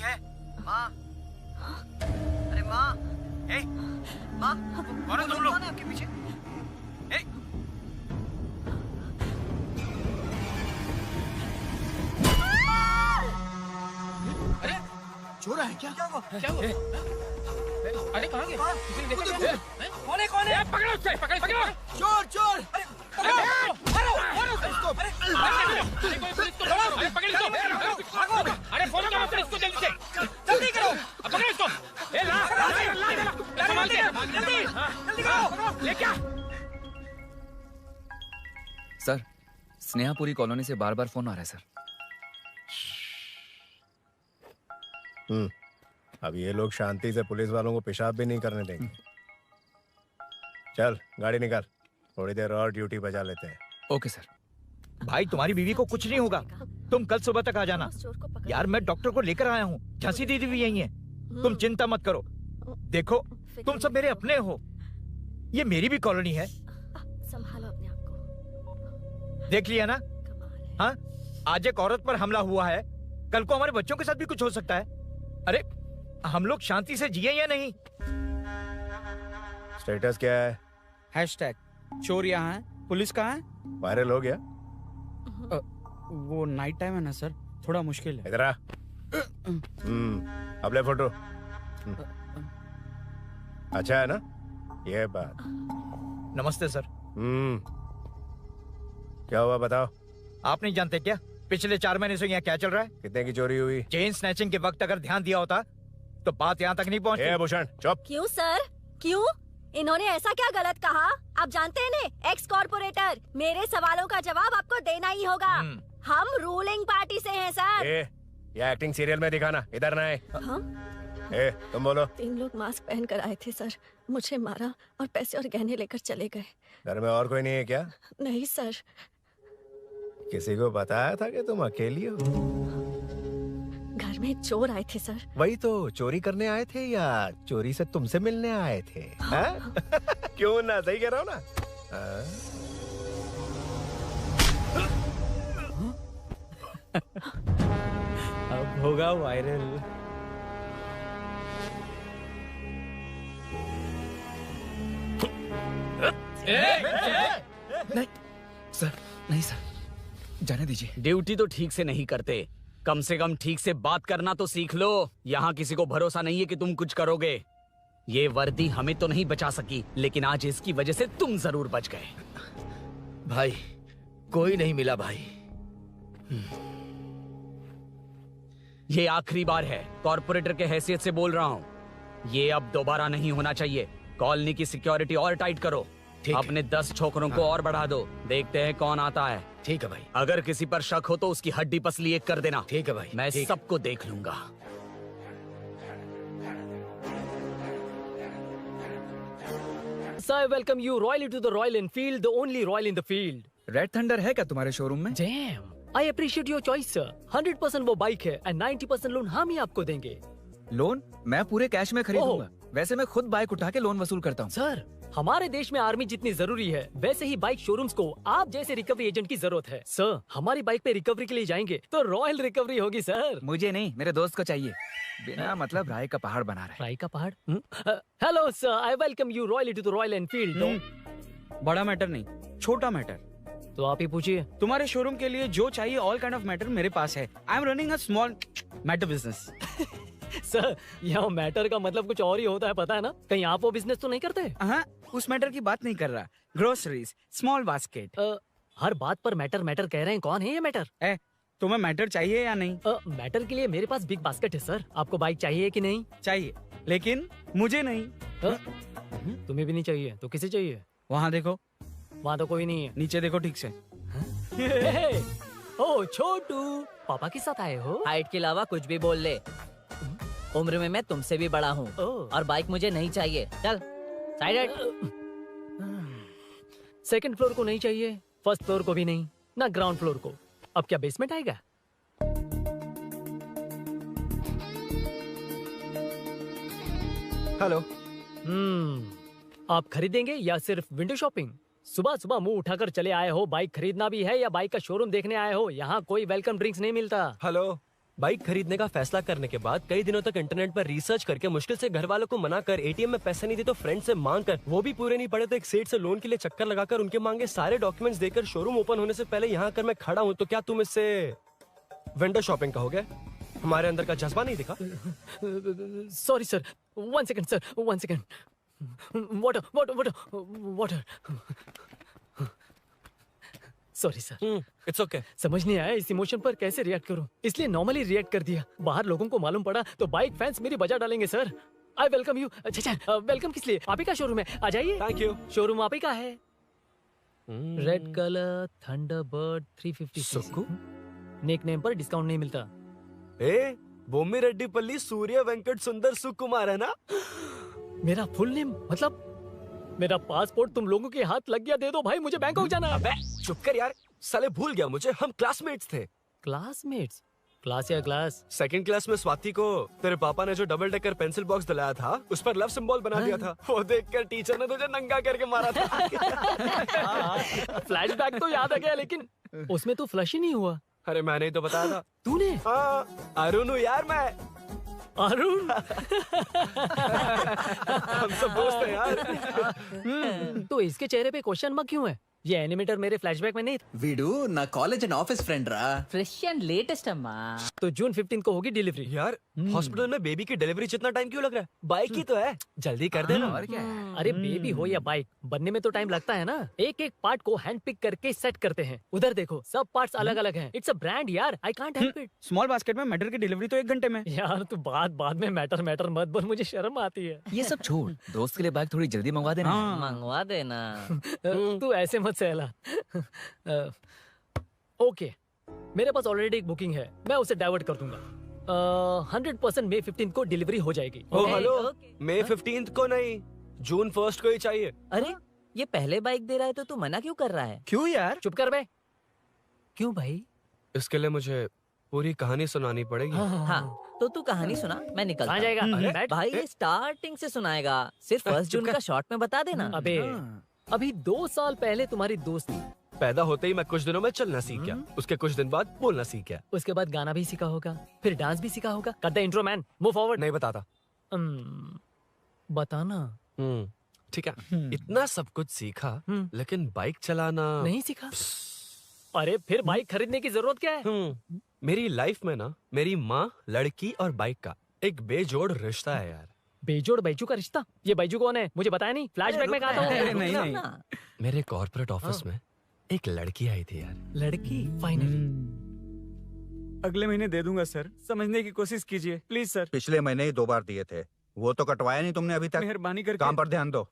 है? माँ, अरे माँ, ए, माँ, कौन है तुम लोग? आपके पीछे? ए, अरे चोर है क्या? क्या हुआ? अरे कहाँ गए? किसी ने देखा? कौन है? पकड़ो उससे, पकड़ो! चोर चोर! अरे इसको! अरे पकड़ इसको! अरे फोन करो पुलिस को जल्दी से! जल्दी करो! अब पकड़ो इसको! ए ला! संभाल के! जल्दी करो! ले क्या? सर, स्नेहापुरी कॉलोनी से बार-बार फोन आ रहा है सर। अब ये लोग शांति से पुलिस वालों को पेशाब भी नहीं करने देंगे। चल गाड़ी निकाल, थोड़ी देर और ड्यूटी बजा लेते हैं। Okay sir. भाई तुम्हारी बीवी को कुछ नहीं होगा, तुम कल सुबह तक आ जाना। यार मैं डॉक्टर को लेकर आया हूँ, झांसी दीदी भी यही है, तुम चिंता मत करो। देखो तुम सब मेरे अपने हो, ये मेरी भी कॉलोनी है। संभालो अपने आप को। देख लिया ना? हाँ, आज एक औरत पर हमला हुआ है, कल को हमारे बच्चों के साथ भी कुछ हो सकता है। अरे हम लोग शांति से जिए या नहीं? स्टेटस क्या है? हैशटैग चोर यहाँ है, पुलिस कहाँ है? वायरल हो गया? वो नाइट टाइम है ना सर, थोड़ा मुश्किल है। इधर आ। अब ले फोटो। अच्छा है ना ये बात? नमस्ते सर। क्या हुआ बताओ? आप नहीं जानते क्या पिछले 4 महीने से यहाँ क्या चल रहा है? कितने की चोरी हुई? चेन स्नैचिंग के वक्त अगर ध्यान दिया होता तो बात यहाँ तक नहीं पहुँचती। भूषण चुप। क्यों सर, क्यों? इन्होंने ऐसा क्या गलत कहा? आप जानते हैं ना, एक्स कॉर्पोरेटर, मेरे सवालों का जवाब आपको देना ही होगा। हम रूलिंग पार्टी से हैं सर। ये एक्टिंग सीरियल में दिखाना, इधर ना आए। हाँ? तुम बोलो। 3 लोग मास्क पहन कर आए थे सर, मुझे मारा और पैसे और गहने लेकर चले गए। घर में और कोई नहीं है क्या? नहीं सर। किसी को बताया था कि तुम अकेली हो? घर में चोर आए थे सर। वही तो, चोरी करने आए थे या चोरी से तुमसे मिलने आए थे? हाँ? क्यों ना, सही कह रहा हूँ ना? अब होगा वायरल। नहीं सर, नहीं सर, जाने दीजिए। ड्यूटी तो ठीक से नहीं करते, कम से कम ठीक से बात करना तो सीख लो। यहाँ किसी को भरोसा नहीं है कि तुम कुछ करोगे। ये वर्दी हमें तो नहीं बचा सकी, लेकिन आज इसकी वजह से तुम जरूर बच गए। भाई कोई नहीं मिला भाई। ये आखिरी बार है, कॉर्पोरेटर के हैसियत से बोल रहा हूँ। ये अब दोबारा नहीं होना चाहिए। कॉलोनी की सिक्योरिटी और टाइट करो, अपने 10 छोकरों को और बढ़ा दो। देखते हैं कौन आता है। ठीक है भाई। अगर किसी पर शक हो तो उसकी हड्डी पसली एक कर देना। ठीक है भाई। मैं सबको देख लूंगा। So I welcome you royally to the Royal Enfield, the only Royal in the field. Red thunder है क्या तुम्हारे शोरूम में? Damn, I appreciate your choice, sir. 100% वो बाइक है and 90% लोन हम ही आपको देंगे। लोन? मैं पूरे कैश में खरीदूंगा। वैसे मैं खुद बाइक उठा के लोन वसूल करता हूँ। सर, हमारे देश में आर्मी जितनी जरूरी है, वैसे ही बाइक शोरूम्स को आप जैसे रिकवरी एजेंट की जरूरत है। सर, हमारी बाइक पे रिकवरी के लिए जाएंगे तो रॉयल रिकवरी होगी सर। मुझे नहीं, मेरे दोस्त को चाहिए। बिना मतलब राय का पहाड़ बना रहा है। राय का पहाड़? Hello sir, I welcome you royally to the Royal Enfield. बड़ा मैटर नहीं, छोटा मैटर। तो आप ही पूछिए। तुम्हारे शोरूम के लिए जो चाहिए ऑल काइंड ऑफ मैटर मेरे पास है। I am running a small matter business. Sir, यहाँ मैटर का मतलब कुछ और ही होता है, पता है ना? कहीं आप वो बिजनेस तो नहीं करते? हाँ, उस मैटर की बात नहीं कर रहा। Groceries, small basket. हर बात पर मैटर मैटर कह रहे हैं, कौन है ये मैटर? तुम्हें मैटर चाहिए या नहीं? मैटर के लिए मेरे पास बिग बास्केट है सर। आपको बाइक चाहिए कि नहीं? चाहिए, लेकिन मुझे नहीं। तुम्हें भी नहीं चाहिए तो किसे चाहिए? वहाँ देखो। वहाँ तो कोई नहीं है। नीचे देखो ठीक से। ओ छोटू, पापा के साथ आए हो? हाइट के अलावा कुछ भी बोल ले। उम्र में मैं तुमसे भी बड़ा हूँ और बाइक मुझे नहीं चाहिए। चल साइड। सेकंड फ्लोर को नहीं चाहिए, फर्स्ट फ्लोर को भी नहीं, ना ग्राउंड फ्लोर को। अब क्या बेसमेंट आएगा? हेलो। आप खरीदेंगे या सिर्फ विंडो शॉपिंग? सुबह सुबह मुंह उठाकर चले आए हो। बाइक खरीदना भी है या बाइक का शोरूम देखने आए हो? यहाँ कोई वेलकम ड्रिंक्स नहीं मिलता। हेलो, बाइक खरीदने का फैसला करने के बाद कई दिनों तक इंटरनेट पर रिसर्च करके मुश्किल से घर वालों को मना कर एटीएम में पैसे नहीं दी तो फ्रेंड से मांग कर वो भी पूरे नहीं पड़े तो एक सेठ से लोन के लिए चक्कर लगाकर उनके मांगे सारे डॉक्यूमेंट्स देकर शोरूम ओपन होने से पहले यहाँ कर मैं खड़ा हूँ, तो क्या तुम इससे वेंडर शॉपिंग कहोगे? हमारे अंदर का जज्बा नहीं दिखा? Sorry sir, 1 second sir, 1 second. Water water water water. Sorry sir. It's okay. समझ नहीं आया इस इमोशन पर कैसे रिएक्ट करूं, इसलिए नॉर्मली रिएक्ट कर दिया। बाहर लोगों को मालूम पड़ा तो बाइक फैंस मेरी बजा डालेंगे सर। I welcome you. अच्छा, वेलकम किस लिए? आप ही का शोरूम है, आ जाइए। Thank you. शोरूम आप ही का है। रेड कलर थंडरबर्ड 350 सुक्कू? निक नेम पर डिस्काउंट नहीं मिलता। ए, बोम्मी रेड्डी पल्ली सूर्य वेंकट सुंदर सुकुमार है ना? मेरा फुल नेम मतलब मेरा पासपोर्ट तुम लोगों के हाथ लग गया, दे दो भाई, मुझे बैंकॉक जाना है। अबे चुप कर यार, साले भूल गया मुझे, हम क्लासमेट्स थे। क्लासमेट्स? क्लास या क्लास? सेकंड क्लास में स्वाति को तेरे पापा ने जो डबल डेकर पेंसिल बॉक्स दिलाया था उस पर लव सिंबल बना दिया था। वो देखकर टीचर ने तुझे नंगा करके मारा था। फ्लैशबैक तो याद आ गया, लेकिन उसमें तो फ्लश ही नहीं हुआ। अरे मैंने ही तो बताया था। तूने? हाँ, अरुण हूँ यार मैं। अरुण? हम सब दोस्त हैं यार। तो इसके चेहरे पे क्वेश्चन मार्क क्यों है? ये एनिमेटर मेरे फ्लैशबैक में नहीं था। వీడు నా కాలేజ్ అండ్ ఆఫీస్ ఫ్రెండ్ రా. फ्रेश एंड लेटेस्ट अम्मा। तो जून 15 को होगी डिलीवरी। यार हॉस्पिटल में बेबी की डिलीवरी जितना टाइम क्यों लग रहा है? बाइक ही तो है, जल्दी कर देना। और क्या है? अरे बेबी हो या बाइक, बनने में तो टाइम लगता है ना। एक एक पार्ट को हैंड पिक करके सेट करते हैं। उधर देखो, सब पार्ट्स अलग अलग हैं। इट्स अ ब्रांड यार, I can't help it. Small basket में मैटर की डिलीवरी तो 1 घंटे में। यार तू बाद में मैटर मत बोल, मुझे शर्म आती है। ये सब छोड़, दोस्त के लिए बाइक थोड़ी जल्दी मंगवा देना। मंगवा देना। तू ऐसे मत सहला। ओके, मेरे पास ऑलरेडी एक बुकिंग है, मैं उसे डाइवर्ट कर दूंगा। 100% मई 15 को डिलीवरी हो जाएगी। ओ हेलो, मई 15 को नहीं, जून 1 को ही चाहिए। अरे ये पहले बाइक दे रहा है तो तू मना क्यों कर रहा है? क्यों यार? चुप कर बे। क्यों भाई? इसके लिए मुझे पूरी कहानी सुनानी पड़ेगी। हाँ, तो तू कहानी सुना, मैं निकलता कहाँ जाएगा? हूँ। बैठ। भाई ये स्टार्टिंग से सुनाएगा, सिर्फ 1 जून का शॉर्ट में बता देना। अबे अभी 2 साल पहले तुम्हारी दोस्ती, पैदा होते ही मैं कुछ दिनों में चलना सीख गया, उसके कुछ दिन बाद बोलना सीख गया। उसके बाद गाना भी सीखा होगा, फिर डांस भी सीखा होगा। Cut the intro man, move forward. नहीं बताता। बताना। ठीक है, इतना सब कुछ सीखा लेकिन बाइक चलाना नहीं सीखा। अरे फिर बाइक खरीदने की जरूरत क्या है? मेरी लाइफ में ना मेरी माँ, लड़की और बाइक का एक बेजोड़ रिश्ता है यार। बेजोड़ बैजू का रिश्ता? ये बैजू कौन है? मुझे बताया नहीं। फ्लैशबैक में कहा था। नहीं। मेरे कॉर्पोरेट ऑफिस में एक लड़की आई थी यार। लड़की? फाइनली अगले महीने दे दूंगा सर, समझने की कोशिश कीजिए प्लीज सर। पिछले महीने ही 2 बार दिए थे, वो तो कटवाया नहीं तुमने अभी तक। मेहरबानी करके काम पर ध्यान दो।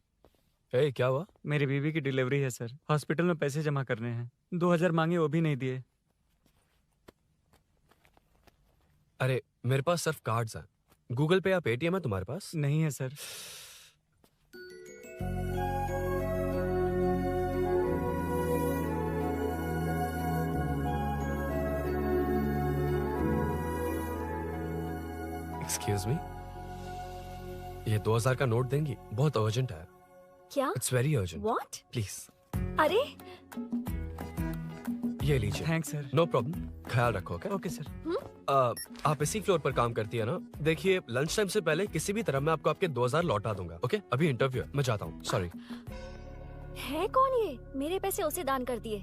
ए, क्या हुआ? मेरी बीवी की डिलीवरी है सर, हॉस्पिटल में पैसे जमा करने हैं। 2000 मांगे, वो भी नहीं दिए। अरे मेरे पास सिर्फ कार्ड्स हैं। गूगल पे या पेटीएम है तुम्हारे पास? नहीं है सर। एक्सक्यूज मी, ये 2000 का नोट देंगी? बहुत अर्जेंट है। क्या? It's very urgent. What? Please. अरे ये लीजिए। Thanks sir. नो प्रॉब्लम, ख्याल रखो। Okay sir. आप इसी फ्लोर पर काम करती है ना? देखिए लंच टाइम से पहले किसी भी तरह मैं आपको आपके 2000 लौटा दूंगा। ओके, अभी इंटरव्यू है, मैं जाता हूँ। सॉरी। है कौन ये? मेरे पैसे उसे दान कर दिए।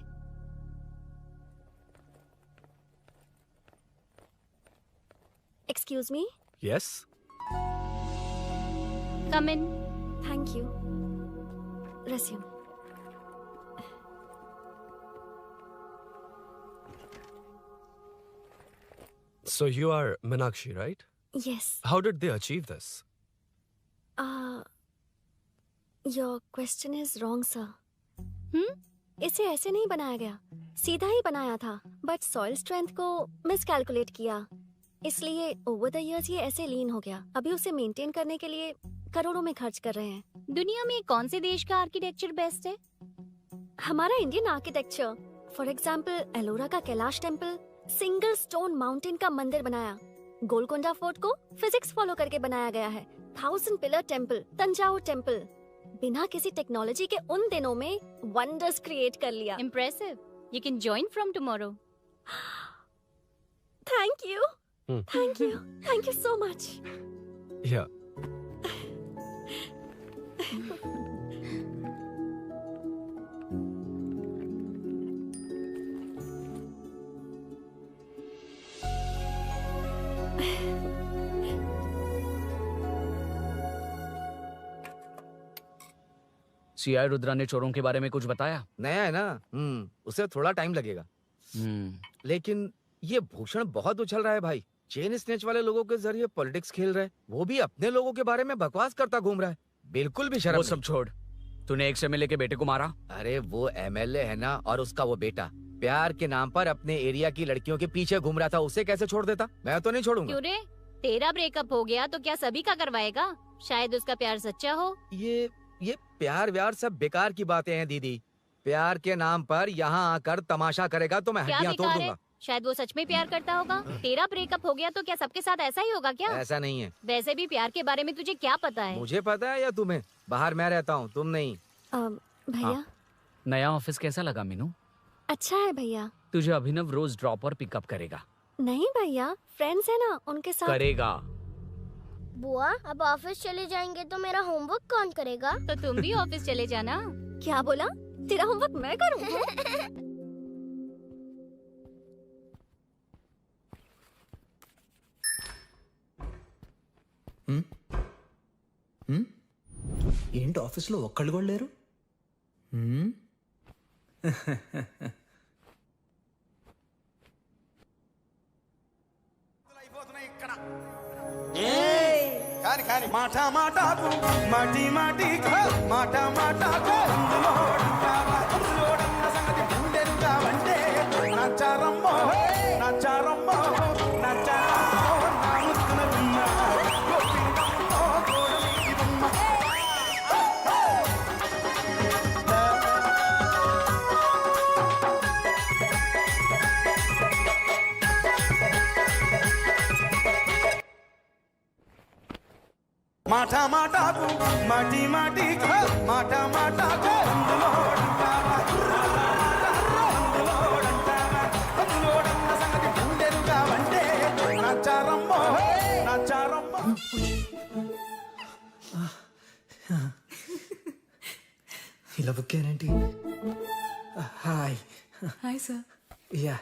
Excuse me. Yes. Come in. Thank you. Resume. So you are Meenakshi, right? Yes. How did they achieve this? Your question is wrong, sir. इसे ऐसे नहीं बनाया गया, सीधा ही बनाया था, बट सॉइल स्ट्रेंथ को मिसकैलकुलेट किया, इसलिए ओवर द इयर्स ये ऐसे लीन हो गया। अभी उसे मेंटेन करने के लिए करोड़ों में खर्च कर रहे हैं। दुनिया में कौन से देश का आर्किटेक्चर बेस्ट है? हमारा Indian architecture. For example Ellora का Kailash temple, single stone mountain का मंदिर बनाया। गोलकोंडा फोर्ट को फिजिक्स फॉलो करके बनाया गया है। 1000 पिलर टेम्पल, तंजावुर टेम्पल, बिना किसी टेक्नोलॉजी के उन दिनों में वंडर्स क्रिएट कर लिया। Impressive. You can join from tomorrow. Thank you. Thank you so much. या सीआई रुद्रा ने चोरों के बारे में कुछ बताया? नया है ना, उसे थोड़ा टाइम लगेगा। लेकिन ये भूषण बहुत उछल रहा है भाई। चेन स्नेच वाले लोगों के जरिए पॉलिटिक्स खेल रहा है, वो भी अपने लोगों के बारे में बकवास करता घूम रहा है। बिल्कुल भी शर्म वो नहीं। सब छोड़, तूने एक एमएलए के बेटे को मारा? अरे वो एमएलए है ना, और उसका वो बेटा प्यार के नाम पर अपने एरिया की लड़कियों के पीछे घूम रहा था, उसे कैसे छोड़ देता? मैं तो नहीं छोड़ूंगा। क्यों रे? तेरा ब्रेकअप हो गया तो क्या सभी का करवाएगा? शायद उसका प्यार सच्चा हो। ये प्यार व्यार सब बेकार की बातें हैं दीदी। प्यार के नाम पर यहाँ आकर तमाशा करेगा तो मैं क्या हड्डियां तोड़ बेकार है? दूंगा। शायद वो सच में प्यार करता होगा। तेरा ब्रेकअप हो गया तो क्या सबके साथ ऐसा ही होगा क्या? ऐसा नहीं है। वैसे भी प्यार के बारे में तुझे क्या पता है? मुझे पता है या तुम्हें? बाहर मैं रहता हूँ, तुम नहीं। भैया नया ऑफिस कैसा लगा मीनू? अच्छा है भैया। तुझे अभिनव रोज ड्रॉप और पिकअप करेगा? नहीं भैया, फ्रेंड्स है ना, उनके साथ करेगा। बुआ अब ऑफिस चले जाएंगे तो मेरा होमवर्क कौन करेगा? तो तुम भी ऑफिस चले जाना। क्या बोला? तेरा होमवर्क मैं करूँ? ఏంటి ఆఫీస్లో ఒక్కళ్ళు కూడా లేరు? కాని కాని మాట మాటకు మాటి మాటికి మాట మాటకు అందులోడన్న సంగతి గుండెరుగా అంటే నచ్చారమ్మో నచ్చారమ్మో నచ్చారమ్మో నా ముక్కున విన్న గోపినమ్మో గోడలి బొమ్మ మాట మాటకు మాటి మాటికి మాట మాటకు అందులోడన్న సంగతి గుండెరుగా అంటే నచ్చారమ్మో నచ్చారమ్మో ఇలా బుక్ అయ్యానేంటి? Hi hi sir. Yeah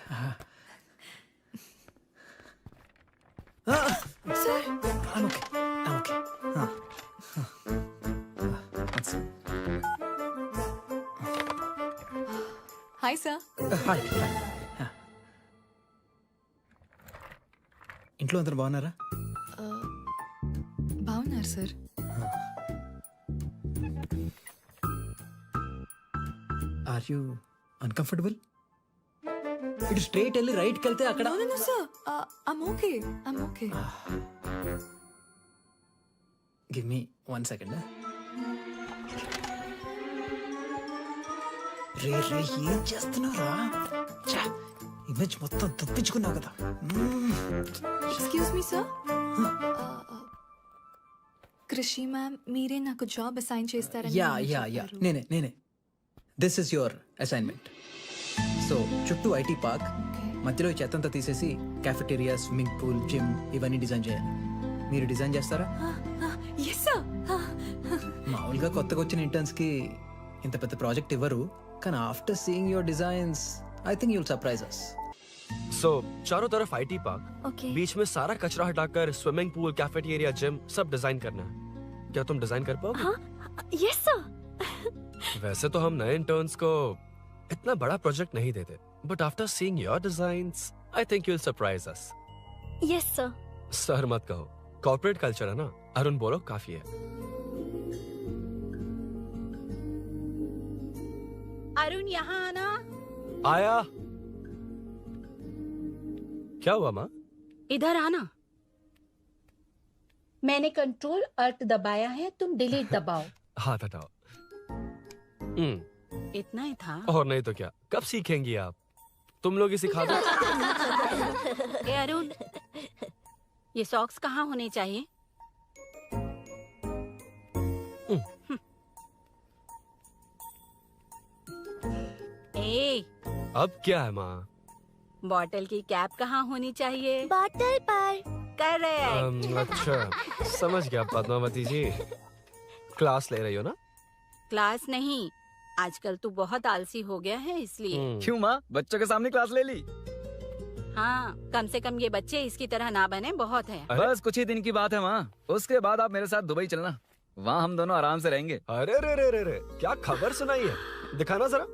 sir okay okay. Hi sir. Hi. ఇంట్లో అందరు బాగున్నారా? బాగున్నారు సార్. Are you uncomfortable? ఇటు స్ట్రైట్ వెళ్ళి రైట్కి వెళ్తే అక్కడ. No, sir. I'm okay. I'm okay. Give me 1 second. రే రే ఏం చేస్తున్నావురా? ఇమేజ్ మొత్తం తప్పించుకున్నావు కదా. Excuse me, sir. Krishi ma'am మీరే నాకు జాబ్ అసైన్ చేస్తారని యా యా యా నేనే. This is your assignment. So చుట్టూ ఐటీ పార్క్, మధ్యలో ఈ చెత్తంతా తీసేసి క్యాఫెటేరియా, స్విమ్మింగ్ పూల్, జిమ్ ఇవన్నీ డిజైన్ చేయాలి. మీరు డిజైన్ చేస్తారా? Yes sir. మామూలుగా కొత్తగా వచ్చిన ఇంటర్న్స్కి ఇంత పెద్ద ప్రాజెక్ట్ ఇవ్వరు, కానీ after seeing your designs I think you'll surprise us. So चारों तरफ आईटी पार्क, Okay. बीच में सारा कचरा हटाकर स्विमिंग पूल, कैफेटेरिया, जिम सब डिजाइन करना है. क्या तुम डिजाइन कर पाओगे? Yes sir. वैसे तो हम नए इंटर्न्स को इतना बड़ा प्रोजेक्ट नहीं देते, but after seeing your designs I think you will surprise us. Yes sir. Sir मत कहो, कॉर्पोरेट कल्चर है ना. अरुण बोलो, काफी है. अरुण यहाँ आना. आया. क्या हुआ माँ? इधर आना. मैंने कंट्रोल अल्ट दबाया है, तुम डिलीट दबाओ. हाथ हटाओ. इतना ही था. और नहीं तो क्या, कब सीखेंगी आप? तुम लोग ही सिखा दो. ए अरुण, ये सॉक्स कहाँ होने चाहिए? ए अब क्या है माँ? बॉटल की कैप कहाँ होनी चाहिए? बॉटल पर। करेक्ट। अच्छा समझ गया पद्मावती जी, क्लास ले रही हो ना? क्लास नहीं, आजकल तू बहुत आलसी हो गया है इसलिए। क्यों माँ, बच्चों के सामने क्लास ले ली? हाँ, कम से कम ये बच्चे इसकी तरह ना बने, बहुत है। बस कुछ ही दिन की बात है माँ, उसके बाद आप मेरे साथ दुबई चलना, वहाँ हम दोनों आराम से रहेंगे। अरे रे रे रे रे, क्या खबर सुनाई है, दिखाना जरा।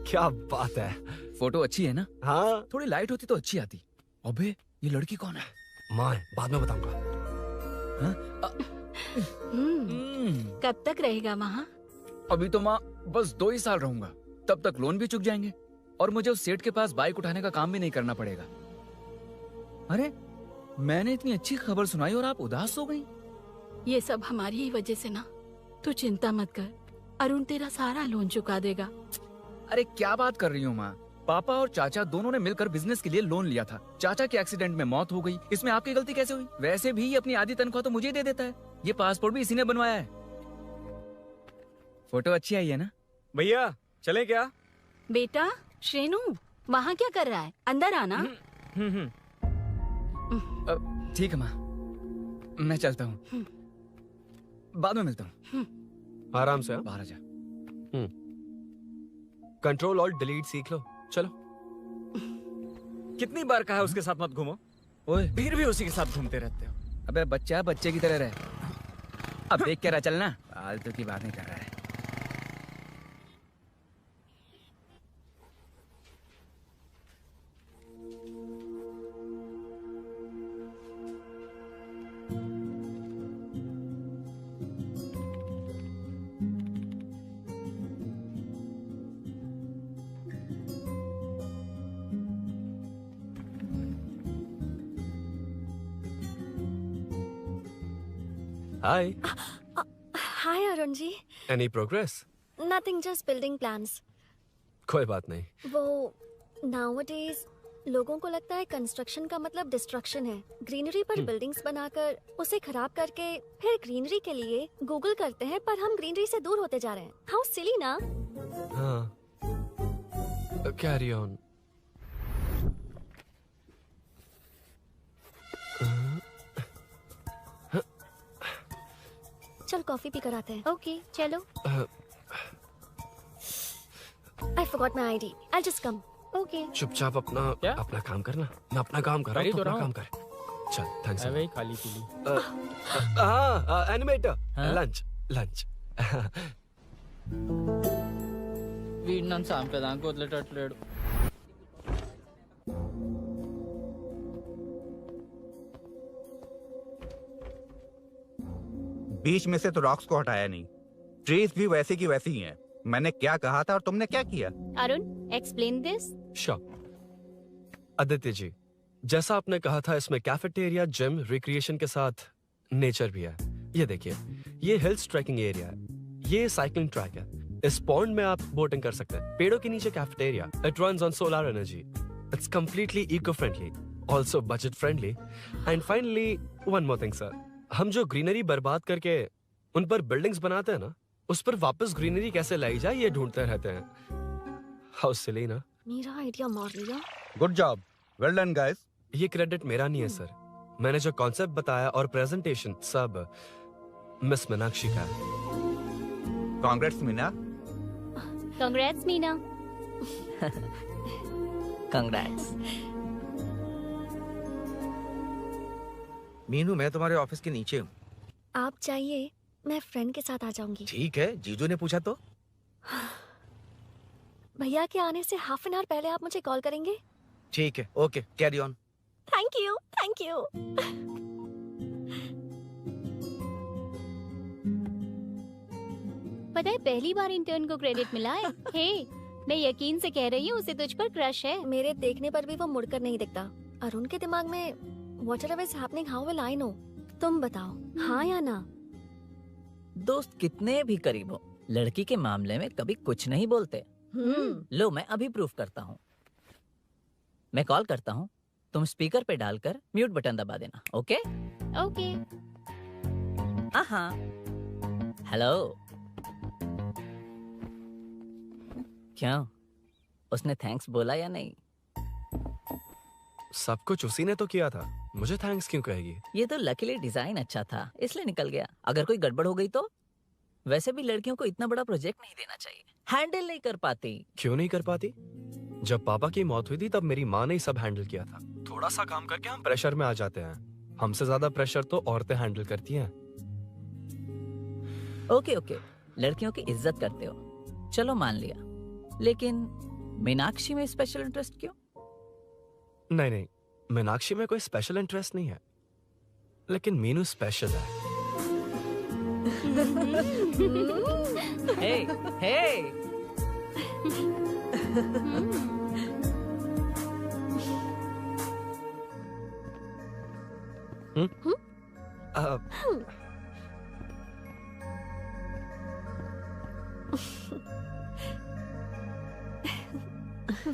क्या बात है, फोटो अच्छी है ना? हाँ। थोड़ी लाइट होती तो अच्छी आती। अबे ये लड़की कौन है? माँ बाद में बताऊंगा। कब तक रहेगा वहाँ? अभी तो माँ बस 2 ही साल रहूंगा, तब तक लोन भी चुक जाएंगे और मुझे उस सेठ के पास बाइक उठाने का काम भी नहीं करना पड़ेगा। अरे मैंने इतनी अच्छी खबर सुनाई और आप उदास हो गई। ये सब हमारी ही वजह से ना, तू चिंता मत कर, अरुण तेरा सारा लोन चुका देगा। अरे क्या बात कर रही हो माँ, पापा और चाचा दोनों ने मिलकर बिजनेस के लिए लोन लिया था। चाचा के एक्सीडेंट में मौत हो गई, इसमें आपकी गलती कैसे हुई? वैसे भी ये अपनी आधी तनख्वाह तो मुझे दे देता है। ये पासपोर्ट भी इसी ने बनवाया है। फोटो अच्छी आई है ना? भैया चले क्या? बेटा श्रेनु, वहाँ क्या कर रहा है? अंदर आना। ठीक है माँ, मैं चलता हूँ, बाद में मिलता हूँ। आराम से बाहर आ जा। कंट्रोल और डिलीट सीख लो, चलो। कितनी बार कहा है उसके साथ मत घूमो, ओए फिर भी उसी के साथ घूमते रहते हो। अबे बच्चा बच्चे की तरह रहे, अब देख के रहा चलना, फालतू की बात नहीं कर रहा है। Hi. Hi Arun ji. Any progress? Nothing, just building plans. कोई बात नहीं। वो नाउअडेज लोगों को लगता है कंस्ट्रक्शन का मतलब डिस्ट्रक्शन है। ग्रीनरी पर बिल्डिंग्स बनाकर उसे खराब करके फिर ग्रीनरी के लिए गूगल करते हैं, पर हम ग्रीनरी से दूर होते जा रहे हैं। हाउ सिली ना? हाँ, कैरी ऑन। चल कॉफी पी कर आते हैं। ओके चलो। I forgot my ID. I'll just come. Okay. चुपचाप अपना काम करना, मैं अपना काम कर रहा हूँ, अपना काम कर। चल थैंक्स। वही खाली पीली। हाँ एनिमेटर, लंच। వీడిని సాంపేదానికి వదిలేటట్లేడు. बीच में से तो रॉक्स को हटाया नहीं, ट्रीज भी वैसी की वैसी ही हैं। मैंने क्या कहा था और तुमने क्या किया? Arun explain this. आदित्य जी, जैसा आपने कहा था इसमें कैफेटेरिया, जिम, रिक्रिएशन के साथ नेचर भी है। ये देखिए, ये हिल्स ट्रैकिंग एरिया है, ये साइकिलिंग ट्रैक है, इस पॉन्ड में आप बोटिंग कर सकते हैं, पेड़ों के नीचे cafeteria, it runs on solar energy, it's completely eco friendly, also budget friendly, and finally one more thing sir, हम जो ग्रीनरी बर्बाद करके उन पर बिल्डिंग्स बनाते हैं ना, उस पर वापस ग्रीनरी कैसे लाई जाए ये ढूंढते रहते हैं। हाउ सिली ना? मेरा आइडिया मार लिया। Good job, well done guys. ये क्रेडिट मेरा नहीं है सर, मैंने जो कॉन्सेप्ट बताया और प्रेजेंटेशन सब मिस मीनाक्षी का है। Congrats Meena. Congrats Meena. Congrats. Meenu, मैं तुम्हारे ऑफिस के नीचे हूँ। आप चाहिए मैं फ्रेंड के साथ आ जाऊंगी। ठीक है, जीजू ने पूछा तो। भैया के आने से हाफ एन आवर पहले आप मुझे कॉल करेंगे? ठीक है, okay, carry on. Thank you, thank you. पता है पहली बार इंटर्न को क्रेडिट मिला है। हे, मैं यकीन से कह रही हूँ उसे तुझ पर क्रश है। मेरे देखने पर भी वो मुड़कर नहीं दिखता। अरुण के दिमाग में whatever is happening, how will I know? तुम बताओ, हाँ या ना? दोस्त कितने भी करीब हो, लड़की के मामले में कभी कुछ नहीं बोलते। लो मैं अभी प्रूफ करता हूँ। मैं कॉल करता हूँ, तुम स्पीकर पे डालकर म्यूट बटन दबा देना। Okay okay. हाँ, हेलो। क्यों उसने थैंक्स बोला या नहीं? सब कुछ उसी ने तो किया था, मुझे थैंक्स क्यों कहेगी? ये तो लकीली डिजाइन अच्छा था इसलिए निकल गया, अगर कोई गड़बड़ हो गई तो? वैसे भी लड़कियों को इतना बड़ा प्रोजेक्ट नहीं देना चाहिए, हैंडल नहीं कर पाती। क्यों नहीं कर पाती? जब पापा की मौत हुई थी तब मेरी माँ ने ही सब हैंडल किया था। थोड़ा सा काम करके हम प्रेशर में आ जाते हैं, हमसे ज्यादा प्रेशर तो औरतें हैंडल करती हैं। ओके ओके, लड़कियों की इज्जत करते हो, चलो मान लिया, लेकिन मीनाक्षी में स्पेशल इंटरेस्ट क्यों? नहीं नहीं, मीनाक्षी में कोई स्पेशल इंटरेस्ट नहीं है, लेकिन मीनू स्पेशल है। हे हे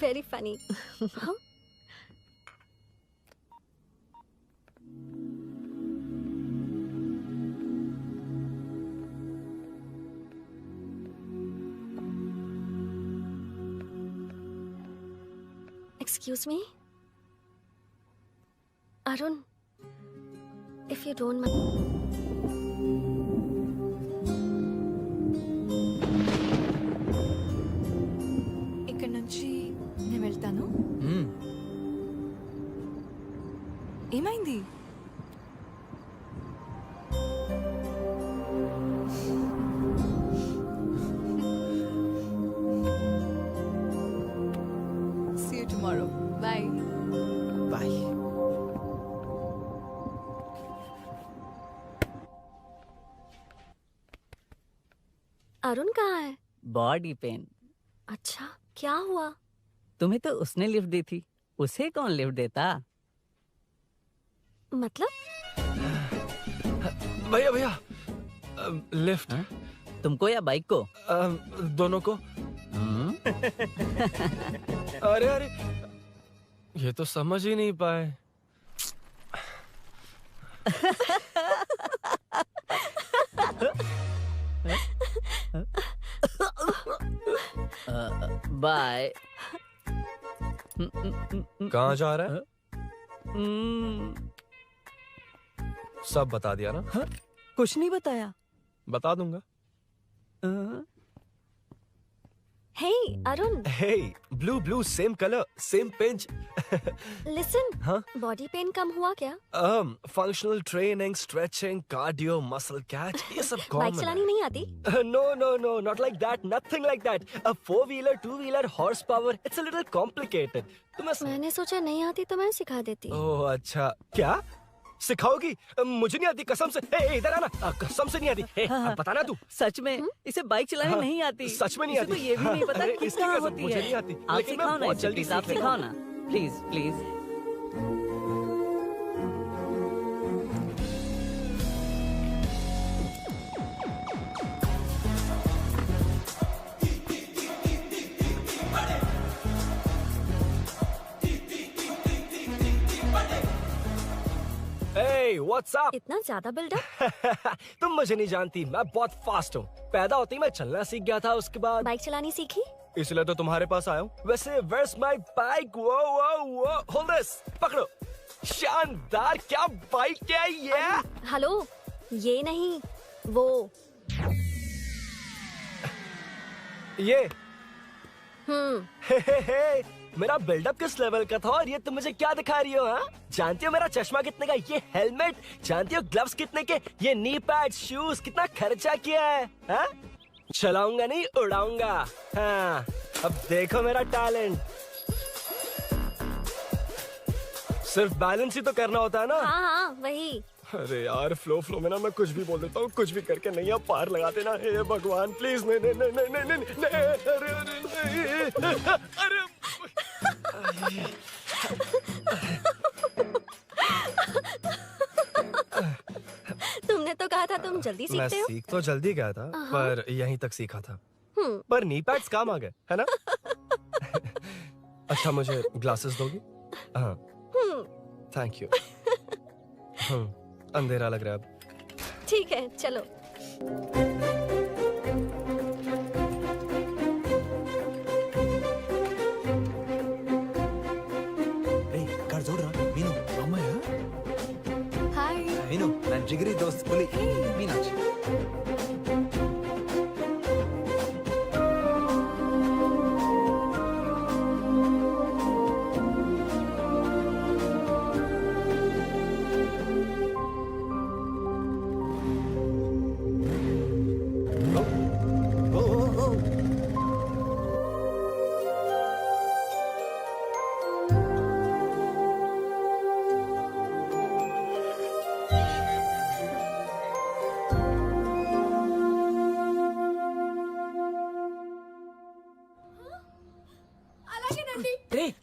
Very funny. Huh? Excuse me? Arun, if you don't mind. ఇక్కడ నుంచి నేను వెళ్తాను. ఏమైంది? See you tomorrow. Bye. Bye. Arun कहाँ है? Body pain. अच्छा, क्या हुआ? तुम्हें तो उसने लिफ्ट दी थी, उसे कौन लिफ्ट देता? मतलब? भैया भैया, लिफ्ट। तुमको या बाइक को? दोनों को। अरे अरे, ये तो समझ ही नहीं पाए। बाय। कहाँ जा रहा है? सब बता दिया ना? कुछ नहीं बताया। बता दूंगा। Hey, Arun. Hey, blue, same color, same pinch. Listen. हाँ? Body pain कम हुआ क्या? Functional training, stretching, cardio, muscle catch, ये सब common बाइक चलानी नहीं आती? No, not like that, nothing like that. A 4-wheeler, 2-wheeler, horsepower, it's a little complicated. मैंने सोचा नहीं आती तो मैं सिखा देती। ओह अच्छा, क्या? सिखाओगी? मुझे नहीं आती कसम से। इधर आना, कसम से नहीं आती। बताना तू। सच में इसे बाइक चलानी नहीं आती। सच में नहीं आती। तो ये भी नहीं पता किस कहाँ होती मुझे है। नहीं आती। आप लेकिन मैं सिखाओ ना, बहुत जल्दी आप सिखाओ ना, please please. Hey, what's up? इतना ज्यादा बिल्डअप? तुम मुझे नहीं जानती, मैं बहुत फास्ट हूँ। पैदा होते ही मैं चलना सीख गया था, उसके बाद बाइक चलानी सीखी? इसलिए तो तुम्हारे पास आया हूँ। वैसे where's my bike? Whoa, hold this, पकड़ो। शानदार, क्या बाइक है ये? हेलो, ये नहीं, वो। ये? मेरा बिल्डअप किस लेवल का था और ये तुम मुझे क्या दिखा रही हो? हाँ, जानती हो मेरा चश्मा कितने का, ये हेलमेट, जानती हो ग्लव्स कितने के, ये नी पैड, शूज, कितना खर्चा किया है? हाँ? चलाऊंगा नहीं, उड़ाऊंगा। हाँ, अब देखो मेरा टैलेंट। सिर्फ बैलेंस ही तो करना होता है ना? हाँ, वही। अरे यार, फ्लो में ना मैं कुछ भी बोल देता हूँ, कुछ भी करके नहीं आप पार लगा देना। हे भगवान प्लीज, नहीं, अरे तुमने तो कहा था तुम जल्दी मैं सीखते हो। सीख तो जल्दी गया था, पर यहीं तक सीखा था। पर नी पैड्स काम आ गए, है ना? अच्छा, मुझे ग्लासेस दोगी? हाँ, थैंक यू। अंधेरा लग रहा है अब। ठीक है, चलो। ಮೀನು ನನ್ನ ಜಿಗರಿ ದೋಸ್ತ್ ಪುಲಿ ಮೀನಾಕ್ಷಿ.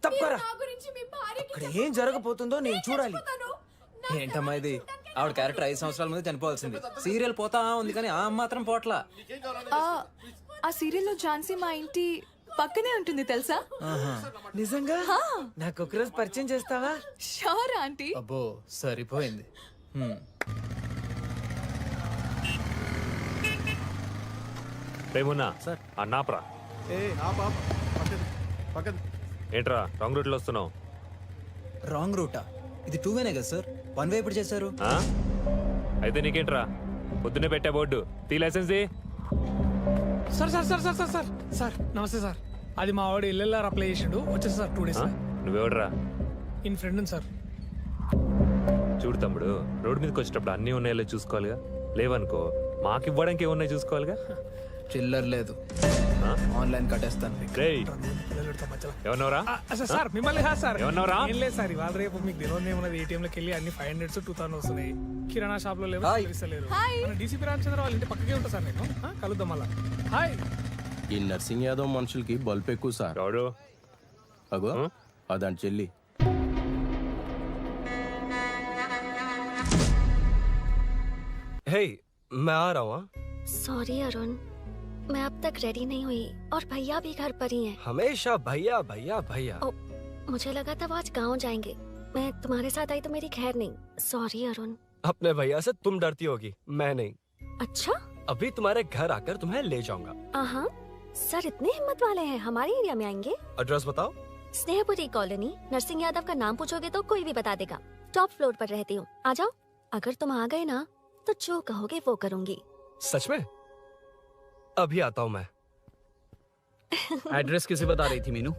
తప్పరా ఇక్కడ ఏం జరగబోతుందో నేను చూడాలి. ఏంటమ్మా ఇది? ఆవిడ క్యారెక్టర్ 5 సంవత్సరాల ముందు చనిపోవాల్సింది. సీరియల్ పోతా ఉంది కానీ ఆ మాత్రం పోట్లా. ఆ సీరియల్లో ఝాన్సీ మా ఇంటి పక్కనే ఉంటుంది తెలుసా? నిజంగా? నాకు ఒకరోజు పరిచయం చేస్తావా? Sure aunty. అబ్బో సరిపోయింది. రేమున్నా సార్ అన్నాప్రా ఏంట్రా రాంగ్ రూట్ లో వస్తున్నావు? రాంగ్ రూటా? ఇది 2 వేనే కదా సార్, 1 వే ఎప్పుడు చేశారు? అయితే నీకేంట్రా పొద్దున్నే పెట్టా బోర్డు తీ లైసెన్స్ ది. Sir sir sir sir sir sir sir నమస్తే సార్. అది మా వాడు ఎల్ఎల్ఆర్ అప్లై చేసిండు వచ్చేసి సార్ 2 డేస్. నువ్వెవడరా? In friend sir. చూడు తమ్ముడు, రోడ్ మీదకి వచ్చేటప్పుడు అన్నీ ఉన్నాయో చూసుకోవాలిగా, లేవనుకో మాకు ఇవ్వడానికి ఏమున్నాయి చూసుకోవాలిగా. చిల్లర్ లేదు, ఆన్లైన్ కట్టేస్తాను. ఏమన్నావురా? సార్ మిమ్మల్ని కాదు సార్, ఏమన్నావురా? ఏం లేదు సార్. ఇవాళ రేపు మీకు తెలియదు ఏమన్నది, ATM లోకి వెళ్ళి అన్ని 500 2000 వస్తున్నాయి. కిరాణా షాప్ లో లేవు, తెలుస్తలేరు. DCP రామచంద్ర వాళ్ళ ఇంటి పక్కకే ఉంటా సార్ నేను. కలుద్దాం మళ్ళా. హాయ్. ఈ నర్సింగ్ యాదవ్ మనుషులకి బల్బ్ ఎక్కువ సార్. అగో అదండి చెల్లి. हे मैं आ रहा हूँ. सॉरी अरुण, मैं अब तक रेडी नहीं हुई और भैया भी घर पर ही हैं। हमेशा भैया भैया भैया. मुझे लगा था वो आज गाँव जाएंगे, मैं तुम्हारे साथ आई तो मेरी खैर नहीं. सॉरी अरुण. अपने भैया से तुम डरती होगी, मैं नहीं. अच्छा? अभी तुम्हारे घर आकर तुम्हें ले जाऊंगा. हाँ सर, इतने हिम्मत वाले हैं, हमारे एरिया में आएंगे? एड्रेस बताओ. स्नेहपुरी कॉलोनी. नरसिंह यादव का नाम पूछोगे तो कोई भी बता देगा. टॉप फ्लोर पर रहती हूँ, आ जाओ. अगर तुम आ गए ना तो जो कहोगे वो करूँगी. सच में? अभी आता हूँ मैं. एड्रेस किसे बता रही थी मीनू?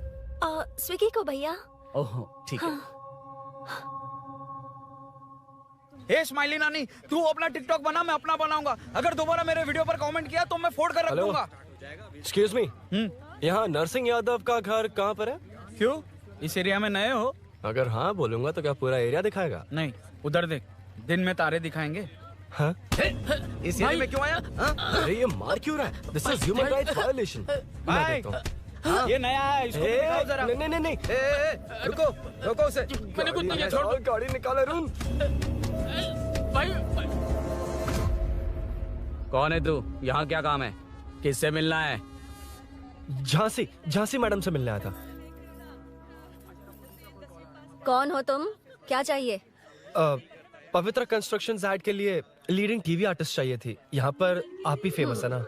स्विगी को भैया. ओह ठीक है. हे स्माइली नानी, तू अपना टिकटॉक बना, मैं अपना बनाऊंगा. अगर दोबारा मेरे वीडियो पर कमेंट किया तो मैं फोड़ कर रख दूंगा. एक्सक्यूज मी, यहाँ नरसिंह यादव का घर कहाँ पर है? क्यों, इस एरिया में नए हो? अगर हाँ बोलूंगा तो क्या पूरा एरिया दिखाएगा? नहीं, उधर देख, दिन में तारे दिखाएंगे. हाँ? इस एरिया में क्यों आया? अरे ये मार क्यों रहा है? This is human rights violation. भाई, ये नया है, इसको दिखाओ जरा. नहीं नहीं नहीं. रुको रुको उसे. मैंने कुछ नहीं किया, छोड़. गाड़ी निकाल अरुण. कौन है तू? यहाँ क्या काम है? किससे मिलना है? झांसी मैडम से मिलने आया था. कौन हो तुम? क्या चाहिए? पवित्र कंस्ट्रक्शंस ऐड के लिए लीडिंग टीवी आर्टिस्ट चाहिए थी. यहाँ पर आप ही फेमस है ना.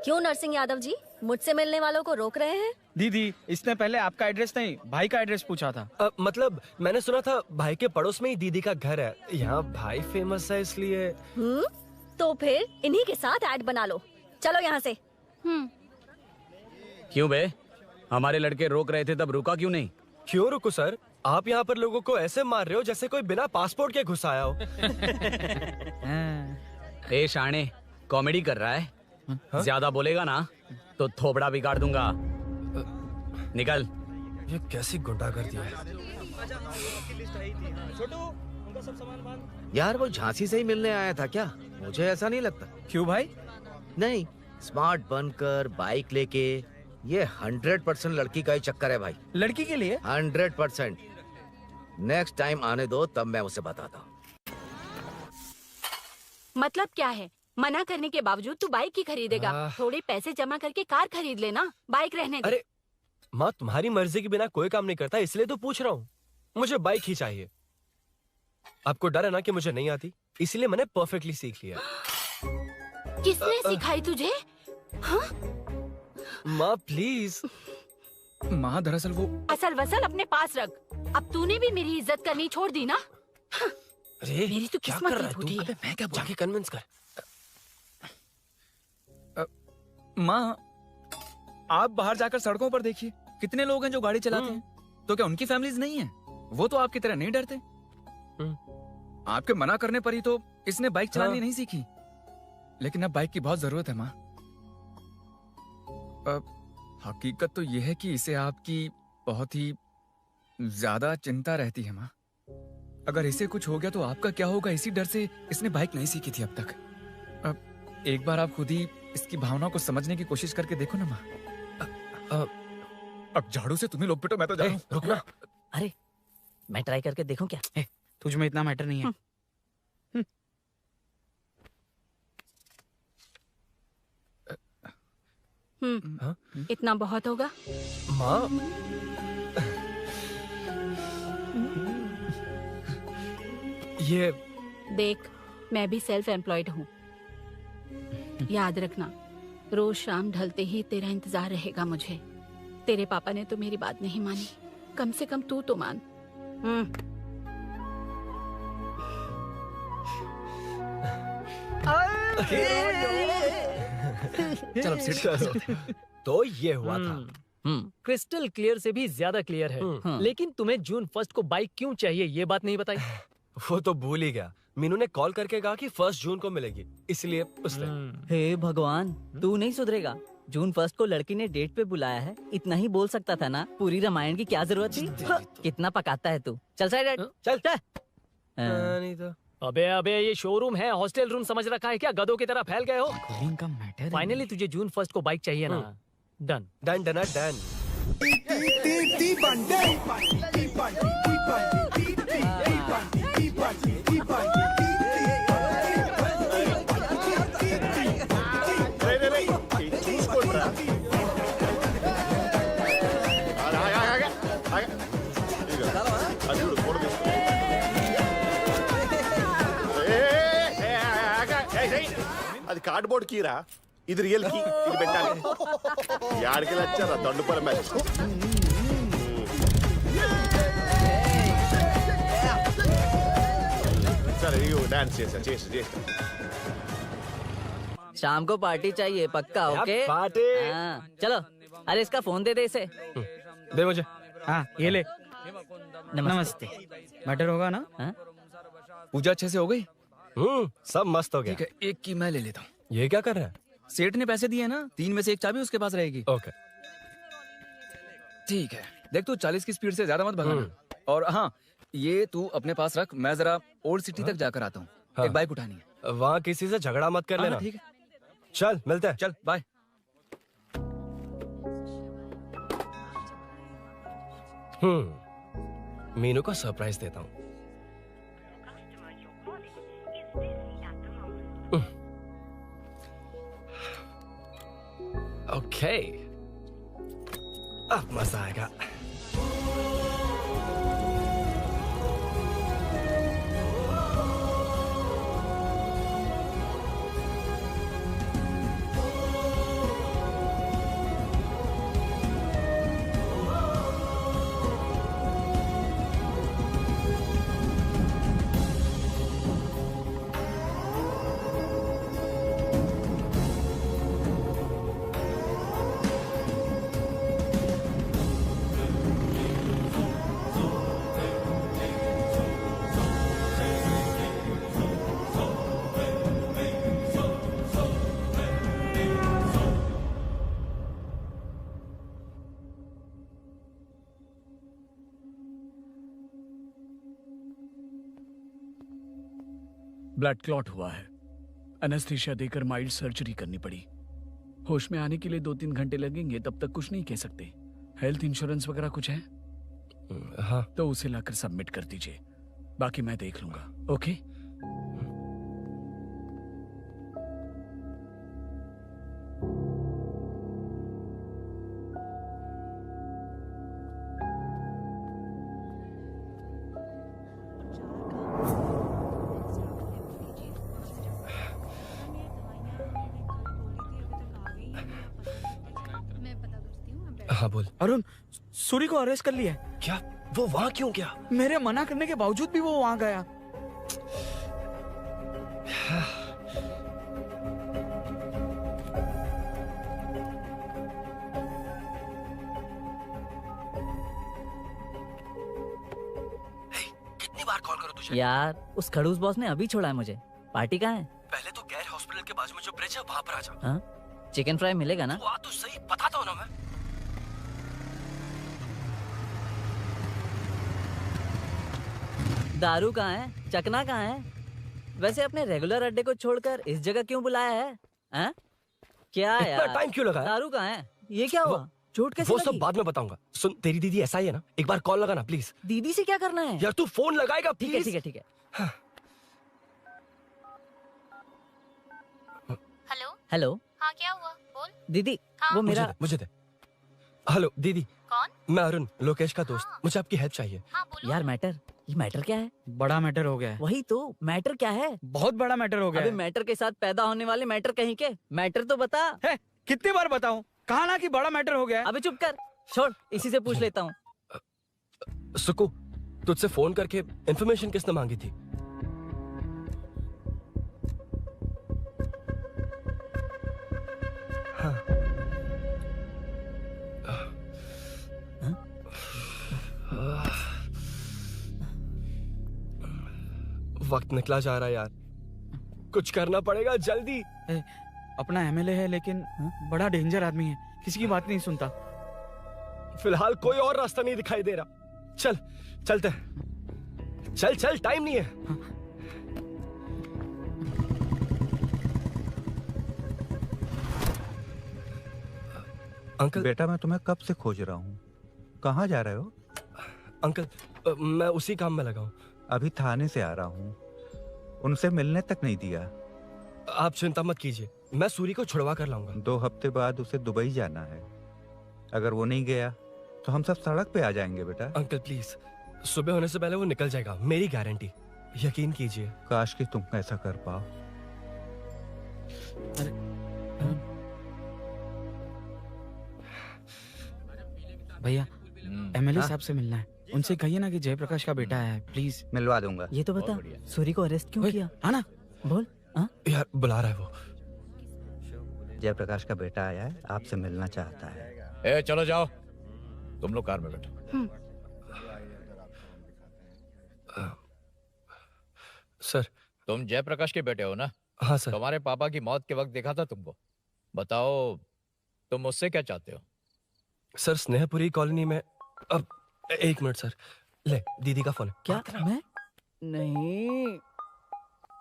क्यों नरसिंह यादव जी मुझसे मिलने वालों को रोक रहे हैं? दीदी, इसने पहले आपका एड्रेस नहीं, भाई का एड्रेस पूछा था. मतलब मैंने सुना था भाई के पड़ोस में ही दीदी का घर है. यहाँ भाई फेमस है इसलिए. तो फिर इन्हीं के साथ ऐड बना लो. चलो यहाँ से. क्यों बे? हमारे लड़के रोक रहे थे तब रुका क्यों नहीं? क्यों रुको सर? आप यहाँ पर लोगों को ऐसे मार रहे हो जैसे कोई बिना पासपोर्ट के घुस आया हो. ए शाणे, कॉमेडी कर रहा है? ज्यादा बोलेगा ना तो थोबड़ा बिगाड़ दूंगा. निकल. ये कैसी गुंडागर्दी है. यार वो झांसी से ही मिलने आया था क्या? मुझे ऐसा नहीं लगता. क्यों भाई? नहीं, स्मार्ट बनकर बाइक लेके, ये 100% लड़की का ही चक्कर है भाई. लड़की के लिए? 100%. नेक्स्ट टाइम आने दो, तब मैं उसे बताता हूँ. मतलब क्या है? मना करने के बावजूद तू बाइक ही खरीदेगा? थोड़े पैसे जमा करके कार खरीद लेना, बाइक रहने दे. अरे माँ, तुम्हारी मर्जी के बिना कोई काम नहीं करता, इसलिए तो पूछ रहा हूँ. मुझे बाइक ही चाहिए. आपको डर है ना कि मुझे नहीं आती, इसलिए मैंने परफेक्टली सीख लिया. किसने सिखाई तुझे? हाँ? माँ प्लीज. माँ दरअसल वो असल वसल अपने पास रख. अब तूने भी मेरी इज्जत करनी छोड़ दी ना. अरे मेरी तो क्या किस्मत कर ही रहा है फूटी तू? है। मैं क्या बोलूं? जाके कन्विंस कर। माँ, आप बाहर जाकर सड़कों पर देखिए, कितने लोग हैं जो गाड़ी चलाते हैं। तो क्या उनकी फैमिलीज नहीं है? वो तो आपकी तरह नहीं डरते। आपके मना करने पर ही तो इसने बाइक चलानी नहीं सीखी। लेकिन अब बाइक की बहुत जरूरत है माँ। हकीकत तो यह है कि इसे आपकी बहुत ही ज्यादा चिंता रहती है माँ। अगर इसे कुछ हो गया तो आपका क्या होगा, इसी डर से इसने बाइक नहीं सीखी थी अब तक। अब एक बार आप खुद ही इसकी भावना को समझने की कोशिश करके देखो ना माँ। अब झाड़ू से तुम्हें लोग पिटो, मैं तो जा रहा हूं। रुकना। अरे मैं ट्राई करके देखूं क्या? तुझ में इतना मैटर नहीं है। इतना बहुत होगा। माँ, ये देख, मैं भी सेल्फ एम्प्लॉयड हूँ। याद रखना, रोज शाम ढलते ही तेरा इंतजार रहेगा मुझे। तेरे पापा ने तो मेरी बात नहीं मानी, कम से कम तू तो मान। चल अब सीट तो ये हुआ था। क्रिस्टल क्लियर से भी ज्यादा क्लियर है। लेकिन तुम्हें जून 1 को बाइक क्यों चाहिए, ये बात नहीं बताई। वो तो भूल ही गया। मीनू ने कॉल करके कहा कि 1 जून को मिलेगी, इसलिए उसने। हे भगवान, तू नहीं सुधरेगा। जून 1 को लड़की ने डेट पे बुलाया है, इतना ही बोल सकता था ना। पूरी रामायण की क्या जरूरत थी? कितना पकाता है तू। चल साइड चल। नहीं तो अबे ये शोरूम है, हॉस्टल रूम समझ रखा है क्या? गधों की तरह फैल गए हो। का मैटर। फाइनली तुझे जून 1 को बाइक चाहिए ना? Done done done done. అది కార్డ్బోర్డ్ కీరా, ఇది రియల్ కీ. ఇది పెట్టాలి. యాడికి వచ్చారా దండుపల మ్యాచ్. సరే ఇగో డాన్స్ చేసా. शाम को पार्टी चाहिए पक्का? Okay party. हाँ, चलो। अरे इसका फोन दे दे इसे। दे मुझे। हाँ ये ले। नमस्ते। मैटर होगा ना? पूजा अच्छे से हो गई? सब मस्त हो गया। ठीक है, एक की मैं ले लेता हूँ। ये क्या कर रहा है? सेठ ने पैसे दिए ना, 3 में से 1 चाबी उसके पास रहेगी। ओके ठीक है, देख तू 40 की स्पीड से ज्यादा मत भगाना। और हाँ, ये तू अपने पास रख, मैं जरा ओल्ड सिटी तक जाकर आता हूँ। एक बाइक उठानी है। वहाँ किसी से झगड़ा मत कर लेना। ठीक है, चल मिलते हैं। चल बाय। मीनू को सरप्राइज देता हूँ। ओके, अब मजा आएगा। ब्लड क्लॉट हुआ है। एनेस्थीसिया देकर माइल्ड सर्जरी करनी पड़ी। होश में आने के लिए 2-3 घंटे लगेंगे, तब तक कुछ नहीं कह सकते। हेल्थ इंश्योरेंस वगैरह कुछ है? हाँ। तो उसे लाकर सबमिट कर दीजिए, बाकी मैं देख लूंगा। ओके? हाँ बोल। अरुण, सूरी को अरेस्ट कर लिया है। क्या? वो वहाँ क्यों गया? मेरे मना करने के बावजूद भी वो वहाँ गया। यार उस खड़ूस बॉस ने अभी छोड़ा है मुझे। पार्टी कहाँ है? पहले तो गैर हॉस्पिटल के बाजू में जो ब्रिज है वहाँ पर आ जा। हाँ? चिकन फ्राई मिलेगा ना? तो सही बताता हूँ ना मैं। दारू कहाँ है? चकना कहाँ है? वैसे अपने रेगुलर अड्डे को छोड़कर इस जगह क्यों बुलाया है? हैं? क्या इतना यार? टाइम क्यों लगा? दारू कहाँ है? ये क्या हुआ? चोट कैसे वो लगी? सब बाद में बताऊंगा। सुन, तेरी दीदी ऐसा ही है ना, एक बार कॉल लगाना प्लीज। दीदी से क्या करना है? यार तू फोन लगाएगा ठीक है प्लीज। ठीक है ठीक है। हेलो हेलो हाँ क्या हुआ बोल। दीदी हाँ? वो मेरा मुझे दे। हेलो दीदी। कौन? मैं अरुण, लोकेश का दोस्त। मुझे आपकी हेल्प चाहिए। यार मैटर, ये मैटर क्या है? बड़ा मैटर हो गया है। वही तो मैटर क्या है? बहुत बड़ा मैटर हो गया अबे है। मैटर के साथ पैदा होने वाले मैटर कहीं के, मैटर तो बता। है, कितनी बार बताऊं? कहा ना कि बड़ा मैटर हो गया है। अबे चुप कर, छोड़, इसी से पूछ लेता हूँ। सुकू, तुझसे फोन करके इन्फॉर्मेशन किसने मांगी थी? हाँ। वक्त निकला जा रहा है यार, कुछ करना पड़ेगा जल्दी। अपना एमएलए है लेकिन बड़ा डेंजर आदमी है, किसी की बात नहीं सुनता। फिलहाल कोई और रास्ता नहीं दिखाई दे रहा। चल चलते हैं। चल चल, टाइम नहीं है। अंकल। बेटा मैं तुम्हें कब से खोज रहा हूँ, कहाँ जा रहे हो? अंकल मैं उसी काम में लगा हूँ। अभी थाने से आ रहा हूँ, उनसे मिलने तक नहीं दिया। आप चिंता मत कीजिए, मैं सूरी को छुड़वा कर लाऊंगा। 2 हफ्ते बाद उसे दुबई जाना है, अगर वो नहीं गया तो हम सब सड़क पे आ जाएंगे बेटा। अंकल प्लीज, सुबह होने से पहले वो निकल जाएगा, मेरी गारंटी, यकीन कीजिए। काश कि तुम ऐसा कर पाओ। भैया एमएलए साहब से मिलना है, उनसे कहिए ना कि जयप्रकाश का बेटा है, प्लीज। मिलवा दूंगा। ये तो बता, सूरी को अरेस्ट क्यों किया? हाँ ना, बोल। यार बुला रहा है वो। जयप्रकाश का बेटा आया है, आपसे मिलना चाहता है। ए चलो जाओ, तुम लोग कार में बैठो। सर। तुम जयप्रकाश के बेटे हो ना? हाँ सर। तुम्हारे पापा की मौत के वक्त देखा था तुमको। बताओ तुम मुझसे क्या चाहते हो? सर स्नेहपुरी कॉलोनी में। अब 1 मिनट सर, ले दीदी का फोन है। क्या? मैं नहीं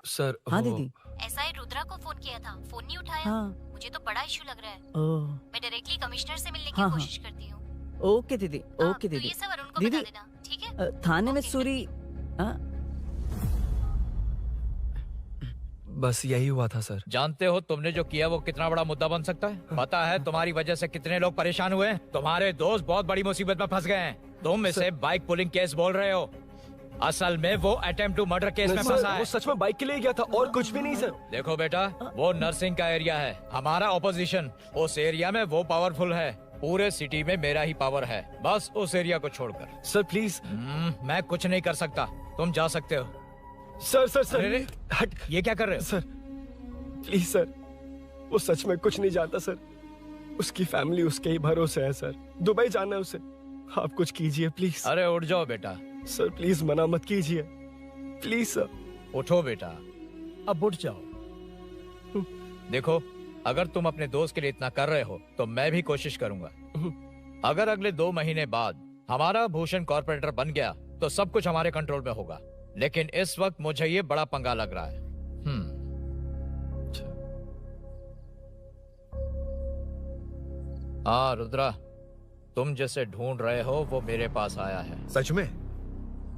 सर। हाँ दीदी। एसआई रुद्रा को फोन किया था, फोन नहीं उठाया। हाँ। मुझे तो बड़ा इशू लग रहा है। ओह। मैं डायरेक्टली कमिश्नर से मिलने की हाँ, कोशिश करती हूँ। ओके दीदी, ओके तो दीदी। ये सब अरुण को दीदी, बता देना, ठीक है? थाने में सूरी। बस यही हुआ था सर। जानते हो तुमने जो किया वो कितना बड़ा मुद्दा बन सकता है? पता है तुम्हारी वजह से कितने लोग परेशान हुए हैं? तुम्हारे दोस्त बहुत बड़ी मुसीबत में फंस गए हैं। तुम इसे बाइक पुलिंग केस बोल रहे हो, असल में वो अटेम्प्ट टू मर्डर केस में फंसा है। वो सच में बाइक के लिए गया था और कुछ भी नहीं सर। देखो बेटा, वो नर्सिंग का एरिया है, हमारा ऑपोजिशन उस एरिया में वो पावरफुल है। पूरे सिटी में मेरा ही पावर है, बस उस एरिया को छोड़कर। Sir please. मैं कुछ नहीं कर सकता, तुम जा सकते हो। Sir sir sir. अरे हट, ये क्या कर रहे हो? सर प्लीज सर, वो सच में कुछ नहीं जानता सर। उसकी फैमिली उसके ही भरोसे है सर, दुबई जाना है उसे। आप कुछ कीजिए प्लीज। अरे उठ जाओ बेटा। सर प्लीज मना मत कीजिए, प्लीज सर। उठो बेटा, अब उठ जाओ। देखो, अगर तुम अपने दोस्त के लिए इतना कर रहे हो तो मैं भी कोशिश करूंगा। अगर अगले 2 महीने बाद हमारा भूषण कॉर्पोरेटर बन गया तो सब कुछ हमारे कंट्रोल में होगा, लेकिन इस वक्त मुझे ये बड़ा पंगा लग रहा है। हाँ रुद्रा, तुम जैसे ढूंढ रहे हो वो मेरे पास आया है। सच में?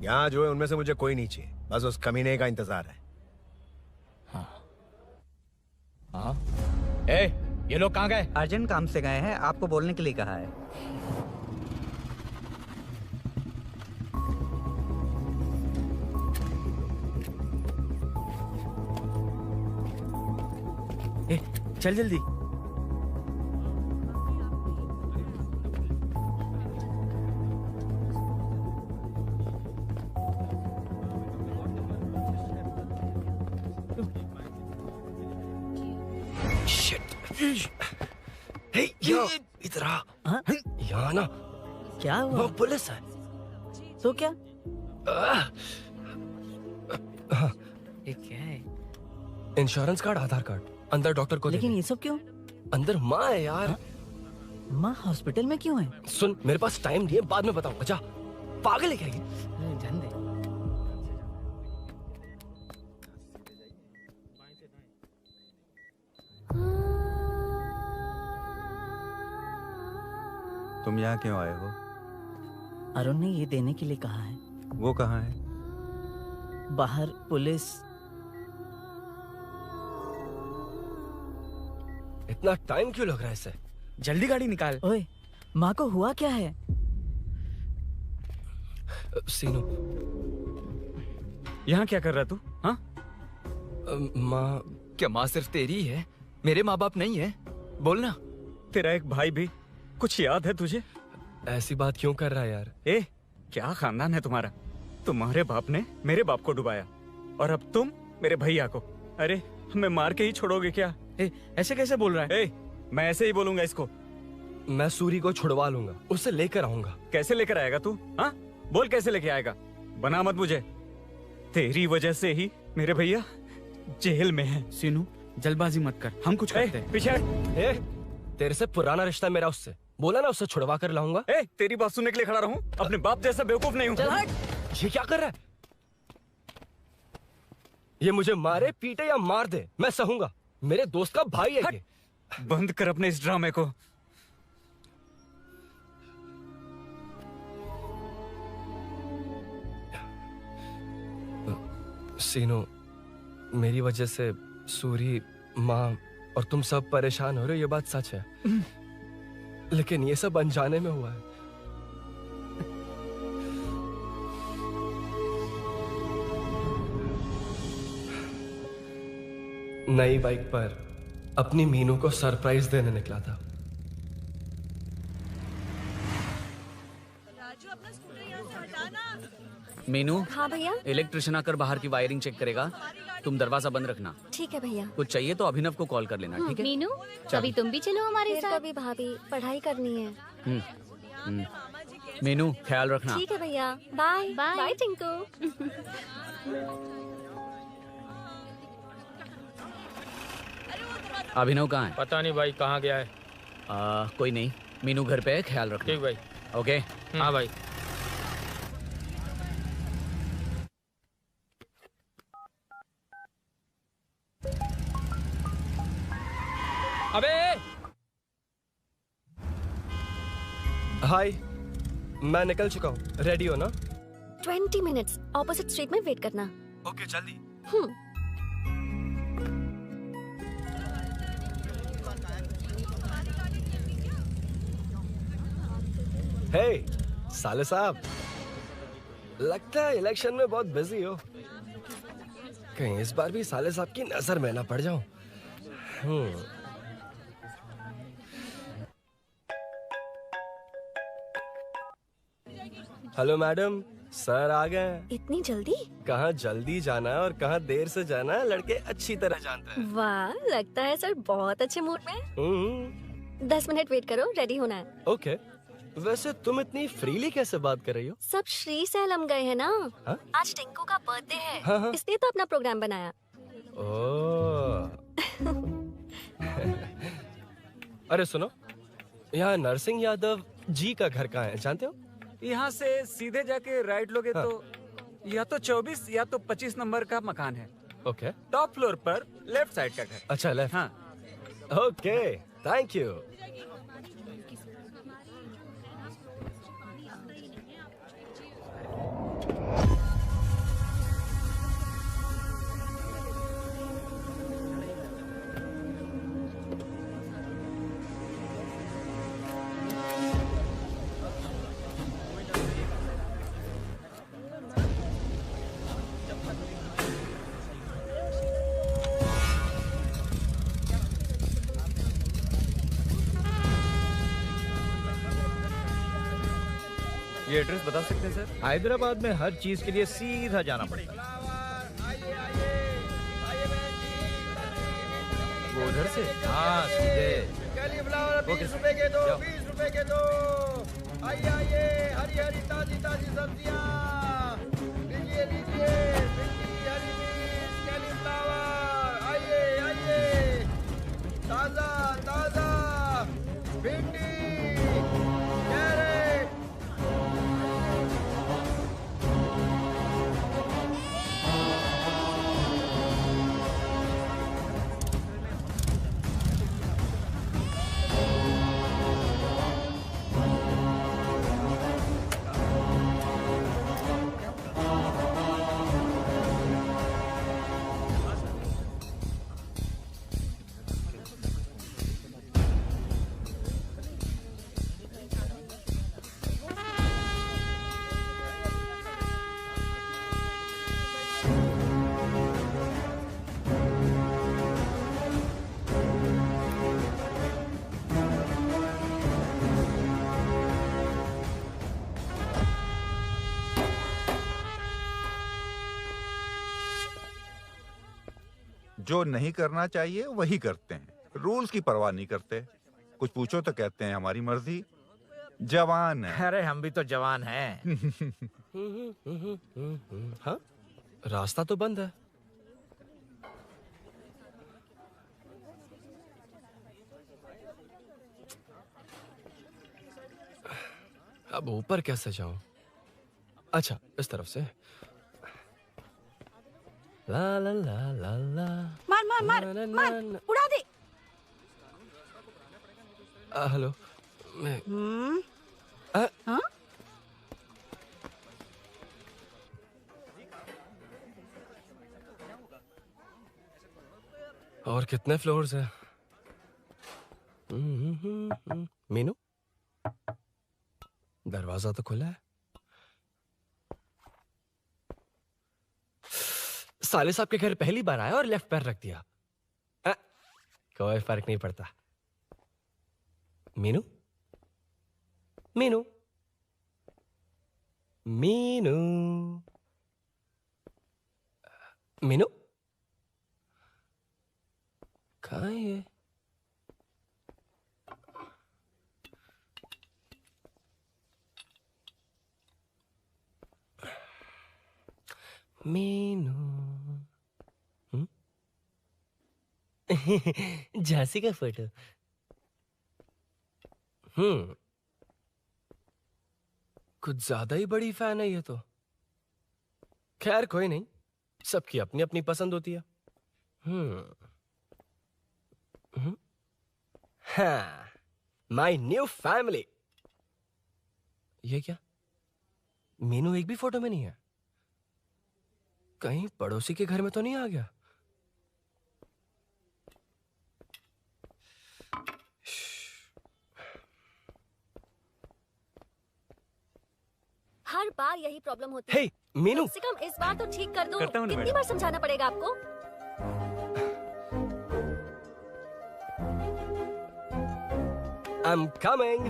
यहाँ जो है उनमें से मुझे कोई नहीं चाहिए, बस उस कमीने का इंतजार है। हाँ? ए, ये लोग कहाँ गए? अर्जेंट काम से गए हैं, आपको बोलने के लिए कहा है। ए, चल जल्दी। इधर आ। यहाँ ना क्या हुआ? वो पुलिस है। तो क्या? हाँ, ये क्या है? इंश्योरेंस कार्ड, आधार कार्ड, अंदर डॉक्टर को लेकिन ये सब क्यों? अंदर माँ है यार। माँ हॉस्पिटल में क्यों है? सुन, मेरे पास टाइम नहीं है, बाद में बताऊंगा। जा, पागल है क्या ये? जान दे। तुम यहाँ क्यों आए हो? अरुण ने ये देने के लिए कहा है। वो कहाँ है? बाहर पुलिस। इतना टाइम क्यों लग रहा है इसे? जल्दी गाड़ी निकाल। ओए, माँ को हुआ क्या है? सीनू, यहाँ क्या कर रहा तू? हाँ? माँ, क्या माँ सिर्फ तेरी ही है? मेरे माँ बाप नहीं है? बोलना। तेरा एक भाई भी। कुछ याद है तुझे? ऐसी बात क्यों कर रहा है यार? क्या खानदान है तुम्हारा? तुम्हारे बाप ने मेरे बाप को डुबाया और अब तुम मेरे भैया को। अरे हमें मार के ही छोड़ोगे क्या? ऐसे कैसे बोल रहा है? मैं ऐसे ही बोलूंगा इसको। मैं सूरी को छुड़वा लूंगा, उसे लेकर आऊंगा। कैसे लेकर आएगा तू? हाँ, बोल कैसे लेके आएगा? बना मत मुझे। तेरी वजह से ही मेरे भैया जेल में है। सीनू, जल्दबाजी मत कर, हम कुछ करते हैं। पीछे। तेरे से पुराना रिश्ता मेरा उससे। बोला ना उसे छुड़वा कर लाऊंगा। तेरी बात सुनने के लिए खड़ा रहूं? अपने बाप जैसा बेवकूफ नहीं हूं। ये क्या कर रहा है? ये मुझे मारे, पीटे या मार दे, मैं सहूंगा। मेरे दोस्त का भाई है ये। बंद कर अपने इस ड्रामे को। सीनू, मेरी वजह से सूरी, माँ और तुम सब परेशान हो रहे हो, ये बात सच है। लेकिन ये सब अनजाने में हुआ है। नई बाइक पर अपनी मीनू को सरप्राइज देने निकला था। मीनू। हाँ भैया। इलेक्ट्रिशियन आकर बाहर की वायरिंग चेक करेगा, तुम दरवाजा बंद रखना। ठीक है भैया। कुछ चाहिए तो अभिनव को कॉल कर लेना, ठीक है? मीनू, कभी तुम भी चलो हमारे साथ। कभी भाभी, पढ़ाई करनी है। मीनू, ख्याल रखना। ठीक है भैया, बाय बाय टिंकू। अभिनव कहाँ है? पता नहीं भाई, कहाँ गया है? कोई नहीं, मीनू घर पे है, ख्याल रखना। ठीक भाई। ओके। हाँ भाई। अबे हाय, मैं निकल चुका हूँ, रेडी हो ना? 20 मिनट्स ऑपोजिट स्ट्रीट में वेट करना। ओके, जल्दी। हे साले साहब, लगता है इलेक्शन में बहुत बिजी हो। कहीं इस बार भी साले साहब की नजर में ना पड़ जाऊं। हेलो मैडम, सर आ गए। इतनी जल्दी? कहाँ जल्दी जाना है और कहाँ देर से जाना है, लड़के अच्छी तरह जानते हैं। वाह, लगता है सर बहुत अच्छे मूड में। 10 मिनट वेट करो, रेडी होना है। ओके। वैसे तुम इतनी फ्रीली कैसे बात कर रही हो? सब श्री सैलम गए हैं ना। हा? आज टिंकू का बर्थडे है। हाँ। इसलिए तो अपना प्रोग्राम बनाया। अरे सुनो, यहाँ नरसिंह यादव जी का घर कहाँ है, जानते हो? यहाँ से सीधे जाके राइट लोगे तो या तो 24 या तो 25 नंबर का मकान है। ओके। टॉप फ्लोर पर लेफ्ट साइड का घर। अच्छा, लेफ्ट। हाँ। Okay, thank you. ये एड्रेस बता सकते हैं सर? हैदराबाद में हर चीज के लिए सीधा जाना पड़ेगा। वो उधर से? हाँ, सीधे। 20 रुपए के दो, 20 रुपए के दो। आइए आइए, हरी हरी ताजी ताजी सब्जियाँ लीजिए लीजिए। भिंडी, हरी जो नहीं करना चाहिए वही करते हैं, रूल्स की परवाह नहीं करते। कुछ पूछो तो कहते हैं हमारी मर्जी। जवान है। अरे हम भी तो जवान हैं। हाँ, रास्ता तो बंद है। अब ऊपर कैसे जाऊं? अच्छा, इस तरफ से। ला ला ला ला ला। मार मार मार मार, उड़ा दे। हेलो, मैं हाँ? और कितने फ्लोर्स हैं? मीनू, दरवाजा तो खुला है। साले साहब के घर पहली बार आया और लेफ्ट पैर रख दिया। कोई फर्क नहीं पड़ता। मीनू, मीनू, मीनू, मीनू, कहाँ है ये? मीनू, झांसी का फोटो। कुछ ज्यादा ही बड़ी फैन है ये तो। खैर कोई नहीं, सबकी अपनी अपनी पसंद होती है। हाँ, माय न्यू फैमिली। ये क्या? मीनू एक भी फोटो में नहीं है। कहीं पड़ोसी के घर में तो नहीं आ गया? हर बार यही प्रॉब्लम होती है। हे, मीनू। कम से कम इस बार तो ठीक कर दो। करता हूँ ना कितनी मैडम। बार समझाना पड़ेगा आपको? I'm coming.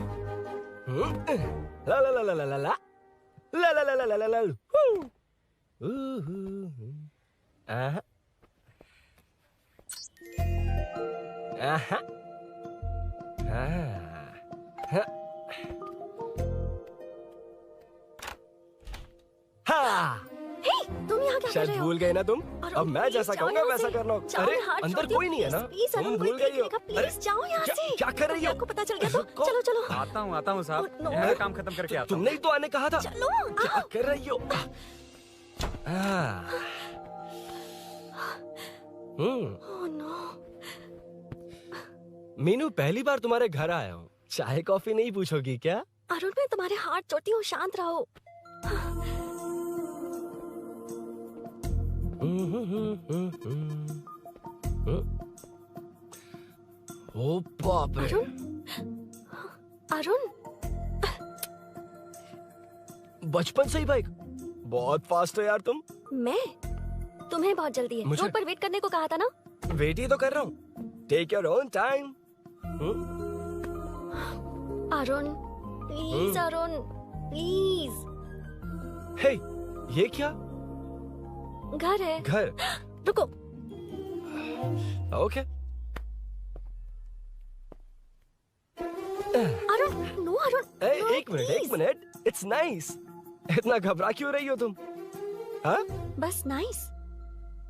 La la la la la la la. La la la la la la la. Woo. Aha. Aha. Ah. हाँ। हे, तुम यहाँ क्या कर शायद रहे हो? भूल गए ना तुम। अरे अब मैं प्लीज जैसा जाओ कहूँगा यहाँ वैसा से। करना। जाओ अरे हाथ अंदर छोड़ कोई दो, नहीं है ना? प्लीज, तुम अरुण, भूल कोई गई हो। देख लेगा, अरे प्लीज जाओ यहाँ से। क्या कर रही हो? आपको पता चल गया तो चलो चलो। आता हूँ साहब। यहाँ काम खत्म करके आता हूँ। तुमने ही तो आने कहा था। चलो, क्या कर रही हो? Oh no. मीनू, पहली बार तुम्हारे घर आया हूँ। चाय कॉफी नहीं पूछोगी क्या? अरुण, मैं तुम्हारे हाथ चोटी हूँ, शांत रहो। ओ बाप रे। अरुण, बचपन से ही बाइक। बहुत फास्ट है यार तुम। मैं? तुम्हें बहुत जल्दी है। मुझे- रोड पर वेट करने को कहा था ना? वेट ही तो कर रहा हूँ। Take your own time. Arun, please Arun, please. Hey, ये क्या? घर है। घर? रुको। ओके। अरुण, नो अरुण। एक मिनट। It's nice. इतना घबरा क्यों रही हो तुम? हाँ? बस नाइस।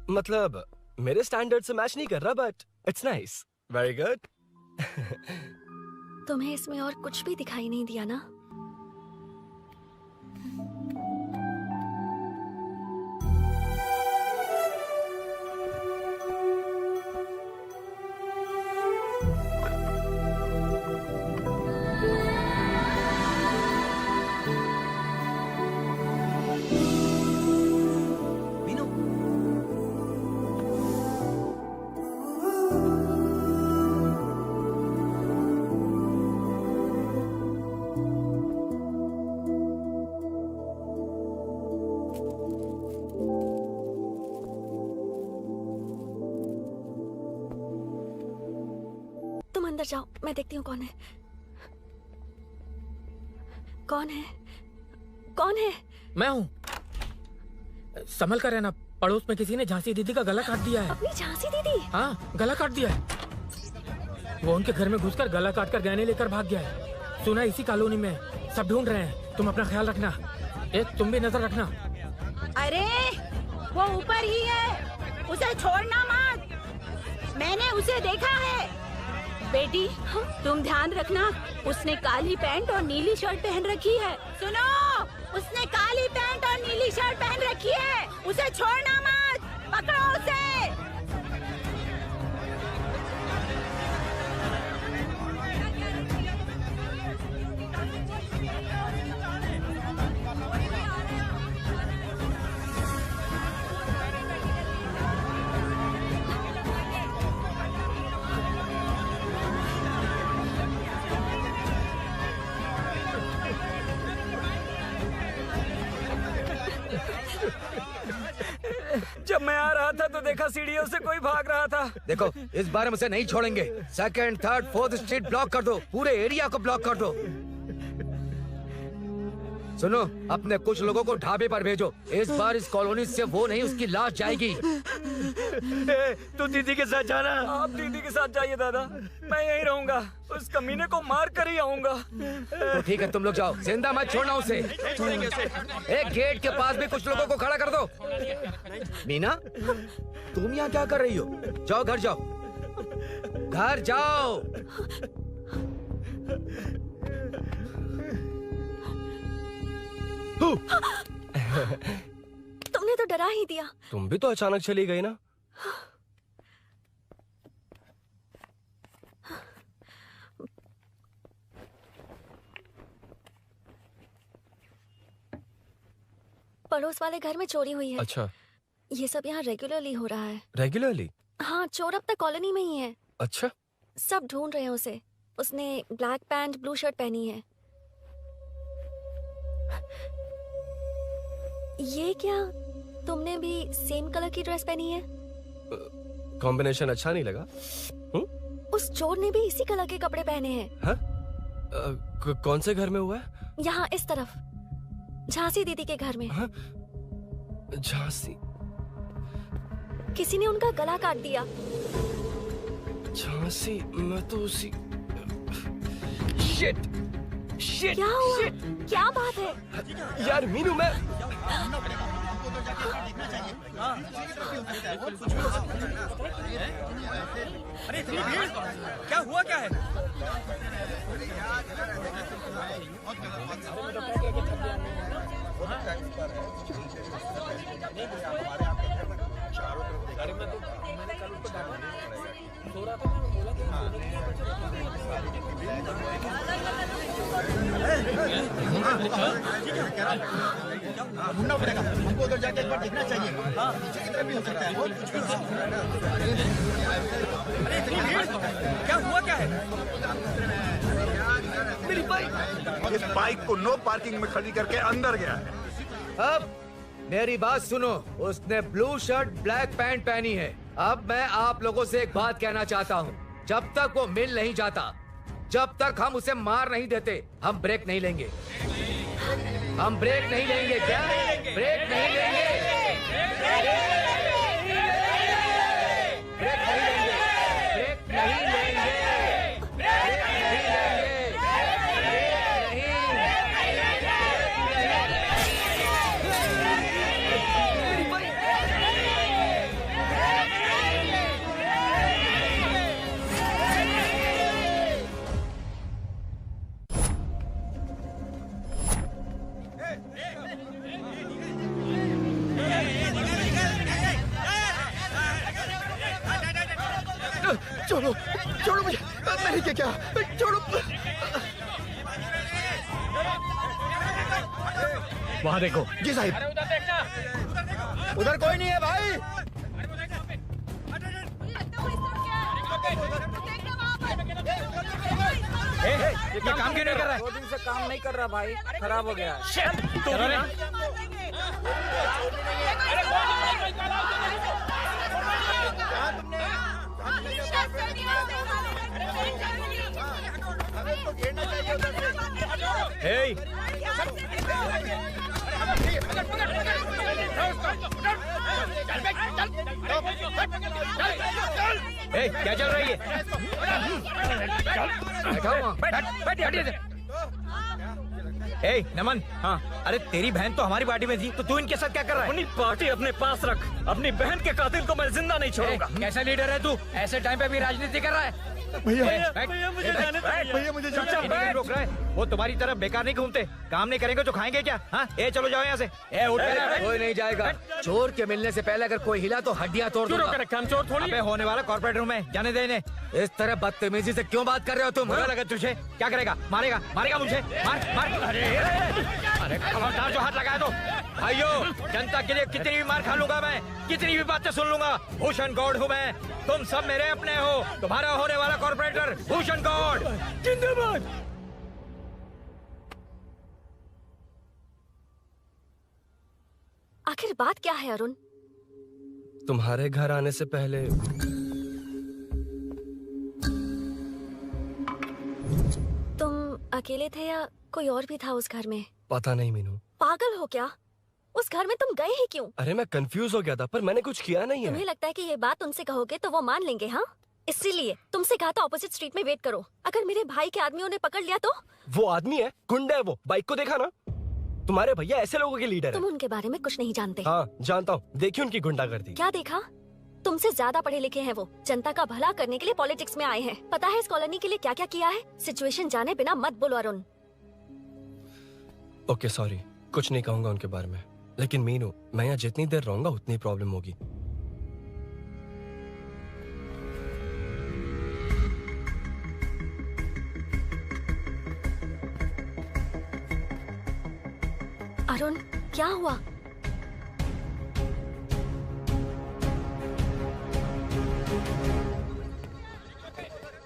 मतलब मेरे स्टैंडर्ड से मैच नहीं कर रहा, but it's nice. Very good. तुम्हें इसमें और कुछ भी दिखाई नहीं दिया ना? तुम अंदर जाओ, मैं देखती हूँ कौन है। कौन है? कौन है? मैं हूँ। संभल कर रहना, पड़ोस में किसी ने झांसी दीदी का गला काट दिया है। अपनी झांसी दीदी? हाँ, गला काट दिया है। वो उनके घर में घुसकर गला काट कर गहने लेकर भाग गया है। सुना इसी कॉलोनी में, सब ढूंढ रहे हैं। तुम अपना ख्याल रखना। तुम भी नजर रखना। अरे वो ऊपर ही है, उसे छोड़ना मत। मैंने उसे देखा है। बेटी तुम ध्यान रखना, उसने काली पैंट और नीली शर्ट पहन रखी है। सुनो, उसने काली पैंट और नीली शर्ट पहन रखी है। उसे छोड़ना मत, पकड़ो उसे। जब मैं आ रहा था तो देखा सीढ़ियों से कोई भाग रहा था। देखो, इस बार हम उसे नहीं छोड़ेंगे। Second, third, fourth street block कर दो, पूरे एरिया को ब्लॉक कर दो। सुनो, अपने कुछ लोगों को ढाबे पर भेजो। इस बार इस कॉलोनी से वो नहीं, उसकी लाश जाएगी। तू दीदी के साथ जाना। आप दीदी के साथ जाइए दादा, मैं यहीं रहूंगा। उस कमीने को मार कर ही आऊंगा। तो ठीक है, तुम लोग जाओ, जिंदा मत छोड़ना उसे। एक गेट के पास भी कुछ लोगों को खड़ा कर दो। मीना, तुम यहाँ क्या कर रही हो? जाओ घर जाओ, घर जाओ। तुमने तो डरा ही दिया। तुम भी तो अचानक चली गई ना। पड़ोस वाले घर में चोरी हुई है। अच्छा, ये सब यहाँ रेगुलरली हो रहा है। रेगुलरली? हाँ, चोर अब तक कॉलोनी में ही है। अच्छा, सब ढूंढ रहे हैं उसे। उसने ब्लैक पैंट ब्लू शर्ट पहनी है। ये क्या, तुमने भी सेम कलर की ड्रेस पहनी है? कॉम्बिनेशन अच्छा नहीं लगा? उस चोर ने भी इसी कलर के कपड़े पहने हैं। हाँ? कौन से घर में हुआ है? यहाँ इस तरफ, झांसी दीदी के घर में। हाँ? झांसी? किसी ने उनका गला काट दिया। झांसी? मैं तो उसी... शिट! शिट! क्या हुआ? शिट! क्या बात है? यार मीनू, मैं... अरे क्या हुआ, क्या है? ढूंढना पड़ेगा हमको, उधर जाके एक बार देखना चाहिए। भी हो सकता है। क्या हुआ, क्या है? मेरी बाइक। इस बाइक को नो पार्किंग में खड़ी करके अंदर गया है। अब मेरी बात सुनो, उसने ब्लू शर्ट ब्लैक पैंट पहनी है। अब मैं आप लोगों से एक बात कहना चाहता हूँ, जब तक वो मिल नहीं जाता, जब तक हम उसे मार नहीं देते, हम ब्रेक नहीं लेंगे। हम ब्रेक नहीं लेंगे। क्या ब्रेक नहीं लेंगे? ब्रेक नहीं लेंगे। ब्रेक नहीं लेंगे। ब्रेक नहीं लेंगे। छोड़ो, छोड़ो मुझे, नहीं क्या क्या, छोड़ो। वहाँ देखो। जी साहिब। उधर कोई नहीं है भाई। ये काम क्यों नहीं कर रहा है? 2 दिन से काम नहीं कर रहा भाई, खराब हो गया। Hey! ए, क्या चल रही है? ए, नमन। हाँ। अरे तेरी बहन तो हमारी पार्टी में थी, तो तू इनके साथ क्या कर रहा है? अपनी पार्टी अपने पास रख। अपनी बहन के कातिल को मैं जिंदा नहीं छोड़ूंगा। कैसा लीडर है तू? ऐसे टाइम पे भी राजनीति कर रहा है? भैया मुझे जाने दीजिए। भैया मुझे रोक रहा है। वो तुम्हारी तरफ बेकार नहीं घूमते, काम नहीं करेंगे तो खाएंगे क्या? हाँ, ए चलो जाओ यहाँ से। ए उठ। कोई नहीं जाएगा। चोर के मिलने से पहले अगर कोई हिला तो हड्डियां तोड़ दूंगा। हम चोर थोड़ी। अबे होने वाला कॉर्पोरेट रूम है, जाने देने। इस तरह बदतमीजी से क्यों बात कर रहे हो तुम? बुरा लगा तुझे? क्या करेगा? मारेगा मुझे? मार। अरे खबरदार जो हाथ लगाया तो। भाइयों, जनता के लिए कितनी भी मार खा लूंगा मैं, कितनी भी बातें सुन लूंगा। भूषण गौड़ हूँ मैं, तुम सब मेरे अपने हो। तुम्हारा होने वाला कॉर्पोरेटर भूषण गौड़ जिंदाबाद। आखिर बात क्या है अरुण? तुम्हारे घर आने से पहले तुम अकेले थे या कोई और भी था उस घर में? पता नहीं मीनू। पागल हो क्या? उस घर में तुम गए ही क्यों? अरे मैं कंफ्यूज हो गया था, पर मैंने कुछ किया नहीं है। तुम्हें लगता है कि ये बात उनसे कहोगे तो वो मान लेंगे? हाँ, इसीलिए तुमसे कहा था ऑपोजिट स्ट्रीट में वेट करो। अगर मेरे भाई के आदमियों ने पकड़ लिया तो? वो आदमी है, गुंडा है वो। बाइक को देखा ना? तुम्हारे भैया ऐसे लोगों के लीडर तुम है। उनके बारे में कुछ नहीं जानते। हाँ जानता हूँ, देखिए उनकी गुंडागर्दी। क्या देखा? तुमसे ज्यादा पढ़े लिखे हैं वो। जनता का भला करने के लिए पॉलिटिक्स में आए हैं। पता है इस कॉलोनी के लिए क्या क्या किया है? सिचुएशन जाने बिना मत बोलो अरुण। ओके सॉरी, कुछ नहीं कहूंगा उनके बारे में। लेकिन मीनू, मैं यहाँ जितनी देर रहूंगा उतनी प्रॉब्लम होगी। अरुण, क्या हुआ?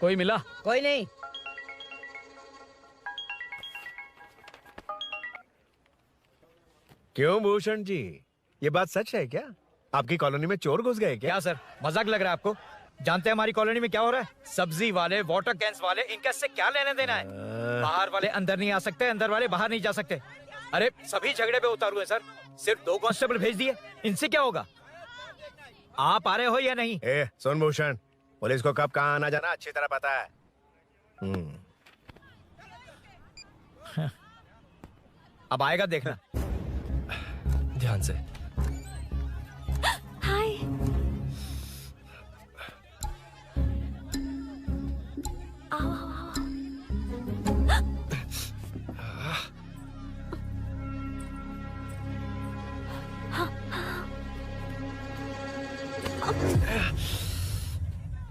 कोई मिला? कोई नहीं। क्यों भूषण जी, ये बात सच है क्या? आपकी कॉलोनी में चोर घुस गए क्या? क्या सर, मजाक लग रहा है आपको? जानते हैं हमारी कॉलोनी में क्या हो रहा है? सब्जी वाले, वाटर कैंस वाले, इनका इससे क्या लेना देना है? बाहर वाले अंदर नहीं आ सकते, अंदर वाले बाहर नहीं जा सकते। अरे सभी झगड़े पे उतारू है सर। सिर्फ 2 कांस्टेबल भेज दिए, इनसे क्या होगा? आप आ रहे हो या नहीं? ए, सुन भूषण, पुलिस को कब कहाँ आना जाना अच्छी तरह पता है। अब आएगा देखना। ध्यान से। हाय। आओ आओ आओ।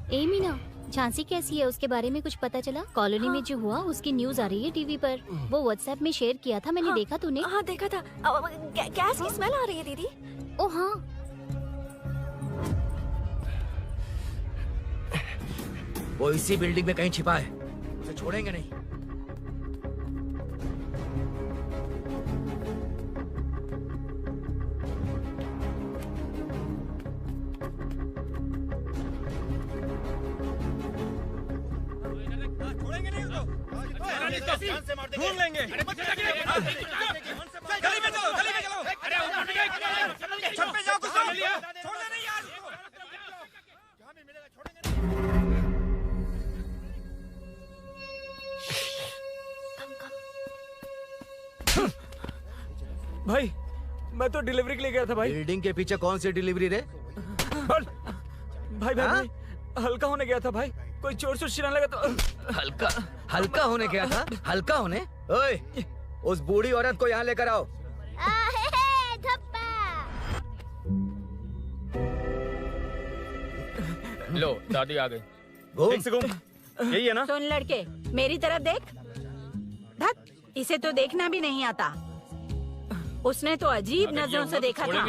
ए मीना, झांसी कैसी है? उसके बारे में कुछ पता चला? कॉलोनी में जो हुआ उसकी न्यूज आ रही है टीवी पर। वो व्हाट्सएप में शेयर किया था मैंने। देखा तूने? हाँ देखा था। गैस की स्मेल आ रही है दीदी। ओ हाँ। वो इसी बिल्डिंग में कहीं छिपा है, उसे छोड़ेंगे नहीं। ढूंढ लेंगे। गली में चलो, गली में चलो। अरे ऊपर छत पे जाओ, कुछ छोड़ दे नहीं यार। भाई, मैं तो डिलीवरी के लिए गया था भाई। बिल्डिंग के पीछे कौन सी डिलीवरी रे? भाई भाई, हल्का होने गया था भाई। कोई चोर चोर चिल्लाने लगा तो। हल्का होने गया था? हल्का होने? ओए, उस बूढ़ी औरत को यहाँ लेकर आओ। लो, दादी आ गई। यही है ना? सुन लड़के, मेरी तरफ देख। धत, इसे तो देखना भी नहीं आता। उसने तो अजीब नजरों से देखा था।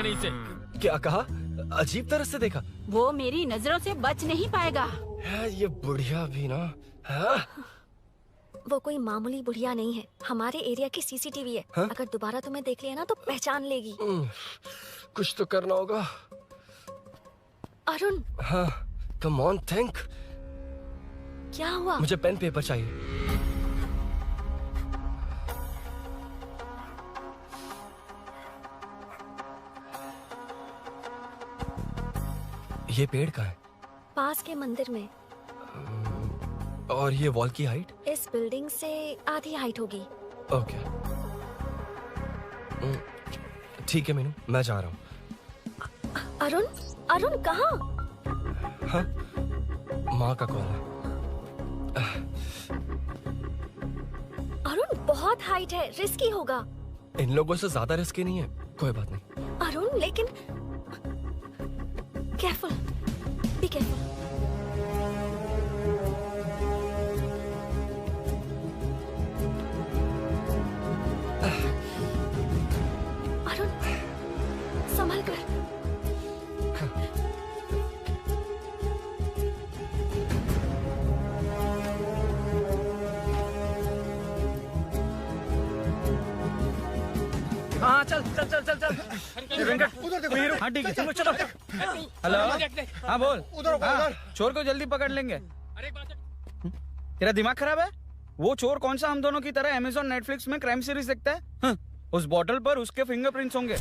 क्या कहा? अजीब तरह से देखा? वो मेरी नजरों से बच नहीं पाएगा। ये बुढ़िया भी ना। हाँ? वो कोई मामूली बुढ़िया नहीं है, हमारे एरिया की सीसीटीवी है। हाँ? अगर दोबारा तुम्हें देख लिया ना तो पहचान लेगी। कुछ तो करना होगा। अरुण। हाँ, कम ऑन थिंक। क्या हुआ? मुझे पेन पेपर चाहिए। ये पेड़ कहाँ है? पास के मंदिर में। और ये वॉल की हाइट? इस बिल्डिंग से आधी हाइट होगी। ओके, ठीक है मीनू, मैं जा रहा हूँ। अरुण, अरुण कहाँ? हाँ, माँ का कॉल है। अरुण बहुत हाइट है, रिस्की होगा। इन लोगों से ज्यादा रिस्की नहीं है, कोई बात नहीं। अरुण लेकिन केयरफुल, बी केयरफुल। अरुण संभल कर। हाँ चल चल चल चल चल। उधर देखो, हाँ ठीक है, चलो चलो। हेलो, हाँ बोल। हाँ, चोर को जल्दी पकड़ लेंगे। तेरा दिमाग खराब है? वो चोर कौन सा हम दोनों की तरह अमेज़न नेटफ्लिक्स में क्राइम सीरीज देखता है? उस बॉटल पर उसके फिंगरप्रिंट्स होंगे।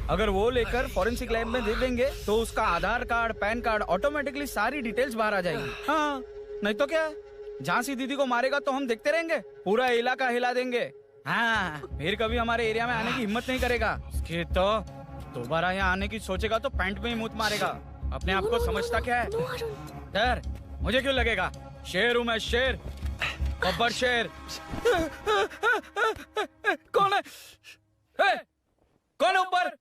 अगर वो लेकर फॉरेंसिक लैब में दे देंगे तो उसका आधार कार्ड, पैन कार्ड, ऑटोमेटिकली सारी डिटेल्स बाहर आ जाएगी। हाँ, नहीं तो क्या? झांसी दीदी को मारेगा तो हम देखते रहेंगे, पूरा इलाका हिला देंगे। हाँ, फिर कभी हमारे एरिया में आने की हिम्मत नहीं करेगा। उसके तो दोबारा यहाँ आने की सोचेगा तो पैंट में ही मूत मारेगा। अपने आप को समझता क्या है? डर मुझे क्यों लगेगा? शेर हूँ मैं, शेर, गब्बर शेर। कौन है? कौन है ऊपर?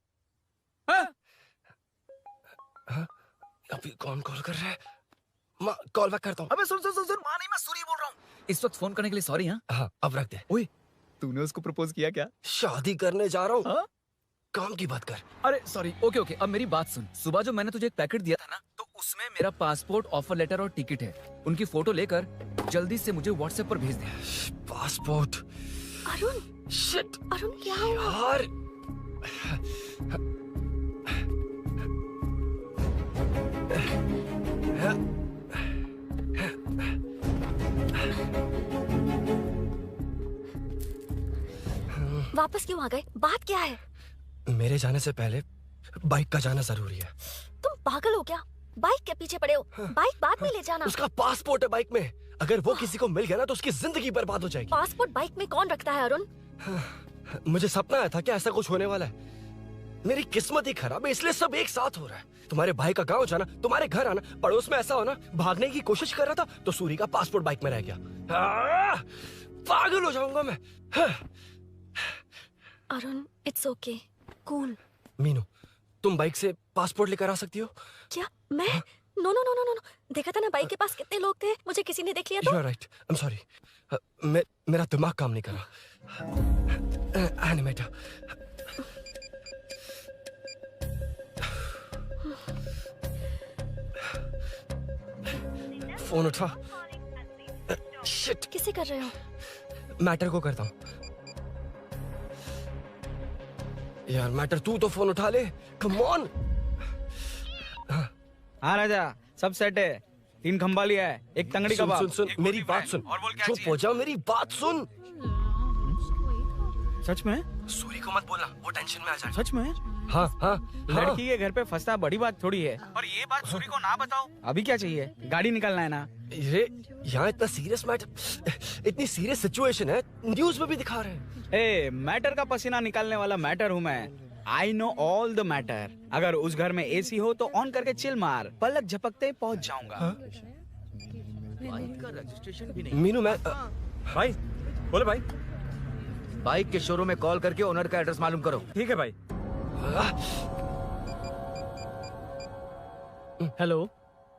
अभी कौन कॉल कर रहा है? माँ, कॉल बैक करता हूँ। अबे सुन सुन सुन सुन, माँ नहीं, मैं सूरी बोल रहा हूँ। इस वक्त फोन करने के लिए सॉरी। हाँ, अब रख दे। ओए, तूने उसको प्रपोज किया क्या? शादी करने जा रहा हूँ। काम की बात कर। अरे सॉरी, ओके ओके, अब मेरी बात सुन। सुबह जो मैंने तुझे एक पैकेट दिया था ना, तो उसमें मेरा पासपोर्ट, ऑफर लेटर और टिकट है। उनकी फोटो लेकर जल्दी से मुझे व्हाट्सएप पर भेज दे। पासपोर्ट? अरुण, शिट, अरुण क्या हुआ? यार, वापस क्यों आ गए? बात क्या है? मेरे जाने से पहले बाइक का जाना जरूरी है। तुम पागल हो क्या? बाइक के पीछे पड़े हो? बाइक बाद में ले जाना। उसका पासपोर्ट है बाइक में, अगर वो किसी को मिल गया ना तो उसकी जिंदगी बर्बाद हो जाएगी। पासपोर्ट बाइक में कौन रखता है अरुण? मुझे सपना आया था कि ऐसा कुछ होने वाला है। मेरी किस्मत ही खराब है, इसलिए सब एक साथ हो रहा है। तुम्हारे भाई का गांव जाना, तुम्हारे घर आना, पड़ोस में ऐसा होना। भागने की कोशिश कर रहा था तो सूरी का पासपोर्ट बाइक में रह गया। पागल हो जाऊंगा मैं। Arun, it's okay, cool. Meenu, तुम बाइक से पासपोर्ट लेकर आ सकती हो? क्या मैं? No no no no no, देखा था ना बाइक के पास कितने लोग थे, मुझे किसी ने देख लिया तो। You're right. I'm sorry. मेरा दिमाग काम नहीं कर रहा। एनिमेटर। फोन उठा। शिट। किसे कर रहे हो? मैटर को करता हूँ। यार मैटर, तू तो फोन उठा ले। Come on. हाँ राजा, सब सेट है। 3 खंबा लिया है, एक तंगड़ी कबाब। सुन सुन, मेरी बात सुन। चुप हो जा, मेरी बात सुन। सच में? सूरी को मत बोलना, वो टेंशन में आ जाए। सच में? हाँ हाँ। लड़की के घर पे फंसना बड़ी बात थोड़ी है। और ये बात सूरी को ना बताओ। अभी क्या चाहिए? गाड़ी निकालना है ना? ये यहाँ इतना सीरियस मैटर, इतनी सीरियस सिचुएशन है, न्यूज में भी दिखा रहे हैं। ए, मैटर का पसीना निकालने वाला मैटर हूँ मैं। I know all the matter. अगर उस घर में एसी हो तो ऑन करके चिल मार, पलक झपकते पहुंच जाऊंगा। बाइक का रजिस्ट्रेशन भी नहीं। मीनू, मैं भाई बोले भाई, बाइक के शोरूम में कॉल करके ओनर का एड्रेस मालूम करो। ठीक है भाई। Hello,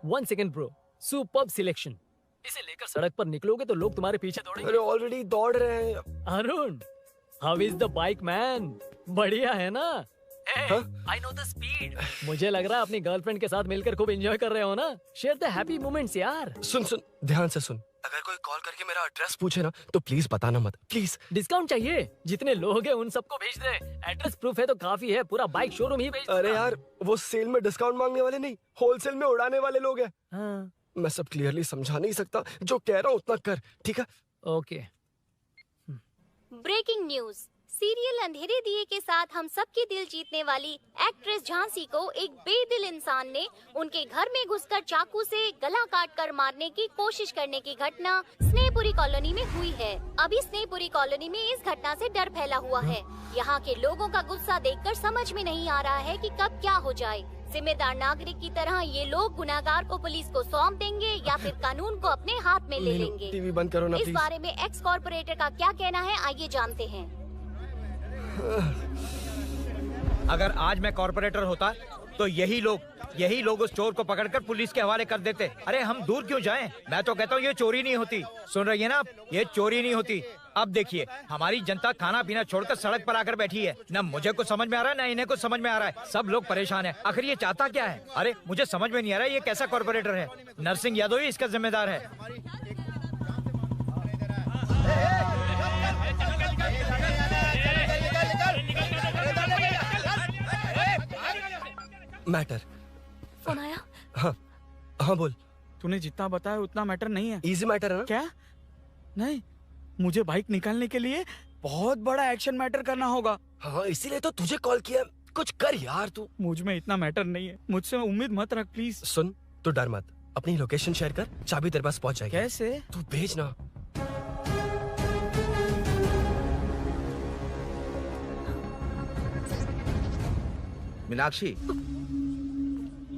1 second bro, superb selection. इसे लेकर सड़क पर निकलोगे तो लोग तुम्हारे पीछे दौड़ेंगे। अरे ऑलरेडी दौड़ रहे हैं। Arun, how is the bike man? बढ़िया है ना? I know the speed. मुझे लग रहा है अपनी गर्लफ्रेंड के साथ मिलकर खूब एंजॉय कर रहे हो ना? शेयर द हैप्पी मोमेंट्स यार। सुन सुन, ध्यान से सुन। अगर कोई कॉल करके मेरा एड्रेस पूछे ना तो प्लीज बताना मत, प्लीज। डिस्काउंट चाहिए? जितने लोग हैं उन सबको भेज दे। एड्रेस प्रूफ है तो काफी है, पूरा बाइक शोरूम ही भेज दे। अरे यार, वो सेल में डिस्काउंट मांगने वाले नहीं, होलसेल में उड़ाने वाले लोग हैं। हाँ। मैं सब क्लियरली समझा नहीं सकता, जो कह रहा हूँ उतना कर, ठीक है? ओके। ब्रेकिंग न्यूज, सीरियल अंधेरे दिए के साथ हम सबके दिल जीतने वाली एक्ट्रेस झांसी को एक बेदिल इंसान ने उनके घर में घुसकर चाकू से गला काटकर मारने की कोशिश करने की घटना स्नेहपुरी कॉलोनी में हुई है। अभी स्नेहपुरी कॉलोनी में इस घटना से डर फैला हुआ है। यहाँ के लोगों का गुस्सा देखकर समझ में नहीं आ रहा है कि कब क्या हो जाए। जिम्मेदार नागरिक की तरह ये लोग गुनाहगार को पुलिस को सौंप देंगे या फिर कानून को अपने हाथ में ले लेंगे। टीवी बंद करो ना इस प्लीज। बारे में एक्स कॉर्पोरेटर का क्या कहना है, आइए जानते हैं। अगर आज मैं कॉर्पोरेटर होता तो यही लोग उस चोर को पकड़कर पुलिस के हवाले कर देते। अरे हम दूर क्यों जाएं? मैं तो कहता हूँ ये चोरी नहीं होती। सुन रही है ना आप? ये चोरी नहीं होती। अब देखिए हमारी जनता खाना पीना छोड़कर सड़क पर आकर बैठी है। न मुझे कुछ समझ में आ रहा है न इन्हें कुछ समझ में आ रहा है। सब लोग परेशान हैं। आखिर ये चाहता क्या है? अरे मुझे समझ में नहीं आ रहा है ये कैसा कॉर्पोरेटर है। नरसिंह यादव ही इसका जिम्मेदार है। मैटर। फोन आया? हाँ हाँ बोल। तूने जितना बताया उतना मैटर नहीं है। इजी मैटर है ना? क्या? नहीं, मुझे बाइक निकालने के लिए बहुत बड़ा एक्शन मैटर करना होगा। हाँ इसीलिए तो तुझे कॉल किया। कुछ कर यार तू। मुझ में इतना मैटर नहीं है। मुझसे उम्मीद मत रख प्लीज। सुन तू डर मत, अपनी लोकेशन शेयर कर, चाबी तेरे पास पहुंच जाएगी। कैसे? तू भेज ना। मीनाक्षी,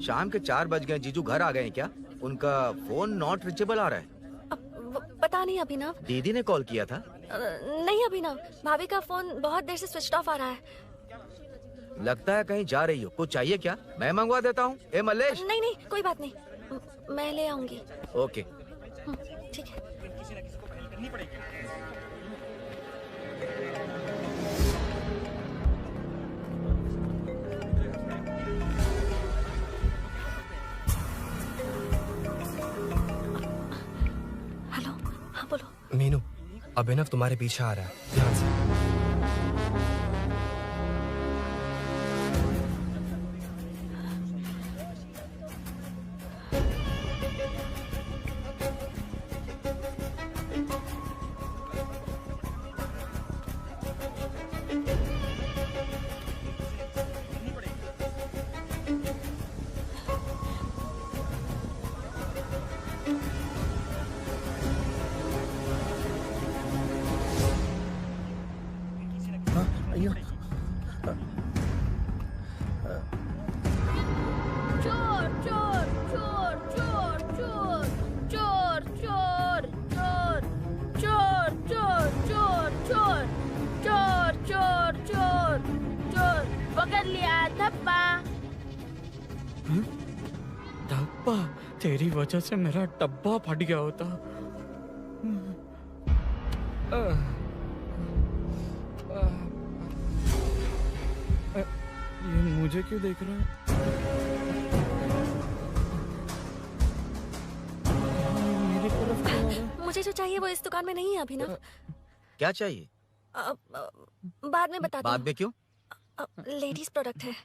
शाम के 4 बज गए। जीजू घर आ गए हैं क्या? उनका फोन नॉट रिचेबल आ रहा है। पता नहीं अभिनव। दीदी ने कॉल किया था। नहीं अभिनव, भाभी का फोन बहुत देर से स्विच ऑफ आ रहा है। लगता है कहीं जा रही हो। कुछ चाहिए क्या? मैं मंगवा देता हूँ। ए मल्लेश। नहीं नहीं कोई बात नहीं, मैं ले आऊंगी। ओके ठीक है। हेलो, हाँ बोलो। मीनू, अभिनव तुम्हारे पीछे आ रहा है, ध्यान से। डब्बा, तेरी वजह से मेरा डब्बा फट गया होता। ये मुझे क्यों देख रहा है? मेरी तरफ क्यों आ रहा है? मुझे जो चाहिए वो इस दुकान में नहीं है अभिनव। क्या चाहिए? बाद में बता। बाद में क्यों? लेडीज प्रोडक्ट है।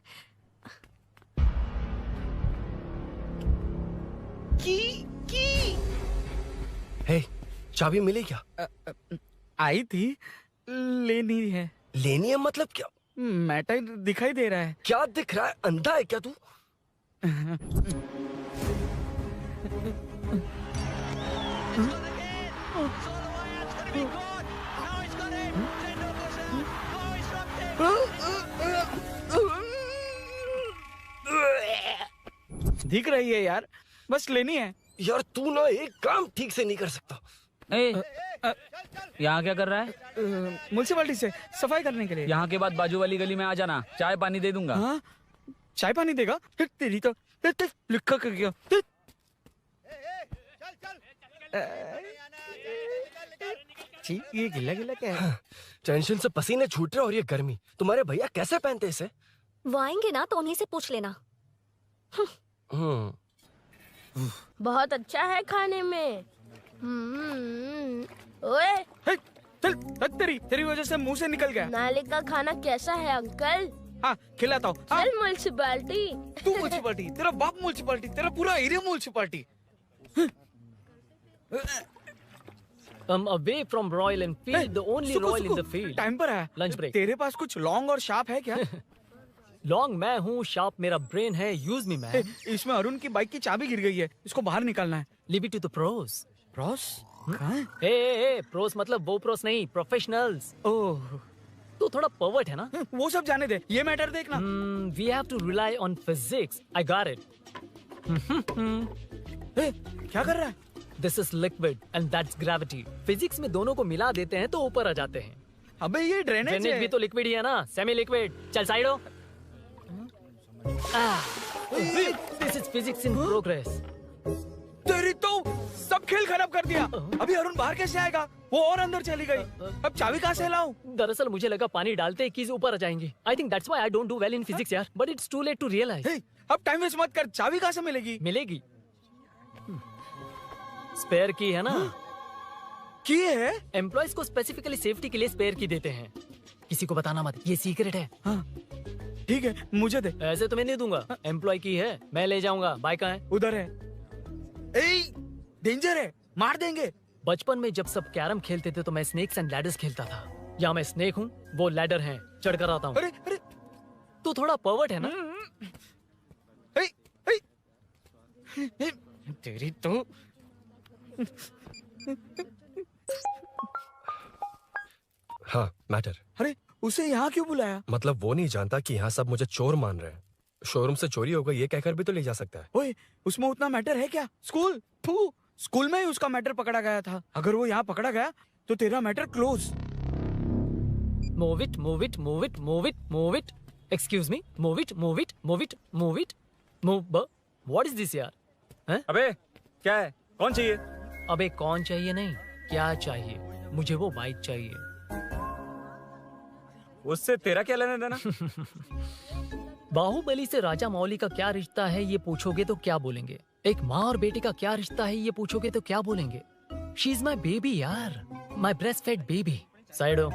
हे, चाबी मिली क्या? आई थी, लेनी है। लेनी है मतलब क्या? मैटर दिखाई दे रहा है। क्या दिख रहा है? अंधा है क्या तू? दिख रही है यार, बस लेनी है। यार तू ना एक काम ठीक से नहीं कर सकता। यहाँ क्या कर रहा है? म्युनिसिपैलिटी से सफाई करने के लिए। यहाँ के बाद बाजू वाली गली में आ जाना, चाय पानी दे दूंगा। हाँ? चाय पानी देगा? तेरी तो लिखा कर गया। ये गिला गिला क्या है? टेंशन से पसीने छूट रहे और ये गर्मी। तुम्हारे भैया कैसे पहनते इसे? वो आएंगे ना तो उन्हीं से पूछ लेना। बहुत अच्छा है खाने में। ओए, चल तेरी वजह से मुंह से निकल गया। नाले का खाना कैसा है अंकल? हाँ खिलाता हूँ। चल म्युनिसिपैलिटी। तू म्युनिसिपैलिटी, तेरा बाप म्युनिसिपैलिटी, तेरा पूरा area municipality. away from Royal Enfield, the only Royal in the field. Time पर है। Lunch break. तेरे पास कुछ लॉन्ग और शार्प है क्या? लॉन्ग मैं हूँ, शार्प मेरा ब्रेन है, यूज मी मैन। इसमें अरुण की बाइक की चाबी गिर गई है, इसको बाहर निकालना है। Leave it to the pros. Pros? कहाँ है? ए प्रोस मतलब वो प्रोस नहीं, प्रोफेशनल्स। ओह, तू थोड़ा पर्वर्ट है ना? वो सब जाने दे, ये मैटर देखना। We have to rely on physics. I got it. क्या कर रहा है? This is liquid and that's gravity. Physics में दोनों को मिला देते हैं तो ऊपर आ जाते हैं। अबे ये ड्रेनेज भी तो लिक्विड ही है ना, सेमी लिक्विड। चल साइड हो। This is physics in progress. तेरी तो सब खेल खराब कर दिया। अभी अरुण बाहर कैसे आएगा? वो और अंदर चली गई। अब चाबी कहाँ से लाऊं? दरअसल मुझे लगा पानी डालते ही कीज ऊपर आ जाएंगी। I think that's why I don't do well in physics यार। But it's too late to realize. अब टाइम वेस्ट मत कर, चाबी कहाँ से मिलेगी? मिलेगी। स्पेयर की है ना? की है? एम्प्लॉयज को स्पेसिफिकली सेफ्टी के लिए स्पेयर की देते हैं। किसी को बताना मत, ये सीक्रेट है। हाँ, ठीक है, मुझे दे। ऐसे तो मैं नहीं दूंगा। एम्प्लॉय की है, मैं ले जाऊंगा। बाइक कहाँ है? उधर है। डेंजर है, मार देंगे। बचपन में जब सब कैरम खेलते थे तो मैं स्नेक्स एंड लैडर्स खेलता था। या मैं स्नेक हूँ, वो लैडर है, चढ़ कर आता हूँ। अरे तू थोड़ा पर्वर्ट है ना? तेरी तो हाँ, मैटर। अरे उसे यहाँ क्यों बुलाया? मतलब वो नहीं जानता कि यहाँ सब मुझे चोर मान रहे हैं। शोरूम से चोरी होगा ये कहकर भी तो ले जा सकता है। ओए, उसमें उतना मैटर है क्या? स्कूल में ही उसका मैटर पकड़ा गया था। अगर वो यहाँ पकड़ा गया तो तेरा matter close. Move it, move it, move it, move it, move it. Excuse me, move it, move it, move it, move it, move. What is this यार? हैं? अबे क्या है? कौन चाहिए? अबे कौन चाहिए नहीं, क्या चाहिए? मुझे वो बाइक चाहिए। उससे तेरा क्या लेना देना? बाहुबली से राजा मौली का क्या रिश्ता है ये पूछोगे तो क्या बोलेंगे? एक माँ और बेटे का क्या रिश्ता है ये पूछोगे तो क्या बोलेंगे? शी इज माई बेबी यार, my breast fed baby. Side हो।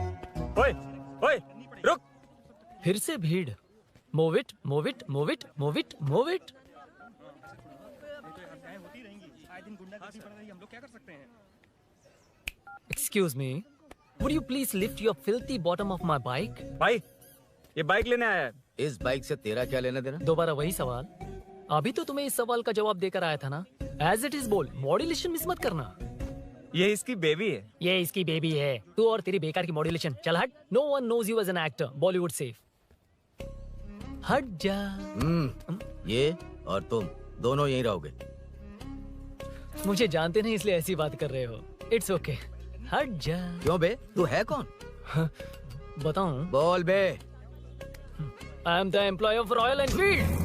ओए, रुक। फिर से भीड़। Move it, move it, move it, move it, move it. Excuse me, would you please lift your filthy bottom of my bike? भाई, ये bike लेने आया है। इस बाइक से तेरा क्या लेना देना? दोबारा वही सवाल। अभी तो तुम्हें इस सवाल का जवाब देकर आया था ना। As it is बोल, मॉड्यूलेशन मिस मत करना। ये इसकी बेबी है। ये इसकी बेबी है। तू और तेरी बेकार की मॉड्यूलेशन। चल हट। No one knows you as an actor. Bollywood safe. हट जा। ये और तुम दोनों यहीं रहोगे। मुझे जानते नहीं इसलिए ऐसी बात कर रहे हो। It's okay. हट जा। क्यों बे? तू है कौन? बताऊं? बोल बे। I am the employee of Royal Enfield.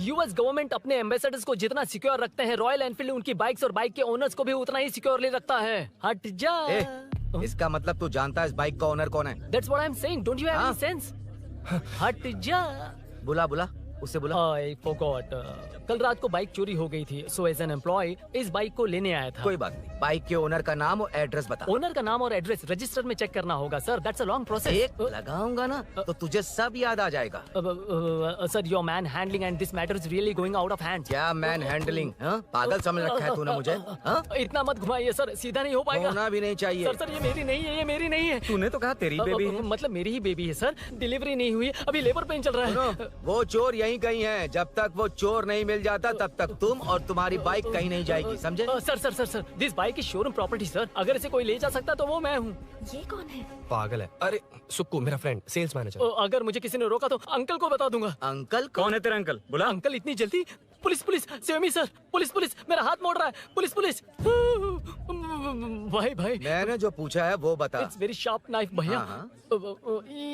US government अपने एम्बेसडर्स को जितना सिक्योर रखते हैं, रॉयल एनफील्ड उनकी बाइक्स और बाइक के ओनर्स को भी उतना ही सिक्योरली रखता है। हट जा। इसका मतलब तू जानता है इस बाइक का ओनर कौन है? That's what I'm saying. Don't you have any sense? हट जा। बुला उससे बुला। I forgot. कल रात को बाइक चोरी हो गई थी, so as an employee इस बाइक को लेने आया था। कोई बात नहीं, बाइक के ओनर का नाम और एड्रेस बता। ओनर का नाम और एड्रेस रजिस्टर में चेक करना होगा sir. That's a long process. एक लगाऊंगा ना तो तुझे सब याद आ जाएगा। Sir your man handling and this matter is really going out of hand. क्या मैन हैंडलिंग? पागल समझ रखा है तूने मुझे? इतना मत घुमाइए सर, सीधा नहीं हो पाएगा। होना भी नहीं चाहिए। सर ये मेरी नहीं है, ये मेरी नहीं है। तूने तो कहा तेरी बेबी है। मतलब मेरी ही बेबी है सर। डिलीवरी नहीं हुई, अभी लेबर पेन चल रहा है। वो चोर यहीं कहीं है। जब तक वो चोर नहीं मिल जाता तब तक तुम और तुम्हारी बाइक कहीं नहीं जाएगी, समझे? Sir this bike is showroom property sir. अगर इसे कोई ले जा सकता तो वो मैं हूँ। ये कौन है? पागल है। अरे सुक्कू, मेरा फ्रेंड, सेल्स मैनेजर। अगर मुझे किसी ने रोका तो अंकल को बता दूंगा। अंकल? कौन है तेरा अंकल? बुला। अंकल इतनी जल्दी? Police save me sir. Police मेरा हाथ मोड़ रहा है। पुलिस। भाई मैंने जो पूछा है वो बता। इट्स वेरी शार्प नाइफ भैया।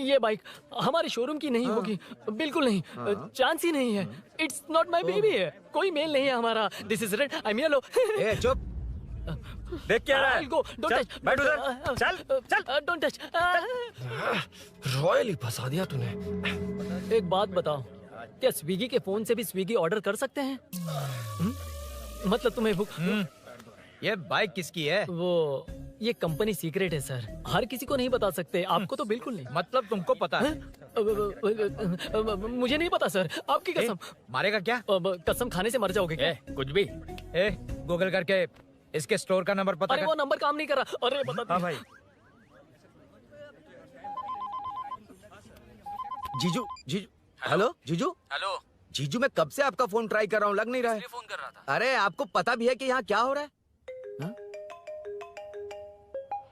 ये बाइक हमारे शोरूम की नहीं होगी, बिल्कुल नहीं। चांस ही नहीं है। इट्स नॉट माय बेबी है, कोई मेल नहीं है हमारा। This is red, I am yellow. ए चुप। देख क्या रहा है? Don't touch. बैठ उधर। चल। Don't touch. रॉयली फंसा दिया तूने। एक बात बताओ, क्या स्विगी के फोन से भी स्विगी ऑर्डर कर सकते हैं? मतलब तुम्हें भूख? ये बाइक किसकी है? वो ये कंपनी सीक्रेट है सर, हर किसी को नहीं बता सकते। आपको तो बिल्कुल नहीं। मतलब तुमको पता है? मुझे नहीं पता सर, आपकी कसम। मारेगा क्या? कसम खाने से मर जाओगे क्या? कुछ भी। गूगल करके इसके स्टोर का नंबर पता अरे कर। वो नंबर काम नहीं कर रहा। अरे बता। हाँ भाई। जीजू जीजू हेलो जीजू। हेलो जीजू मैं कब से आपका फोन ट्राई कर रहा हूँ, लग नहीं रहा है। फोन कर रहा था। अरे आपको पता भी है कि यहाँ क्या हो रहा है?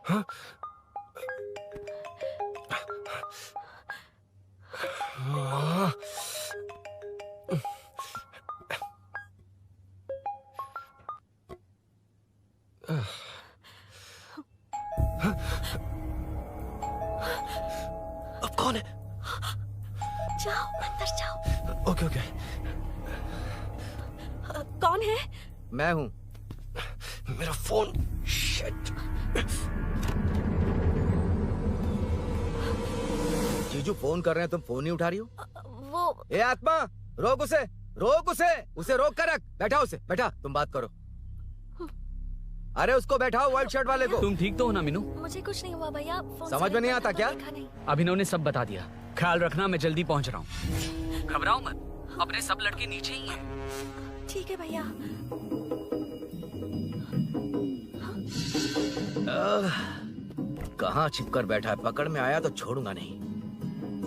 हाँ? माँ। अब कौन है? जाओ अंदर जाओ। Okay okay. कौन है? मैं हूँ। मेरा फोन। शिट। जीजू फोन कर रहे हैं, तुम फोन नहीं उठा रही हो? वो ए आत्मा, रोक उसे, रोक उसे रोक कर रख। बैठा उसे, बैठा, तुम बात करो। अरे उसको बैठाओ, व्हाइट शर्ट वाले को। तुम ठीक तो हो ना मीनू? मुझे कुछ नहीं हुआ भैया। फोन समझ में नहीं आता क्या? अभिनव ने सब बता दिया। ख्याल रखना, मैं जल्दी पहुंच रहा हूँ। घबराओ मत, अपने सब लड़के नीचे ही हैं। ठीक है भैया। कहाँ छिपकर बैठा है, पकड़ में आया तो छोड़ूंगा नहीं।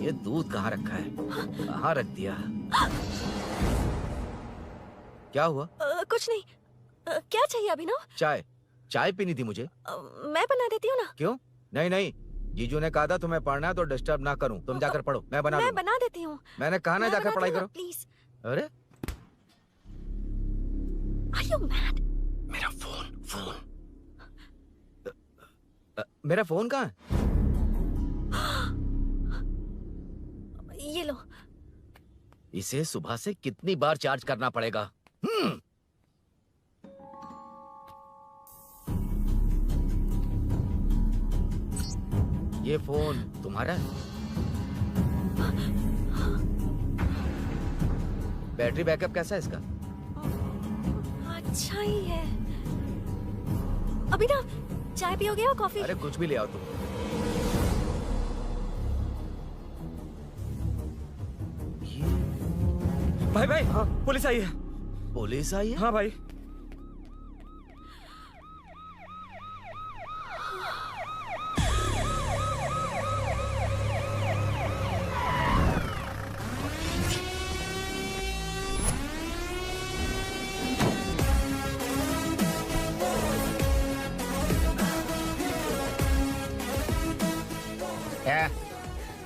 ये दूध कहाँ रखा है, कहाँ रख दिया? क्या हुआ? कुछ नहीं। क्या चाहिए अभिनव? चाय पीनी थी मुझे। मैं बना देती हूँ ना। क्यों? नहीं, जीजू ने कहा था तुम्हें पढ़ना है तो डिस्टर्ब ना करूं। तुम जाकर पढ़ो, मैं बना देती हूँ। मैंने कहा ना जाकर पढ़ाई करो प्लीज। अरे Are you mad? मेरा फोन। मेरा फोन कहाँ है? ये लो। इसे सुबह से कितनी बार चार्ज करना पड़ेगा? ये फोन तुम्हारा है? बैटरी बैकअप कैसा है इसका? अच्छा ही है। अभिनव, चाय पियोगे या कॉफी? अरे कुछ भी ले आओ तुम। भाई हाँ, पुलिस आई है। पुलिस आई है? हाँ भाई।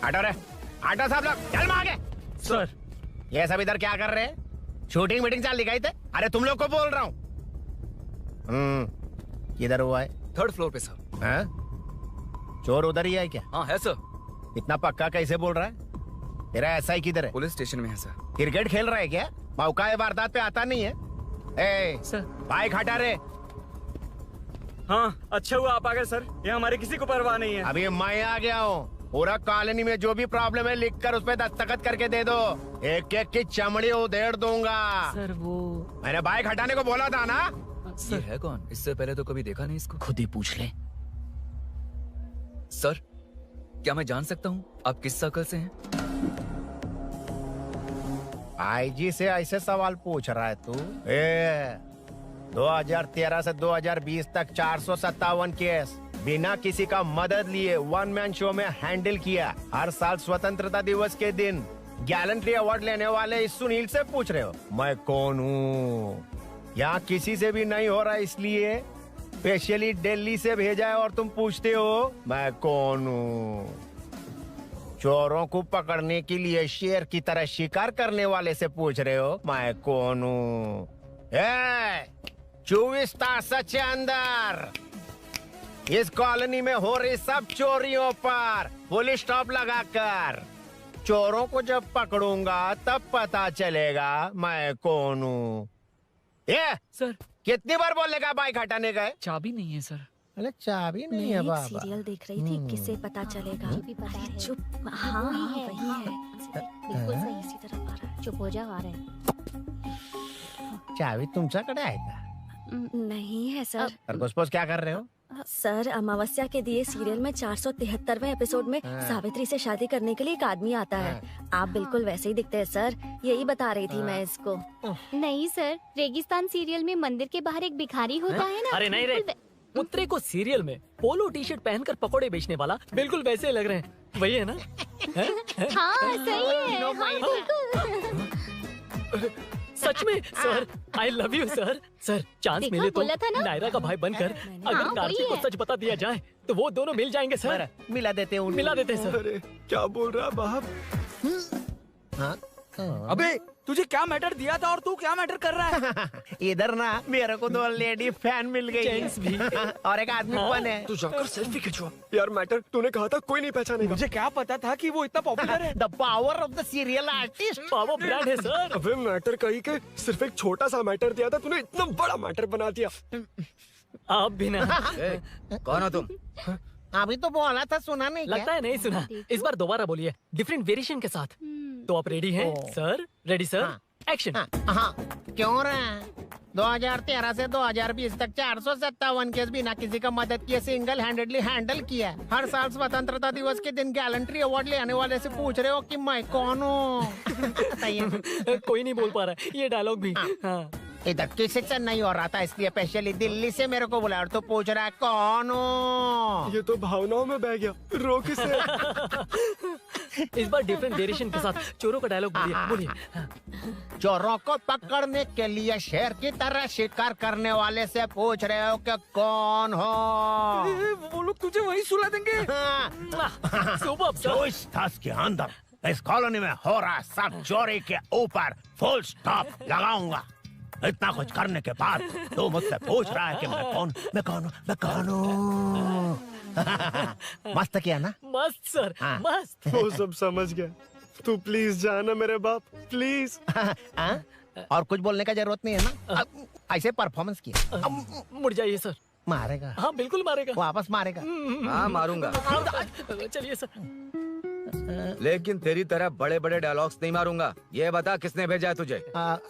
हटो रे, हटो सब लोग, चल आगे। सर ये सब इधर क्या कर रहे हैं? शूटिंग मीटिंग चाल दिखाई थे? अरे तुम लोग को बोल रहा हूँ। किधर हुआ है? 3rd फ्लोर पे सर। हाँ? चोर उधर ही है क्या? हाँ है सर। इतना पक्का कैसे बोल रहा है? तेरा एसआई किधर है? पुलिस स्टेशन में है सर। क्रिकेट खेल रहा है क्या? मौका है वारदात पे आता नहीं है। सर बाइक हटा रे। हाँ अच्छा हुआ आप आ गए सर, ये हमारे किसी को परवाह नहीं है। अभी मैं आ गया हूँ। पूरा कॉलोनी में जो भी प्रॉब्लम है लिख कर उस पे दस्तखत करके दे दो। एक एक की चमड़ी उधेड़ दूंगा। सर वो मैंने बाइक हटाने को बोला था ना? ये है कौन? इससे पहले तो कभी देखा नहीं इसको। खुद ही पूछ ले। सर क्या मैं जान सकता हूँ आप किस सर्कल से हैं? आईजी से ऐसे सवाल पूछ रहा है तू? 2013 से 2020 तक 457 केस बिना किसी का मदद लिए 1 मैन शो में हैंडल किया। हर साल स्वतंत्रता दिवस के दिन गैलेंट्री अवार्ड लेने वाले इस सुनील से पूछ रहे हो मैं कौन हूँ? यहाँ किसी से भी नहीं हो रहा, इसलिए स्पेशली दिल्ली से भेजा है और तुम पूछते हो मैं कौन हूँ? चोरों को पकड़ने के लिए शेर की तरह शिकार करने वाले से पूछ रहे हो मैं कौन हूँ? 24 तास के अंदर इस कॉलोनी में हो रही सब चोरियों पर पुलिस स्टॉप लगाकर चोरों को जब पकड़ूंगा तब पता चलेगा मैं कौन हूँ। सर कितनी बार बोलने का बाइक हटाने का है? चाबी नहीं है सर। अरे चाबी नहीं है बाबा। सीरियल देख रही थी, किसे पता चलेगा? भी पता है। चुप। हाँ वही है। बिल्कुल सही, इसी तरफ आ रहा है। चुप हो जाओ, आ रहे हैं। चाबी तुमच्याकडे आहे का? नहीं है सर। खरगोश क्या कर रहे हो? सर, अमावस्या के दिए सीरियल में 473वें एपिसोड में सावित्री से शादी करने के लिए एक आदमी आता है। आप बिल्कुल वैसे ही दिखते हैं सर, यही बता रही थी मैं इसको। नहीं सर, रेगिस्तान सीरियल में मंदिर के बाहर एक भिखारी होता है ना। अरे नहीं रे, पुत्रे को सीरियल में पोलो टी शर्ट पहनकर पकोड़े बेचने वाला बिल्कुल वैसे लग रहे हैं, वही है ना? हाँ सही है, हाँ, सच में sir, I love you sir. Sir chance देखा, मिले तो बोला था ना? नायरा का भाई बनकर अगर हाँ, कार्तिक वही को है। सच बता दिया जाए तो वो दोनों मिल जाएंगे सर। मिला देते हैं मिला देते हैं सर। अरे क्या बोल रहा बाप? अबे तुझे क्या मैटर दिया था और तू क्या मैटर कर रहा है? इधर ना मेरे को 2 लेडी फैन मिल गई जेंट्स भी और एक आदमी फन है। तू जाकर सेल्फी खिंचवा। यार मैटर तूने कहा था कोई नहीं पहचानेगा। मुझे क्या पता था कि वो इतना पॉपुलर है। The power of the serial artist. Power brand है सर। अबे मैटर कही के सिर्फ एक छोटा सा मैटर दिया था, तूने इतना बड़ा मैटर बना दिया। आप भी ना। कौन हो तुम? अभी तो बोला था, सुना नहीं क्या? लगता है नहीं सुना। इस बार दोबारा बोलिए, डिफरेंट वेरिएशन के साथ। तो आप रेडी हैं सर? Ready sir, action. हाँ, क्यों रहा? 2013 से 2020 तक 457 केस बिना किसी का मदद किए सिंगल हैंडेडली हैंडल किया। हर साल स्वतंत्रता दिवस के दिन गैलेंट्री अवार्ड लेने वाले से पूछ रहे हो कि मैं कौन हूँ? कोई नहीं बोल पा रहा है ये डायलॉग भी। हाँ। इधर किसी से नहीं हो रहा था, इसलिए स्पेशली दिल्ली से मेरे को बुलाया और तो पूछ रहा है कौन हूँ? ये तो भावनाओं में बह गया। रोक इसे। इस बार डिफरेंट वेरिएशन के साथ चोरों का डायलॉग बोलिए। चोरों को पकड़ने के लिए शेर की तरह शिकार करने वाले से पूछ रहे हो कि कौन हो? वो लोग तुझे वही सुला देंगे। सुबह जो इस दस के अंदर इस कॉलोनी में हो रहा सब चोरी के ऊपर फुल स्टॉप लगाऊंगा। इतना कुछ करने के बाद तू मुझसे पूछ रहा है कि मैं कौन हूँ? मस्त किया ना? मस्त सर, मस्त। वो सब समझ गया। तू प्लीज जाना मेरे बाप, प्लीज। और कुछ बोलने का जरूरत नहीं है ना? ऐसे परफॉर्मेंस किया। मुड़ जाइए सर। मारेगा? हाँ बिल्कुल मारेगा। वापस मारेगा? हाँ मारूंगा। चलिए सर। लेकिन तेरी तरह बड़े बड़े डायलॉग्स नहीं मारूंगा। ये बता किसने भेजा है तुझे?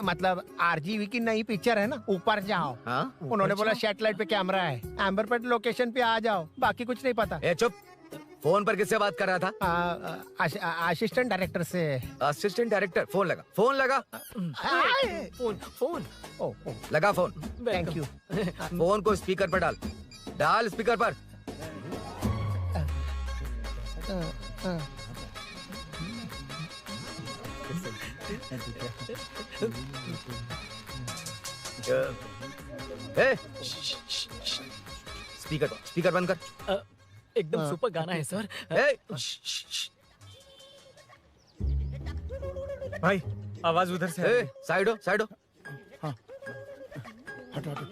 मतलब आरजीवी की नई पिक्चर है ना, ऊपर जाओ। उन्होंने बोला सैटेलाइट पे कैमरा है, एम्बर पेट लोकेशन पे आ जाओ, बाकी कुछ नहीं पता। ए चुप। फोन पर किससे बात कर रहा था? असिस्टेंट डायरेक्टर से। Assistant director? फोन लगा, फोन लगा। फोन लगा फोन। Thank you. फोन को स्पीकर पर डाल, डाल स्पीकर पर। स्पीकर बंद कर। एकदम सुपर गाना है सर। भाई आवाज उधर से। साइड हो, साइड हो। हाँ। हटो हटो।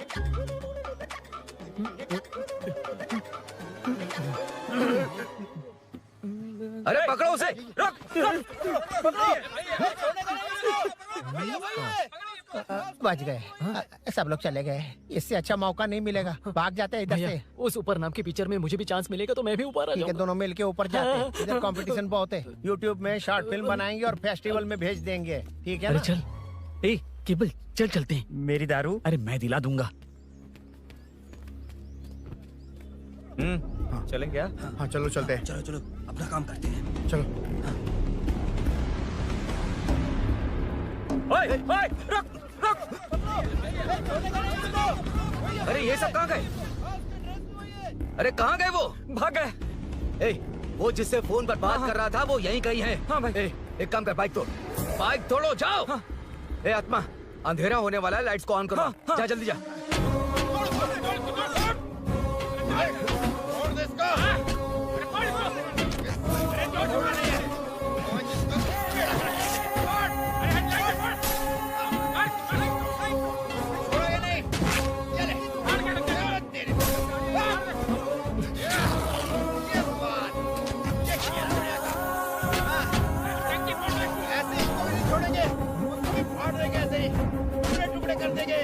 अरे पकड़ो उसे। रुक। बच गए। सब लोग चले गए। इससे अच्छा मौका नहीं मिलेगा। भाग जाते हैं इधर से। उस ऊपर नाम की पिक्चर में मुझे भी चांस मिलेगा तो मैं भी ऊपर आ ठीक है, दोनों मिलके ऊपर जाते हैं। इधर कंपटीशन बहुत है। यूट्यूब में शॉर्ट फिल्म बनाएंगे और फेस्टिवल में भेज देंगे। ठीक है ना? चल ए केबल चल चलते हैं। मेरी दारू? अरे मैं दिला दूंगा। चलें क्या? हाँ चलो चलते हैं। चलो चलो अपना काम करते हैं। चलो। ओए, ओए, रुक, रुक। अरे ये सब कहाँ गए? अरे कहाँ गए वो? भाग गए। वो जिससे फोन पर बात कर रहा था वो यहीं कहीं है। हाँ भाई। एक काम कर, बाइक तोड़, बाइक तोड़ो, जाओ। आत्मा, अंधेरा होने वाला है, लाइट्स को ऑन करो। जा जल्दी जा। टुकड़े कर देंगे।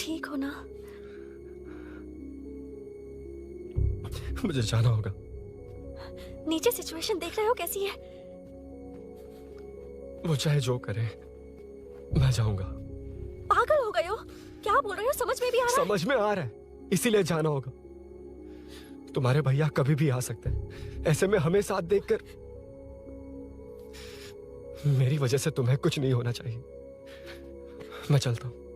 ठीक हो ना? मुझे जाना होगा। नीचे सिचुएशन देख रहे हो कैसी है? वो चाहे जो करे, मैं जाऊंगा। पागल हो गए हो? क्या बोल रहे हो? समझ में भी आ रहा है? समझ में आ रहा है, इसीलिए जाना होगा। तुम्हारे भैया कभी भी आ सकते हैं, ऐसे में हमें साथ देखकर मेरी वजह से तुम्हें कुछ नहीं होना चाहिए। मैं चलता हूँ।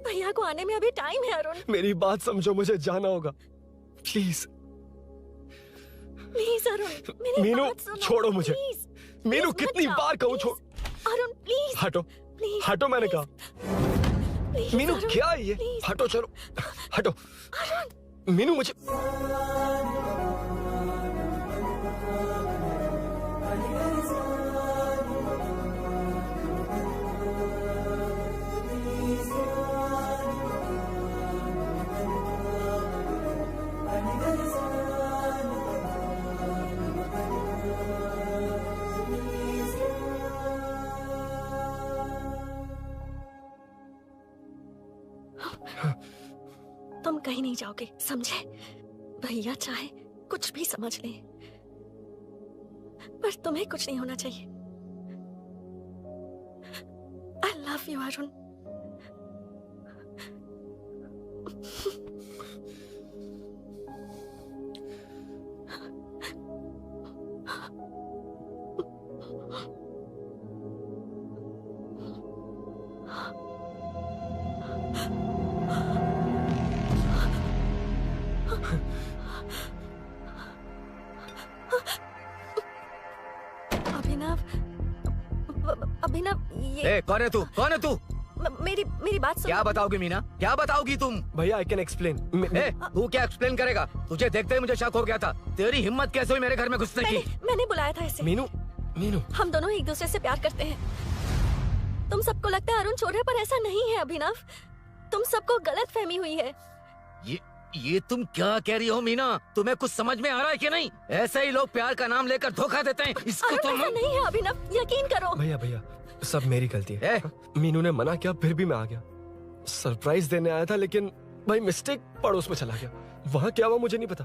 भैया को आने में अभी टाइम है अरुण। मेरी बात समझो, मुझे जाना होगा। प्लीज प्लीज अरुण, मेरी मीनू, बात सुनो। छोड़ो मुझे। प्लीज, मीनू, प्लीज कितनी मत बार जाओ, कहूँ छोड़। अरुण प्लीज। हटो, प्लीज, हटो, मैंने कहा। प्लीज, मीनू अरुण, क्या है ये? प्लीज। हटो, चलो हटो। मीनू मुझे तुम कहीं नहीं जाओगे, समझे? भैया चाहे कुछ भी समझ ले, पर तुम्हें कुछ नहीं होना चाहिए। I love you Arun. Abhinav, ये कौन है तू? कौन है तू? मेरी बात सुनो। क्या बताओगी मीना? क्या बताओगी तुम? भैया आई कैन एक्सप्लेन। तू क्या एक्सप्लेन करेगा? तुझे देखते ही मुझे शक हो गया था। तेरी हिम्मत कैसे हुई मेरे घर में घुसने की? मैंने बुलाया था इसे। मीनू, मीनू, हम दोनों एक दूसरे से प्यार करते हैं। तुम सबको लगता है अरुण चोर है, पर ऐसा नहीं है अभिनव। तुम सबको गलत फहमी हुई है। ये तुम क्या कह रही हो मीना? तुम्हें कुछ समझ में आ रहा है कि नहीं? ऐसे ही लोग प्यार का नाम लेकर धोखा देते हैं। इसको अरुण ऐसा नहीं है अभिनव, यकीन करो। भैया भैया, सब मेरी गलती है। मीनू ने मना किया, फिर भी मैं आ गया। सरप्राइज देने आया था, लेकिन भाई मिस्टेक पड़ोस में चला गया। वहाँ क्या हुआ मुझे नहीं पता,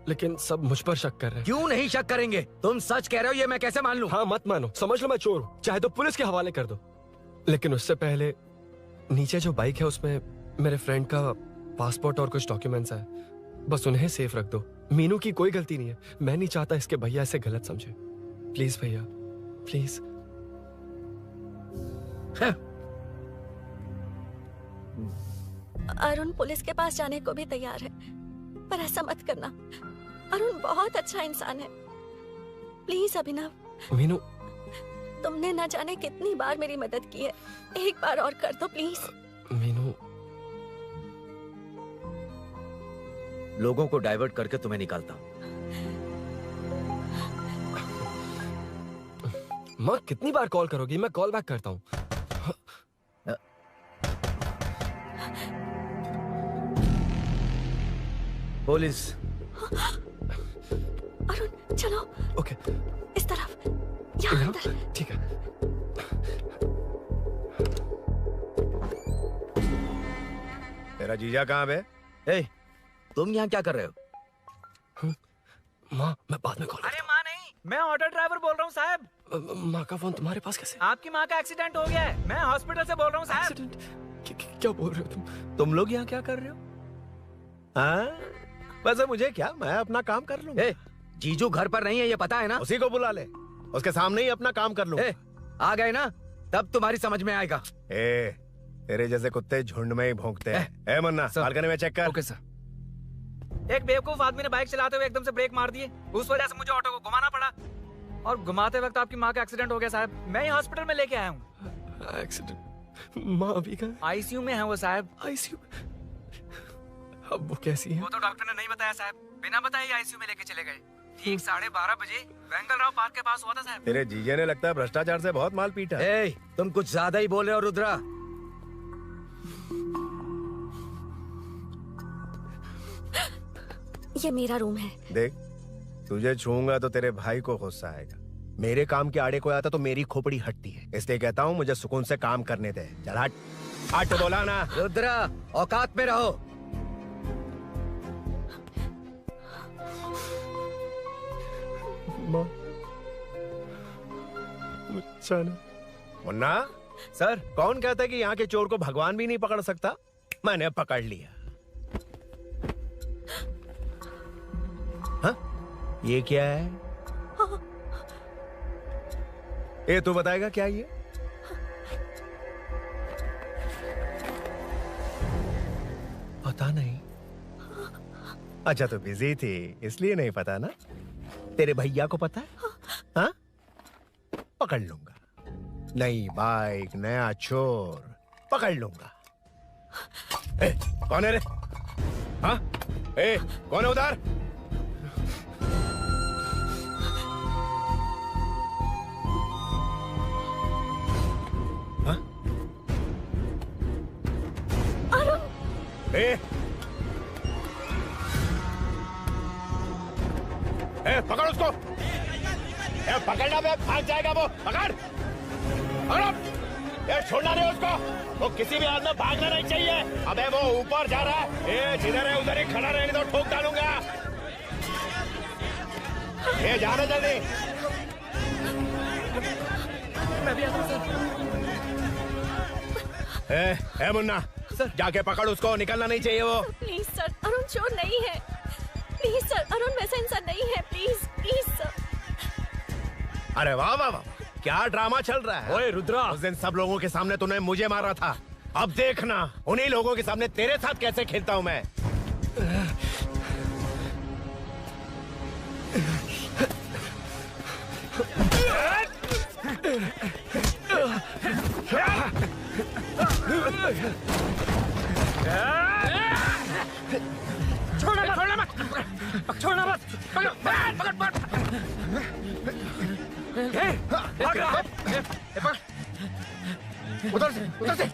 लेकिन सब मुझ पर शक कर रहे हैं। क्यों नहीं शक करेंगे? तुम सच कह रहे हो, ये मैं कैसे मान लूं? हाँ मत मानो, समझ लो मैं चोर हूँ, चाहे तो पुलिस के हवाले कर दो। लेकिन उससे पहले नीचे जो बाइक है उसमें मेरे फ्रेंड का पासपोर्ट और कुछ डॉक्यूमेंट्स है, बस उन्हें सेफ रख दो। मीनू की कोई गलती नहीं है। मैं नहीं चाहता इसके भैया इसे गलत समझे। प्लीज भैया, प्लीज। अरुण पुलिस के पास जाने को भी तैयार है, पर ऐसा मत करना। अरुण बहुत अच्छा इंसान है। प्लीज अभिनव। मीनू, तुमने न जाने कितनी बार मेरी मदद की है, एक बार और कर दो प्लीज। मीनू, लोगों को डाइवर्ट करके तुम्हें निकालता हूँ। माँ कितनी बार कॉल करोगी? मैं कॉल बैक करता हूँ। पुलिस। अरुण चलो। ओके। इस तरफ, यहाँ अंदर। ठीक है। तेरा जीजा कहाँ है? तुम यहाँ क्या कर रहे हो? माँ मैं बाद में कॉल। अरे माँ नहीं, मैं ऑटो ड्राइवर बोल रहा हूँ साहब। माँ का फोन तुम्हारे पास कैसे? आपकी माँ का एक्सीडेंट हो गया है, मैं हॉस्पिटल से बोल रहा हूँ साहब। क्या बोल रहे हो तुम लोग यहाँ क्या कर रहे हो? हाँ, वैसे मुझे क्या, मैं अपना काम कर लूँ। जीजू घर पर नहीं है, ये पता है ना? उसी को बुला ले, उसके सामने ही अपना काम कर लूँ। आ गए ना, तब तुम्हारी समझ में आएगा। तेरे जैसे कुत्ते झुंड में ही भौंकते हैं। मन्ना, बालकनी में चेक कर। Okay sir. एक बेवकूफ आदमी ने बाइक चलाते हुए एकदम से ब्रेक मार दिए, उस वजह से मुझे ऑटो को घुमाना पड़ा, और घुमाते वक्त आपकी माँ का एक्सीडेंट हो गया साहब। मैं ही हॉस्पिटल में लेके आया हूँ। एक्सीडेंट? माँ अभी कहाँ? आईसीयू में है वो साहब। आईसीयू? अब वो कैसी है? वो तो डॉक्टर ने नहीं बताया साहब, बिना बताए आईसीयू में लेके चले गए। ठीक 12:30 बजे वेंगल राव पार्क के पास हुआ था साहब। तेरे जीजे ने लगता है भ्रष्टाचार से बहुत माल पीटा। तुम कुछ ज्यादा ही बोल रहे हो रुद्रा। ये मेरा रूम है। देख, तुझे छूऊंगा तो तेरे भाई को गुस्सा आएगा। मेरे काम के आड़े कोई आता तो मेरी खोपड़ी हटती है, इसलिए कहता हूँ मुझे सुकून से काम करने दे। चल हट हट तो बोला ना। रुद्रा औकात में रहो। मुन्ना सर, कौन कहता है कि यहाँ के चोर को भगवान भी नहीं पकड़ सकता? मैंने पकड़ लिया। हाँ? ये क्या है? ये तू बताएगा क्या ये? पता नहीं। अच्छा तो बिजी थी इसलिए नहीं पता ना? तेरे भैया को पता है? हाँ? पकड़ लूंगा। नई बाइक, नया चोर, पकड़ लूंगा। कौन है रे? हाँ? कौन है उधर? हाँ? पकड़ उसको। पकड़ना पे भाग जाएगा वो। पकड़ पकड़ो। छोड़ना नहीं उसको। वो किसी भी हाल में भागना नहीं चाहिए। अबे वो ऊपर जा रहा है। जिधर है उधर ही खड़ा रहने दो, ठोक डालूंगा। जाना जल्दी। मैं भी आता हूं सर। मुन्ना सर, जाके पकड़ उसको, निकलना नहीं चाहिए वो। प्लीज सर, अरुण चोर नहीं है। प्लीज सर, अरुण वैसा इंसान नहीं है। Please please sir. अरे वाह वाह वाह, क्या ड्रामा चल रहा है। ओए रुद्रा, उस दिन सब लोगों के सामने तूने मुझे मारा था, अब देखना उन्हीं लोगों के सामने तेरे साथ कैसे खेलता हूं मैं। छोड़ना मत, छोड़ना मत, पकड़ पकड़ पकड़। उधर से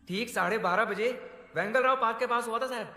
ठीक 12:30 बजे वेंगलराव पार्क के पास हुआ था साहब।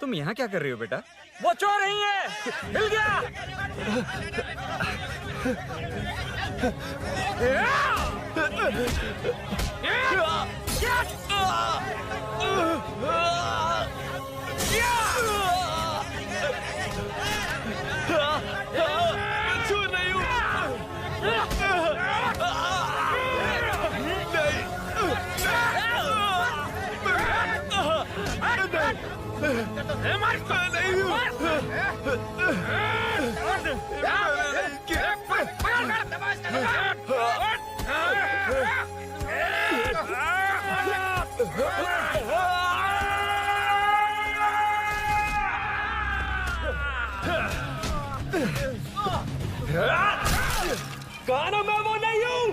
तुम यहाँ क्या कर रही हो बेटा? वो चोर नहीं है, हिल गया। चोर नहीं हूँ। कहा ना मैं वो नहीं हूँ।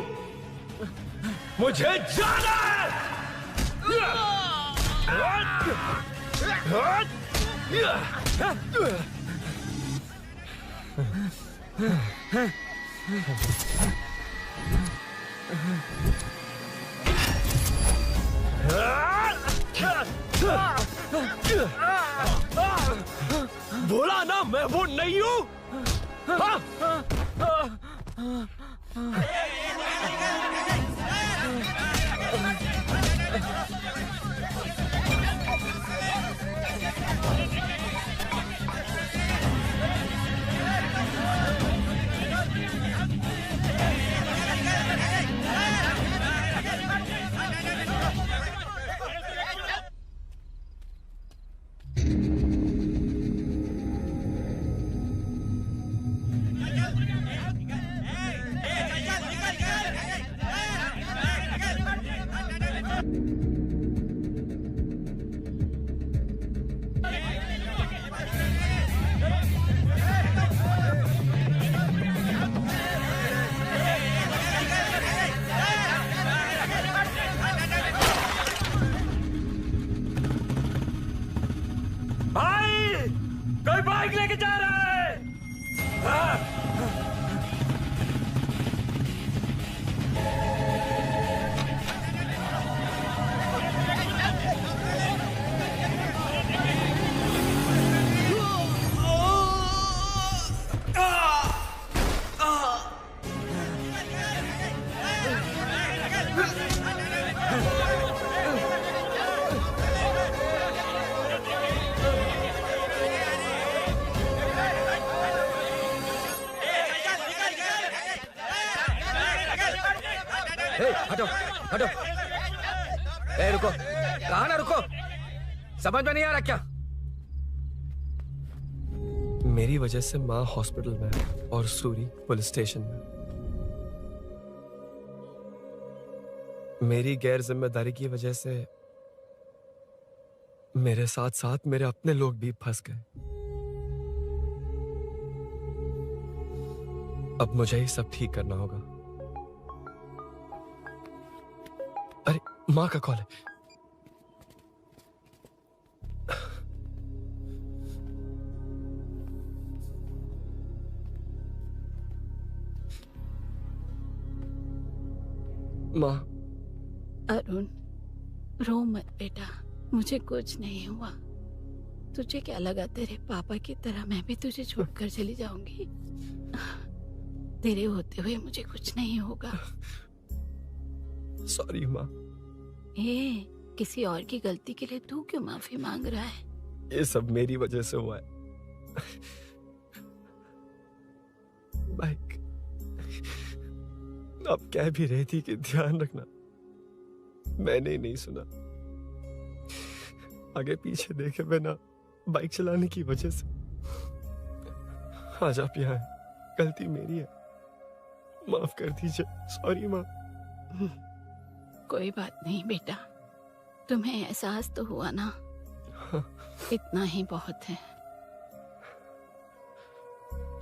मुझे जाना है। बोला ना मैं वो नहीं हूँ। कोई बाइक लेके जा रहा है। हटो हटो। ए रुको, कहा ना रुको, समझ में नहीं आ रहा क्या? मेरी वजह से माँ हॉस्पिटल में है और सूरी पुलिस स्टेशन में। मेरी गैर जिम्मेदारी की वजह से मेरे साथ साथ मेरे अपने लोग भी फंस गए। अब मुझे ही सब ठीक करना होगा। अरे माँ का कॉल है। माँ। अरुण, रो मत बेटा, मुझे कुछ नहीं हुआ। तुझे क्या लगा तेरे पापा की तरह मैं भी तुझे छोड़कर चली जाऊंगी? तेरे होते हुए मुझे कुछ नहीं होगा। सॉरी माँ। किसी और की गलती के लिए तू क्यों माफी मांग रहा है? ये सब मेरी वजह से हुआ है। बाइक अब कह भी रही थी कि ध्यान रखना, मैंने ही नहीं सुना। आगे पीछे देखे बिना बाइक चलाने की वजह से आज आप यहाँ हैं। गलती मेरी है, माफ कर दीजिए। सॉरी माँ। कोई बात नहीं बेटा, तुम्हें एहसास तो हुआ ना? इतना ही बहुत है।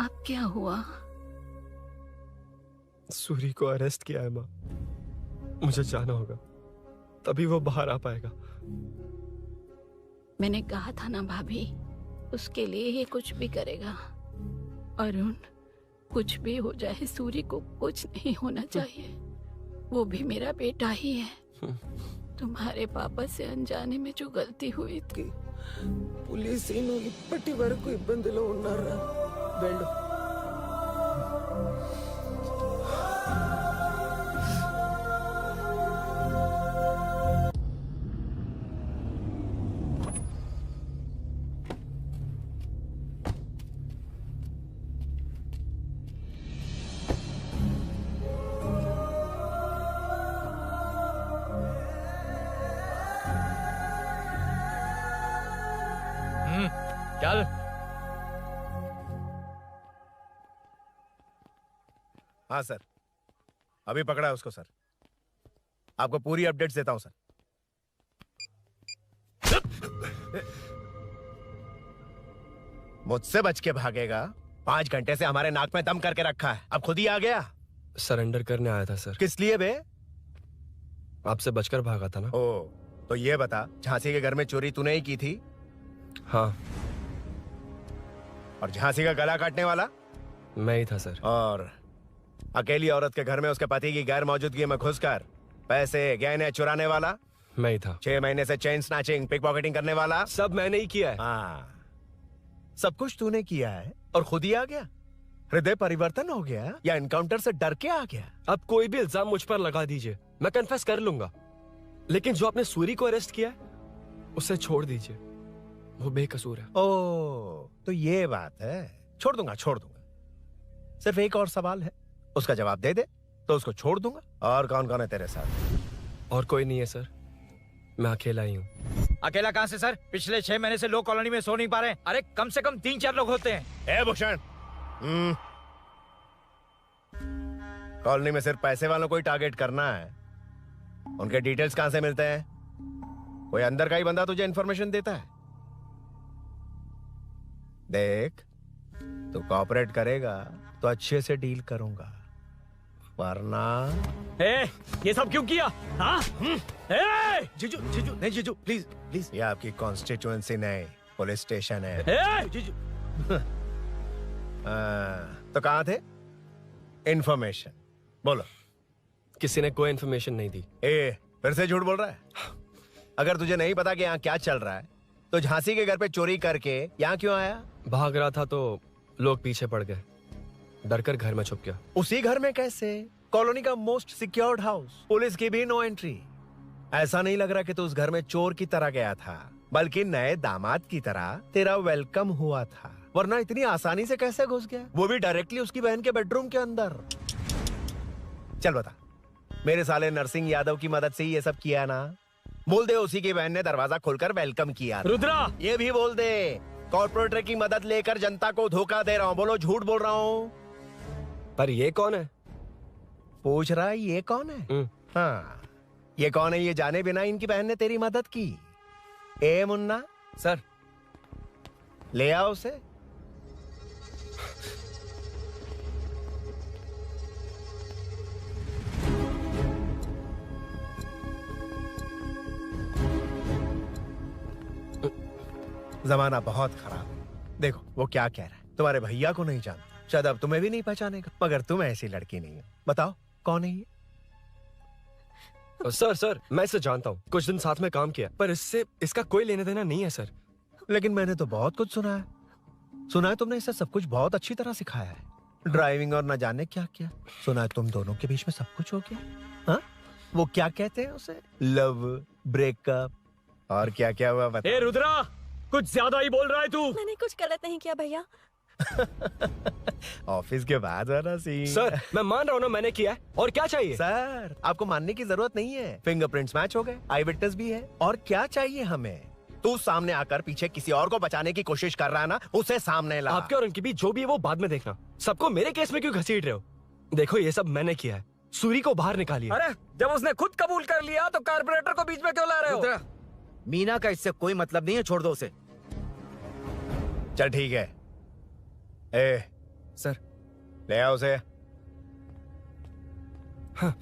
अब क्या हुआ? सूरी को अरेस्ट किया है माँ। मुझे जाना होगा, तभी वो बाहर आ पाएगा। मैंने कहा था ना भाभी, उसके लिए ये कुछ भी करेगा। अरुण, कुछ भी हो जाए सूरी को कुछ नहीं होना चाहिए। वो भी मेरा बेटा ही है। तुम्हारे पापा से अनजाने में जो गलती हुई थी, पुलिस इప్పటి వరకు ఇబ్బందిలో ఉన్నారా? వెళ్ళు। चल। हाँ सर, अभी पकड़ा है उसको सर। आपको पूरी अपडेट्स देता हूं सर। मुझसे बच के भागेगा? 5 घंटे से हमारे नाक में दम करके रखा है, अब खुद ही आ गया। सरेंडर करने आया था सर। किस लिए बे? आपसे बचकर भागा था ना। ओ, तो ये बता, झांसी के घर में चोरी तूने ही की थी? हाँ। और झांसी का गला काटने वाला? मैं ही था सर। और अकेली औरत के घर में उसके पति की गैर मौजूदगी में घुसकर पैसे गहने चुराने वाला? मैं ही था। 6 महीने से चेन स्नैचिंग, पिक पॉकेटिंग करने वाला? सब मैंने ही किया है। हाँ, सब कुछ तूने किया है और खुद ही आ गया? हृदय परिवर्तन हो गया या एनकाउंटर से डर के आ गया? अब कोई भी इल्जाम मुझ पर लगा दीजिए, मैं कन्फेस कर लूंगा, लेकिन जो आपने सूरी को अरेस्ट किया है उसे छोड़ दीजिए, वो बेकसूर है। ओ, तो ये बात है। छोड़ दूंगा, छोड़ दूंगा। सिर्फ एक और सवाल है, उसका जवाब दे दे तो उसको छोड़ दूंगा। और कौन कौन है तेरे साथ? और कोई नहीं है सर, मैं अकेला ही हूँ। अकेला कहाँ से सर? पिछले 6 महीने से लोग कॉलोनी में सो नहीं पा रहे। अरे कम से कम 3-4 लोग होते हैं। ए भूषण, कॉलोनी में सिर्फ पैसे वालों को ही टारगेट करना है? उनके डिटेल्स कहां से मिलते हैं? कोई अंदर का ही बंदा तुझे इंफॉर्मेशन देता है? देख, तू कोऑपरेट करेगा तो अच्छे से डील करूंगा, वरना ये सब क्यों किया? हाँ? जीजू, जीजू, नहीं जीजू, प्लीज प्लीज। ये आपकी कॉन्स्टिट्यूएंसी नहीं, पुलिस स्टेशन है। जीजू। तो कहाँ थे? इंफॉर्मेशन बोलो। किसी ने कोई इंफॉर्मेशन नहीं दी। फिर से झूठ बोल रहा है? अगर तुझे नहीं पता कि यहाँ क्या चल रहा है तो झांसी के घर पे चोरी करके यहाँ क्यों आया? भाग रहा था तो लोग पीछे पड़ गए, डरकर घर में छुप गया। उसी घर में कैसे? कॉलोनी का मोस्ट सिक्योर्ड हाउस, पुलिस की भी नो एंट्री। ऐसा नहीं लग रहा कि तू उस घर में चोर की तरह गया था, बल्कि नए दामाद की तरह तेरा वेलकम हुआ था। वरना इतनी आसानी से कैसे घुस गया, वो भी डायरेक्टली उसकी बहन के बेडरूम के अंदर? चल बता, मेरे साले नरसिंह यादव की मदद से ही ये सब किया ना? बोल दे उसी की बहन ने दरवाजा खोलकर वेलकम किया। रुद्रा, ये भी बोल दे कॉर्पोरेटर की मदद लेकर जनता को धोखा दे रहा हूँ। बोलो झूठ बोल रहा हूँ? पर ये कौन है? पूछ रहा है ये कौन है? हाँ, ये कौन है ये जाने बिना इनकी बहन ने तेरी मदद की। ए मुन्ना सर, ले आओ उसे। जमाना बहुत खराब है। देखो वो क्या कह रहा है, तुम्हारे भैया को नहीं जानता, शायद अब तुम्हें भी नहीं पहचानेगा, मगर तुम ऐसी लड़की नहीं हो। बताओ कौन है ये? सर, मैं इसे जानता हूँ, कुछ दिन साथ में काम किया, पर इससे इसका कोई लेने देना नहीं है सर। लेकिन मैंने तो बहुत कुछ सुना है तुमने इसे सब कुछ बहुत अच्छी तरह सिखाया है, ड्राइविंग और न जाने क्या क्या। सुना है तुम दोनों के बीच में सब कुछ हो गया। हाँ, वो क्या कहते हैं उसे, लव, ब्रेकअप और क्या क्या हुआ बता। ए रुद्रा, कुछ ज्यादा ही बोल रहा है तू। मैंने कुछ गलत नहीं किया भैया। ऑफिस के बाद वाला सीन। सर, मैं मान रहा हूँ ना मैंने किया है, और क्या चाहिए? सर, आपको मानने की जरूरत नहीं है, फिंगरप्रिंट्स मैच हो गए, आई विटनेस भी है, और क्या चाहिए हमें? तू सामने आकर पीछे किसी और को बचाने की कोशिश कर रहा है ना, उसे सामने ला। आपके और उनके बीच जो भी है वो बाद में देखना, सबको मेरे केस में क्यों घसीट रहे हो? देखो ये सब मैंने किया है, सूरी को बाहर निकालिए। अरे जब उसने खुद कबूल कर लिया तो कारपोरेटर को बीच में क्यों ला रहे हो? मीना का इससे कोई मतलब नहीं है, छोड़ दो उसे। चल ठीक है। ए सर, ले आओ उसे। हाँ।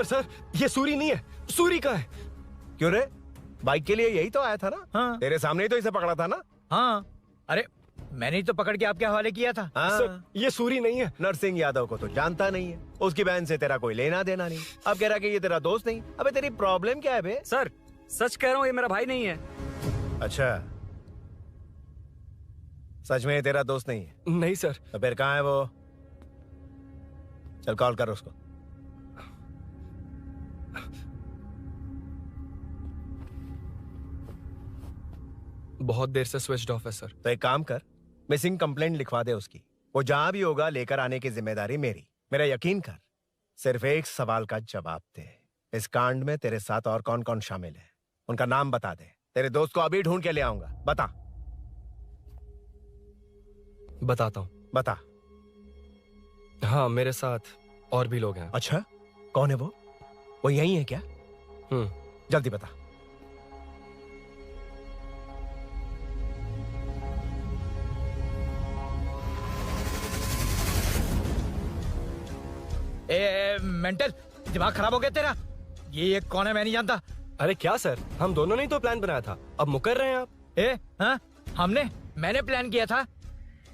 सर, ये सूरी नहीं है, सूरी का है। क्यों रे? बाइक के लिए यही तो आया था ना? हाँ। तेरे सामने ही तो इसे पकड़ा था ना? हाँ, अरे मैंने ही तो पकड़ के आपके हवाले किया था। हाँ। सर, ये सूरी नहीं है। नरसिंह यादव को तो जानता नहीं है, उसकी बहन से तेरा कोई लेना देना नहीं, अब कह रहा कि ये तेरा दोस्त नहीं। अबे तेरी प्रॉब्लम क्या है बे? सर, सच कह रहा हूँ, ये मेरा भाई नहीं है। अच्छा, सच में ये तेरा दोस्त नहीं है? नहीं सर। तो फिर कहाँ है वो? चल कॉल कर उसको। बहुत देर से स्विच्ड ऑफ है सर। तो एक काम कर, मिसिंग कंप्लेंट लिखवा दे उसकी, वो जहां भी होगा लेकर आने की जिम्मेदारी मेरी। मेरा यकीन कर, सिर्फ एक सवाल का जवाब दे, इस कांड में तेरे साथ और कौन कौन शामिल है, उनका नाम बता दे। तेरे दोस्त को अभी ढूंढ के ले आऊंगा। बता। बताता हूँ। बता। हाँ, मेरे साथ और भी लोग हैं। अच्छा, कौन है वो? वो यही है क्या? जल्दी बता। मेंटल दिमाग खराब हो गया तेरा? ये कौन है मैं नहीं जानता। अरे क्या सर, हम दोनों ने ही तो प्लान बनाया था, अब मुकर रहे हैं आप। हाँ मैंने प्लान किया था।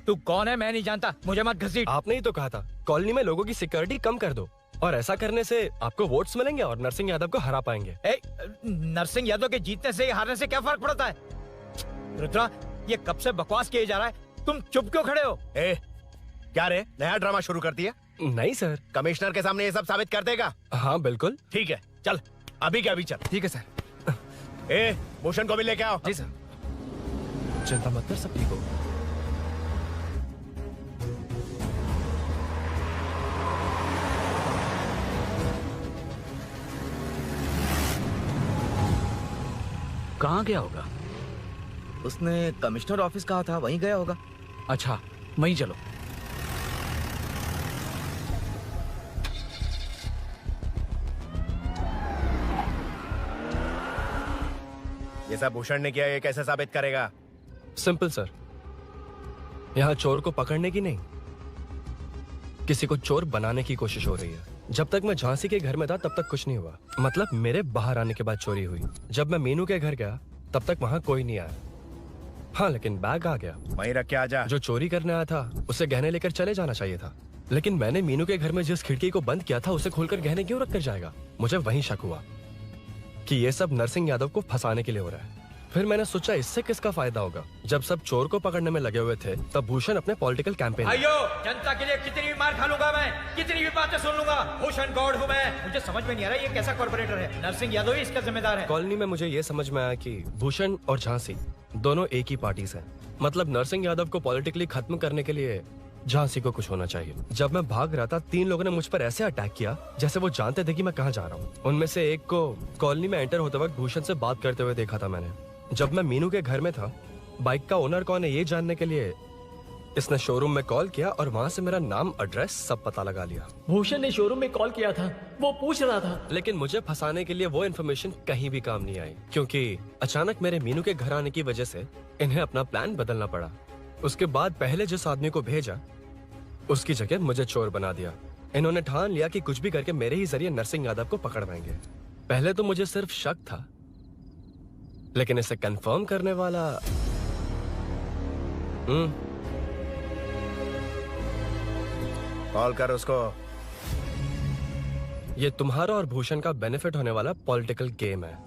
तू कौन है मैं नहीं जानता, मुझे मत घसीट। आपने ही तो कहा था कॉलोनी में लोगों की सिक्योरिटी कम कर दो, और ऐसा करने से आपको वोट्स मिलेंगे और नरसिंह यादव को हरा पाएंगे। नरसिंह यादव के जीतने से हारने से क्या फर्क पड़ता है? रुद्रा, ये कब से बकवास किए जा रहा है, तुम चुप क्यों खड़े हो? क्या रे, नया ड्रामा शुरू कर दिया? नहीं सर। कमिश्नर के सामने ये सब साबित कर देगा? हाँ बिल्कुल। ठीक है, चल अभी क्या अभी चल। ठीक है सर। भूषण को भी लेके आओ। जी सर। चिंता मत कर, सब ठीक हो। कहाँ गया होगा? उसने कमिश्नर ऑफिस कहा था, वहीं गया होगा। अच्छा, वहीं चलो। ये सब भूषण ने किया, ये कैसे साबित करेगा? सिंपल सर, यहाँ चोर को पकड़ने की नहीं, किसी को चोर बनाने की कोशिश हो रही है। जब तक मैं झांसी के घर में था तब तक कुछ नहीं हुआ, मतलब मेरे बाहर आने के बाद चोरी हुई। जब मैं मीनू के घर गया तब तक वहाँ कोई नहीं आया। हाँ, लेकिन बैग आ गया। वहीं रख के आ जा। जो चोरी करने आया था उसे गहने लेकर चले जाना चाहिए था, लेकिन मैंने मीनू के घर में जिस खिड़की को बंद किया था उसे खोलकर गहने क्यों रख कर जाएगा? मुझे वहीं शक हुआ कि ये सब नरसिंह यादव को फंसाने के लिए हो रहा है। फिर मैंने सोचा इससे किसका फायदा होगा। जब सब चोर को पकड़ने में लगे हुए थे तब भूषण अपने पॉलिटिकल कैंपेन। भाइयों, जनता के लिए कितनी भी मार खा लूंगा मैं, कितनी भी बातें सुन लूंगा, भूषण गॉड हूँ मैं। मुझे समझ में नहीं आ रहा ये कैसा कॉर्पोरेटर है। नरसिंह यादव ही इसका जिम्मेदार है। कॉलोनी में मुझे ये समझ में आया कि भूषण और झांसी दोनों एक ही पार्टी से, मतलब नरसिंह यादव को पॉलिटिकली खत्म करने के लिए झांसी को कुछ होना चाहिए। जब मैं भाग रहा था 3 लोगों ने मुझ पर ऐसे अटैक किया जैसे वो जानते थे कि मैं कहाँ जा रहा हूँ। उनमें से एक को कॉलोनी में एंटर होते वक्त भूषण से बात करते हुए देखा था मैंने। जब मैं मीनू के घर में था, बाइक का ओनर कौन है ये जानने के लिए इसने शोरूम में कॉल किया और वहाँ से मेरा नाम, एड्रेस सब पता लगा लिया। भूषण ने शोरूम में कॉल किया था, वो पूछ रहा था। लेकिन मुझे फंसाने के लिए वो इन्फॉर्मेशन कहीं भी काम नहीं आई, क्योंकि अचानक मेरे मीनू के घर आने की वजह से इन्हें अपना प्लान बदलना पड़ा। उसके बाद पहले जिस आदमी को भेजा उसकी जगह मुझे चोर बना दिया। इन्होंने ठान लिया कि कुछ भी करके मेरे ही जरिए नरसिंह यादव को पकड़वाएंगे। पहले तो मुझे सिर्फ शक था, लेकिन इसे कंफर्म करने वाला कॉल कर उसको। ये तुम्हारा और भूषण का बेनिफिट होने वाला पॉलिटिकल गेम है।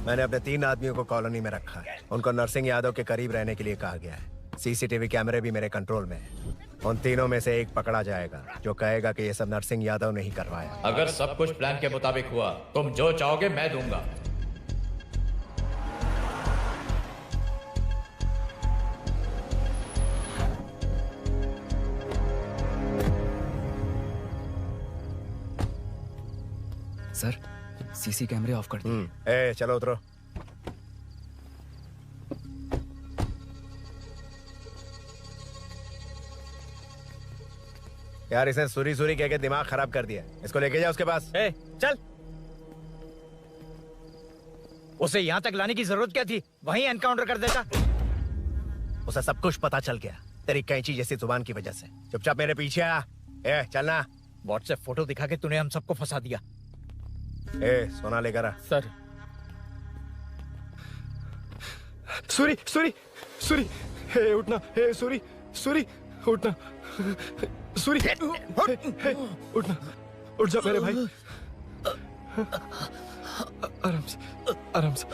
मैंने अपने 3 आदमियों को कॉलोनी में रखा है। उनको नरसिंह यादव के करीब रहने के लिए कहा गया है। सीसीटीवी कैमरे भी मेरे कंट्रोल में है। उन तीनों में से एक पकड़ा जाएगा जो कहेगा कि ये सब नरसिंह यादव ने ही करवाया। अगर सब कुछ प्लान के मुताबिक हुआ, तुम जो चाहोगे मैं दूंगा। सर, सीसी कैमरे ऑफ कर दिए। चलो उतरो। यार इसने सूरी कह के दिमाग खराब कर दिया। इसको लेके जा उसके पास। चल। उसे यहाँ तक लाने की जरूरत क्या थी? वहीं एनकाउंटर कर देता। उसे सब कुछ पता चल गया तेरी कैंची जैसी जुबान की वजह से। चुपचाप मेरे पीछे आ। चलना। व्हाट्सएप फोटो दिखा के तूने हम सबको फंसा दिया। सोना लेकर आ। सर। सूरी, हे उठना, हे सूरी उठना, सूरी उठना, उठ जा मेरे भाई। आराम से।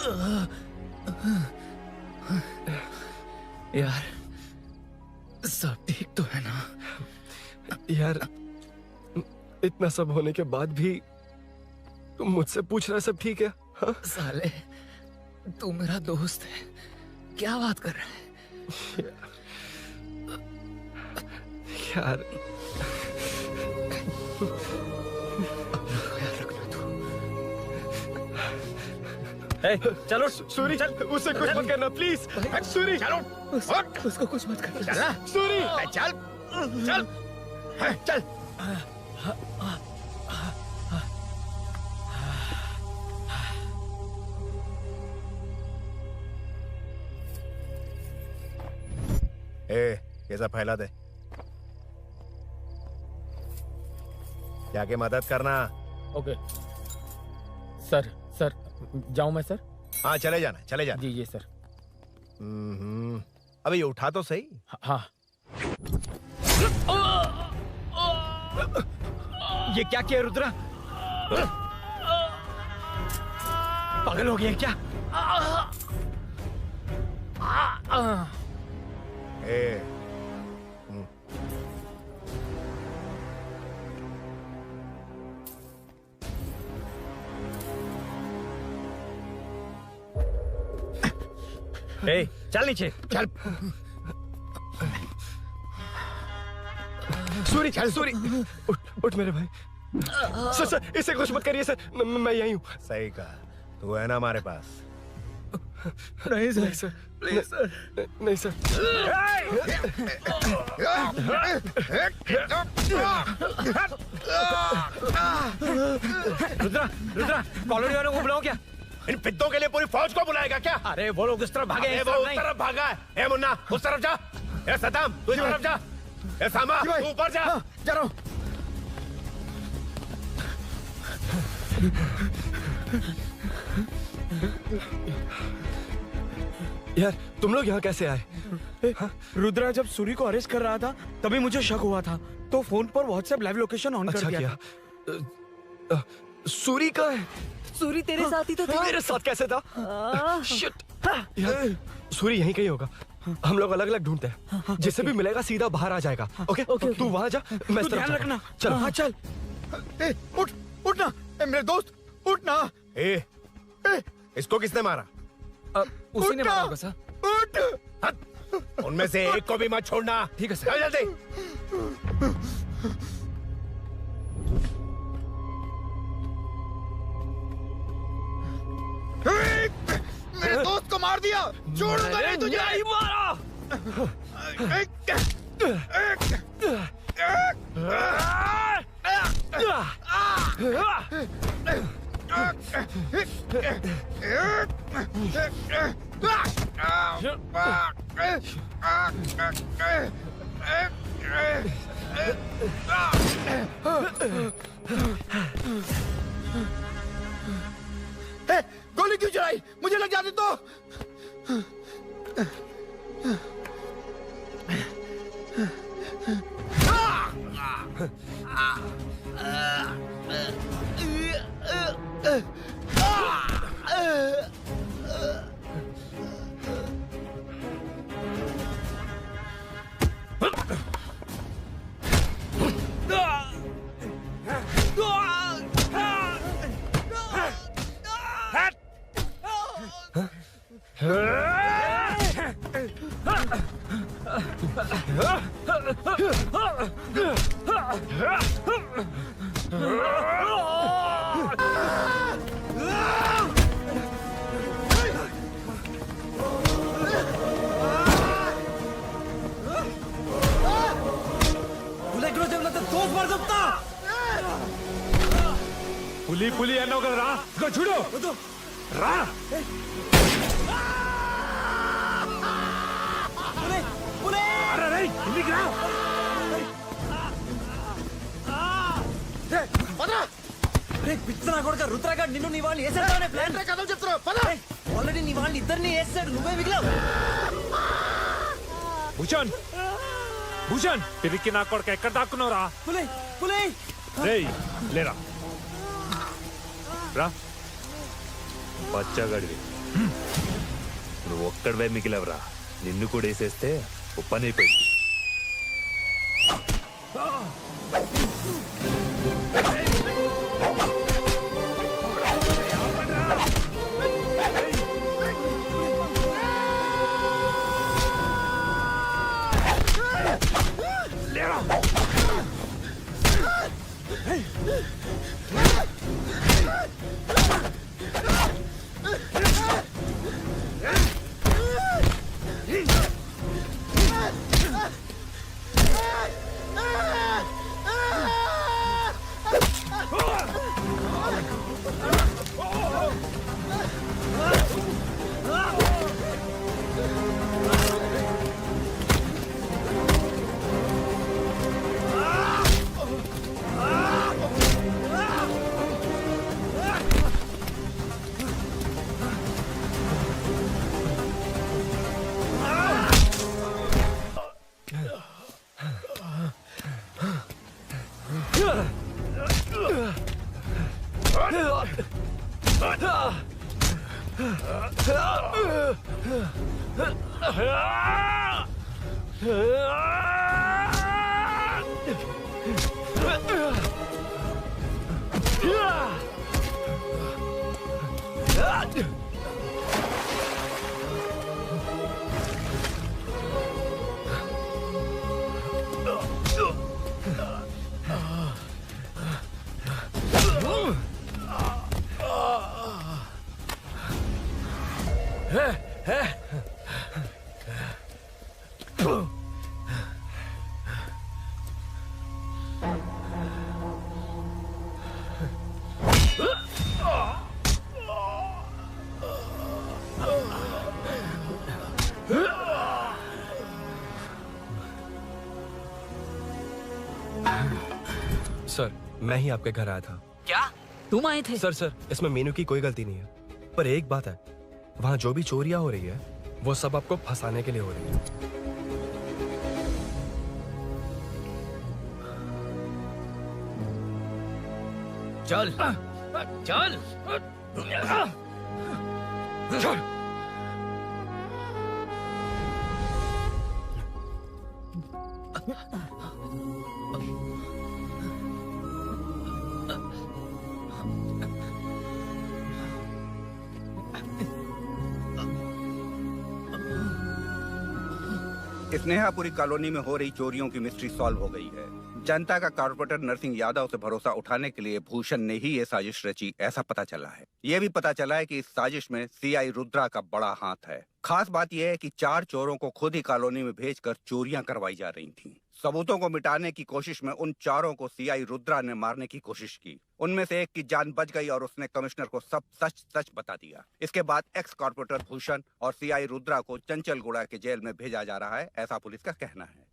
यार सब ठीक तो है ना? यार इतना सब होने के बाद भी तुम मुझसे पूछ रहा है सब ठीक है? हाँ? साले, तू मेरा दोस्त है, क्या बात कर रहा है? यार चलो सूरी, उसे कुछ मत करना प्लीज। सूरी, चलो उसको कुछ मत करना। चलना सूरी, चल। ये सब फैला दे। जाके मदद करना। ओके सर, सर जाऊं मैं सर? हाँ चले जाना, चले जाना। जी सर। अबे ये उठा तो सही। हाँ। ये क्या किया रुद्रा? पागल हो गया क्या? ए, चल नीचे चल। सूरी, सूरी, उठ मेरे भाई। सर सर इसे कुछ मत करिए सर, मैं यहीं हूँ। सही कहा, तू है ना हमारे पास? नहीं सर, नहीं सर, प्लीज सर, नहीं सर। रुद्रा, रुद्रा, कॉलोनी वालों को बुलाओ क्या? इन पिद्दों के लिए पूरी फौज को बुलाएगा क्या? अरे वो लोग उस तरफ भागे, अरे वो उस तरफ भागा है। ए मुन्ना, उस तरफ जा। ए सदाम, तू इस तरफ जा। ए सामा, तू ऊपर जा। जा रहा हूं। यार तुम लोग यहाँ कैसे आए? रुद्रा जब सूरी को अरेस्ट कर रहा था तभी मुझे शक हुआ था, तो फोन पर व्हाट्सएप लाइव लोकेशन ऑन कर दिया। सूरी का है? सूरी तेरे साथ ही तो था। मेरे साथ कैसे था? शिट। यार सूरी यहीं कहीं होगा, हम लोग अलग अलग ढूंढते हैं, जिसे भी मिलेगा सीधा बाहर आ जाएगा। ओके तू वहां जा, मैं ध्यान रखना। चल। हाँ चल। उठ उठना मेरे दोस्त, उठना। इसको किसने मारा? उसी ने मारा होगा सर। उठ। उनमें से एक को भी मत छोड़ना। ठीक है सर। चल जल्दी। मेरे दोस्त को मार दिया, छोड़ूंगा नहीं तुझे। नहीं मारा। गोली क्यों चलाई? मुझे लग जाती तो। పులి అన్నావు కదా రా, ఇదిగో చూడు రా. ఇంటికి రా. పిచ్చనా కొడుక రుద్రగాడు నిన్ను నీ వాళ్ళని వేసేద్దామనే ప్లాన్ కథలు చెప్తున్నావు. ఆల్రెడీ నీ వాళ్ళని ఇద్దరిని వేసాడు, నువ్వే మిగిలావు. భూషణ్, భూషణ్ పిరికి నా కొడుక ఎక్కడ దాక్కున్నావురా? పులి పులి రేయ్ లేరా రా. బచ్చగాడివి నువ్వు ఒక్కడివే మిగిలవరా, నిన్ను కూడా వేసేస్తే ఓ పని అయిపోయింది. सर, मैं ही आपके घर आया था। क्या तुम आए थे? सर, इसमें मीनू की कोई गलती नहीं है, पर एक बात है, वहाँ जो भी चोरियां हो रही है वो सब आपको फंसाने के लिए हो रही है। चल चल चल। स्नेहापुरी कॉलोनी में हो रही चोरियों की मिस्ट्री सॉल्व हो गई है। जनता का कॉर्पोरेटर नरसिंह यादव से भरोसा उठाने के लिए भूषण ने ही ये साजिश रची, ऐसा पता चला है। ये भी पता चला है कि इस साजिश में सीआई रुद्रा का बड़ा हाथ है। खास बात यह है कि 4 चोरों को खुद ही कॉलोनी में भेजकर चोरियां करवाई जा रही थीं। सबूतों को मिटाने की कोशिश में उन 4 को सीआई रुद्रा ने मारने की कोशिश की। उनमें से एक की जान बच गई और उसने कमिश्नर को सब सच सच बता दिया। इसके बाद एक्स कॉर्पोरेटर भूषण और सीआई रुद्रा को चंचलगुड़ा के जेल में भेजा जा रहा है, ऐसा पुलिस का कहना है।